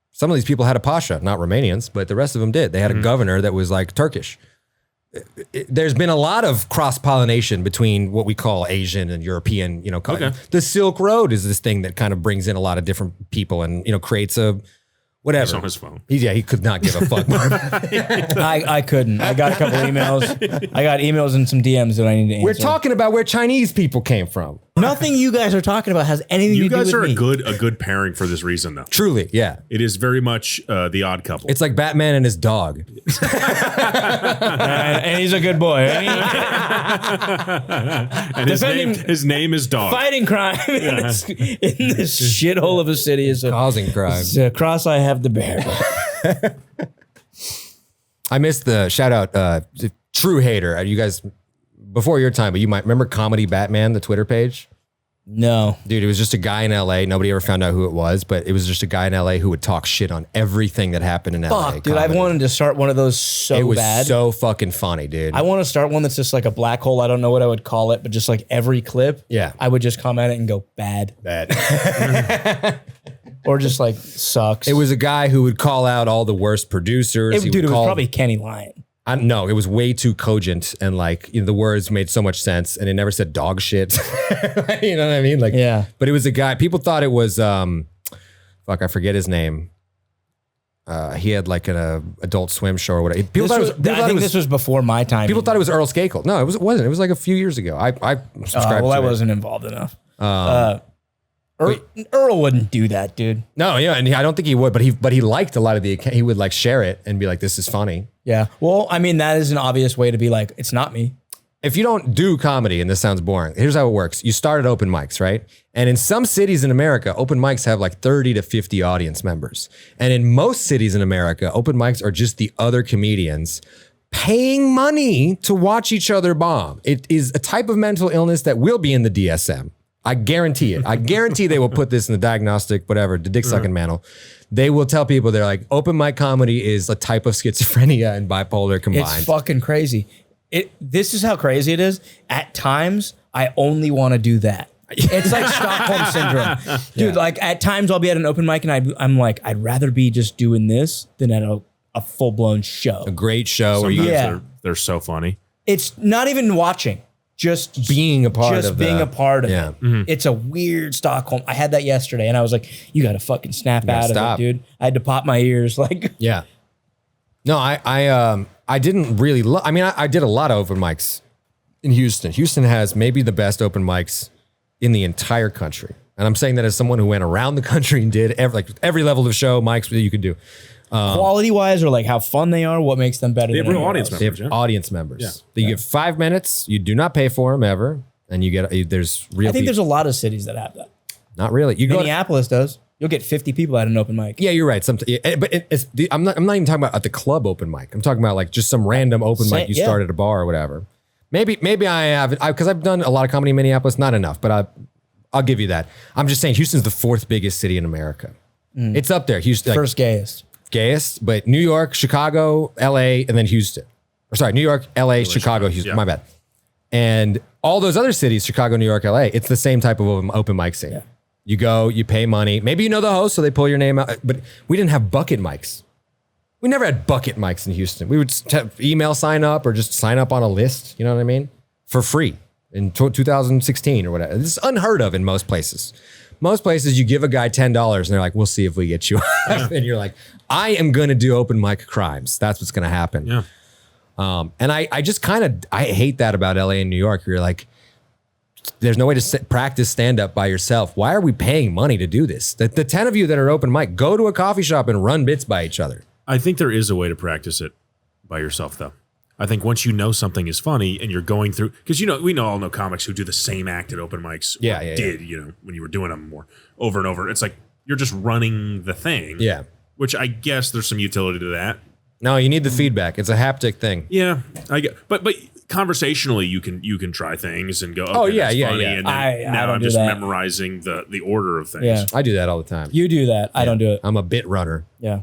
Some of these people had a pasha, not Romanians, but the rest of them did. They had a governor that was like Turkish. There's been a lot of cross-pollination between what we call Asian and European, Okay. The Silk Road is this thing that kind of brings in a lot of different people and, creates a whatever. He's on his phone. He could not give a fuck. I couldn't. I got a couple emails. I got emails and some DMs that I need to answer. We're talking about where Chinese people came from. Nothing you guys are talking about has anything to do with me. You guys are a good pairing for this reason, though. Truly, yeah. It is very much the Odd Couple. It's like Batman and his dog. and he's a good boy. And his name is Dog. Fighting crime in this shithole of a city is causing crime. It's a cross I have to bear. I missed the shout out. True hater. You guys. Before your time, but you might remember Comedy Batman, the Twitter page? No. Dude, it was just a guy in LA. Nobody ever found out who it was, but it was just a guy in LA who would talk shit on everything that happened in LA. Fuck, dude, I've wanted to start one of those so bad. It was so fucking funny, dude. I want to start one that's just like a black hole. I don't know what I would call it, but just like every clip, I would just comment it and go, bad. Or just like, sucks. It was a guy who would call out all the worst producers. It was probably Kenny Lyon. No, it was way too cogent and like the words made so much sense and it never said dog shit. You know what I mean? Like, yeah. But it was a guy. People thought it was I forget his name. He had like an Adult Swim show or whatever. I think this was before my time. People thought it was Earl Skakel. No, it wasn't. It was like a few years ago. I subscribed. I wasn't involved enough. Earl wouldn't do that, dude. No, yeah, and I don't think he would, but he liked a lot of the. He would like share it and be like, "This is funny." Yeah. Well, I mean, that is an obvious way to be like, "It's not me." if you don't do comedy, and this sounds boring, here's how it works. You start at open mics, right? And in some cities in America, open mics have like 30 to 50 audience members. And in most cities in America, open mics are just the other comedians paying money to watch each other bomb. It is a type of mental illness that will be in the DSM. I guarantee it. I guarantee they will put this in the diagnostic, whatever, the dick sucking manual. They will tell people, they're like, open mic comedy is a type of schizophrenia and bipolar combined. It's fucking crazy. This is how crazy it is. At times, I only want to do that. It's like Stockholm syndrome. Dude, like at times I'll be at an open mic and I'm like, I'd rather be just doing this than at a full-blown show. A great show. Sometimes they're so funny. It's not even watching. Just being a part of being a part of yeah. it. It's a weird Stockholm. I had that yesterday and I was like, you got to fucking snap out of it, dude. I had to pop my ears. Like, yeah. No, I didn't really I did a lot of open mics in Houston. Houston has maybe the best open mics in the entire country. And I'm saying that as someone who went around the country and did every level of show mics that you could do. quality wise or like how fun they are, what makes them better They than have real anyone audience else? They members. have Yeah. audience members. You get 5 minutes. You do not pay for them ever. And you get, there's real I think people. there's a lot of cities that have that. Not really. You go to, Minneapolis does. You'll get 50 people at an open mic. yeah, you're right. I'm not even talking about at the club open mic. I'm talking about like just some random open mic you start at a bar or whatever. Maybe I have, because I've done a lot of comedy in Minneapolis, not enough, but I'll give you that. I'm just saying Houston's the 4th biggest city in America. It's up there. Houston, like, First gayest. but New York, Chicago, LA, and then Houston. Or sorry, New York, LA, Chicago, Houston. Yeah. My bad. And all those other cities, Chicago, New York, LA, it's the same type of open mic scene. Yeah. You go, you pay money. Maybe you know the host, so they pull your name out. But we didn't have bucket mics. We never had bucket mics in Houston. We would email sign up or just sign up on a list. You know what I mean? For free in 2016 or whatever. This is unheard of in most places. Most places you give a guy $10 and they're like, we'll see if we get you. And you're like, I am going to do open mic crimes. That's what's going to happen. Yeah. And I just I hate that about LA and New York. You're like, there's no way to practice stand-up by yourself. Why are we paying money to do this? The 10 of you that are open mic, go to a coffee shop and run bits by each other. I think there is a way to practice it by yourself, though. I think once you know something is funny and you're going through, because we all know comics who do the same act at open mics. Yeah. When you were doing them more over and over. It's like you're just running the thing. Yeah. Which I guess there's some utility to that. No, you need the feedback. It's a haptic thing. Yeah, I get, but conversationally, you can try things and go. Okay, Oh, yeah, that's yeah, funny, yeah. And I then now don't I'm do just that. memorizing the order of things. Yeah. I do that all the time. You do that. I don't do it. I'm a bit runner. Yeah.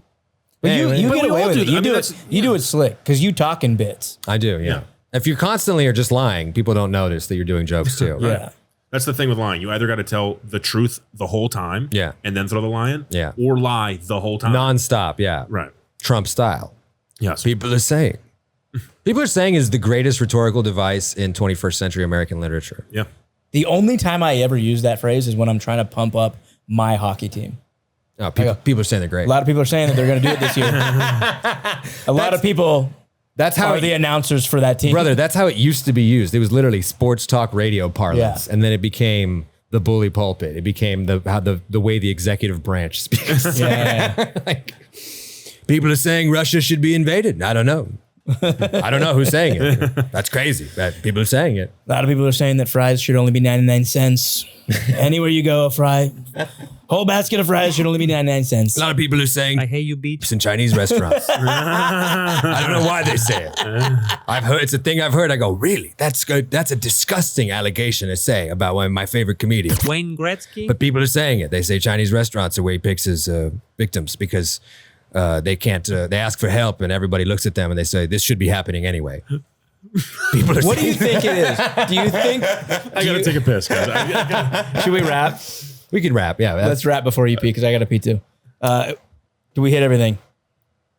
But Hey, you but get we away all with do it. that. I mean, You that's- do it slick because you talk in bits. I do, yeah. If you constantly are just lying, people don't notice that you're doing jokes too. Yeah. That's the thing with lying. You either got to tell the truth the whole time, Yeah. and then throw the lie in, Yeah. or lie the whole time, Non-stop, yeah. right? Trump style. Yes. People are saying. People are saying is the greatest rhetorical device in 21st century American literature. Yeah. The only time I ever use that phrase is when I'm trying to pump up my hockey team. Oh, people are saying they're great. A lot of people are saying that they're going to do it this year. A lot of people That's how are the announcers for that team. brother, that's how it used to be used. It was literally sports talk radio parlance. Yeah. And then it became the bully pulpit. It became the way the executive branch speaks. Yeah. Like, people are saying Russia should be invaded. I don't know. I don't know who's saying it. That's crazy. But people are saying it. A lot of people are saying that fries should only be 99 cents. Anywhere you go, a fry. Whole basket of fries should only be 99 cents. A lot of people are saying I hate you, beach. in Chinese restaurants. I don't know why they say it. I've heard it's a thing I've heard. I go, really? That's good. That's a disgusting allegation to say about one of my favorite comedians. Wayne Gretzky. But people are saying it. They say Chinese restaurants are where he picks his victims because they can't. They ask for help, and everybody looks at them and they say this should be happening anyway. People are What do you saying, think it is? Do you think? I gotta take a piss, guys. Should we wrap? we can rap? Yeah, Let's wrap before you pee because I got to pee too. Do we hit everything?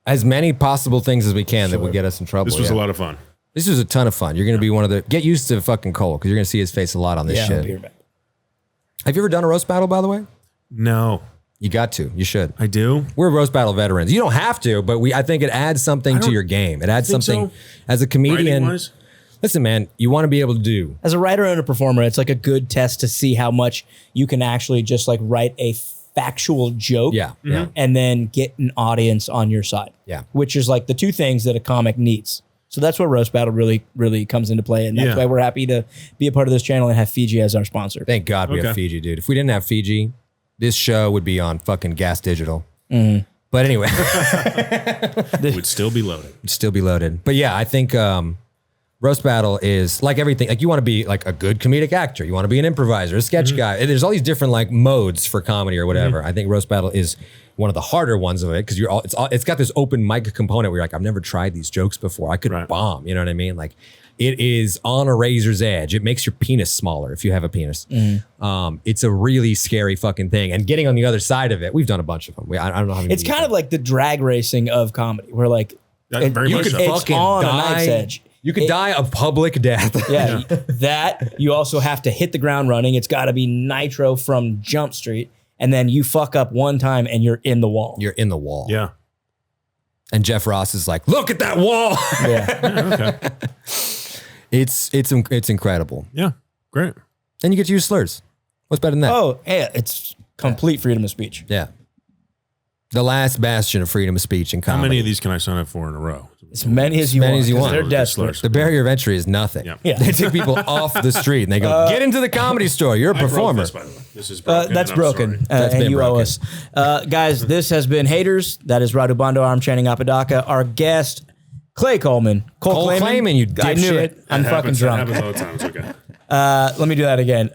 as many possible things as we can that would get us in trouble. This was yeah. a lot of fun. This was a ton of fun. You're going to be one of the. Get used to fucking Cole because you're going to see his face a lot on this Yeah, I'll shit. be right back. Have you ever done a roast battle, by the way? No, You got to. You should. I do. We're roast battle veterans. You don't have to, but I think it adds something to your game. It adds think something so. as a comedian. Writing-wise? Listen, man, you want to be able to do. As a writer and a performer, it's like a good test to see how much you can actually just like write a factual joke. Yeah, yeah. And then get an audience on your side. Yeah. Which is like the two things that a comic needs. So that's where Roast Battle really, really comes into play. And that's why we're happy to be a part of this channel and have Fiji as our sponsor. Thank God we have Fiji, dude. If we didn't have Fiji, this show would be on fucking Gas Digital. Mm-hmm. But anyway. It would still be loaded. It'd still be loaded. But yeah, I think Roast Battle is like everything. Like you want to be like a good comedic actor. You want to be an improviser, a sketch guy. There's all these different like modes for comedy or whatever. I think Roast Battle is one of the harder ones of it because it's got this open mic component where you're like, I've never tried these jokes before. I could bomb. You know what I mean? Like it is on a razor's edge. It makes your penis smaller if you have a penis. It's a really scary fucking thing. And getting on the other side of it, we've done a bunch of them. I don't know how many. It's kind of like the drag racing of comedy, where like Very much so. it's on a knife's edge. You could die a public death. Yeah, that you also have to hit the ground running. It's got to be nitro from Jump Street, and then you fuck up one time and you're in the wall. You're in the wall. Yeah. And Jeff Ross is like, look at that wall. Yeah. Okay. It's incredible. Yeah. Great. And you get to use slurs. What's better than that? Oh, yeah, it's complete freedom of speech. Yeah. The last bastion of freedom of speech in comedy. How many of these can I sign up for in a row? As many as you want. 'Cause they're desperate. The barrier of entry is nothing. Yeah. They take people off the street and they go, get into the comedy store. You're a performer. This, by the way. This is broken. That's and I'm broken. sorry. That's And been you owe broken. us. Guys, this has been Haters. That is Radu, Bondar. I'm chanting Apodaca. Our guest, Clay Coleman. Cole Klayman, you I knew dipshit. it. I'm That fucking happens, drunk. That happens all the time. It's okay. Let me do that again.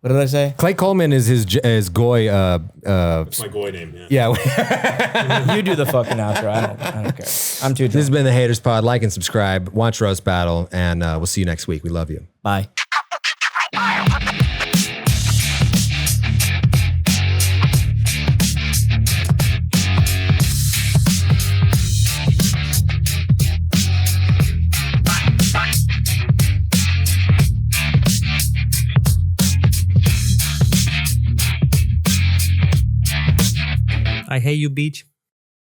What did I say? Clay Coleman is his goy. It's my goy name. Yeah. Yeah. You do the fucking outro. I don't care. I'm too This has drunk. been the Haters Pod. Like and subscribe. Watch Roast Battle. And we'll see you next week. We love you. Bye. I hate you, bitch.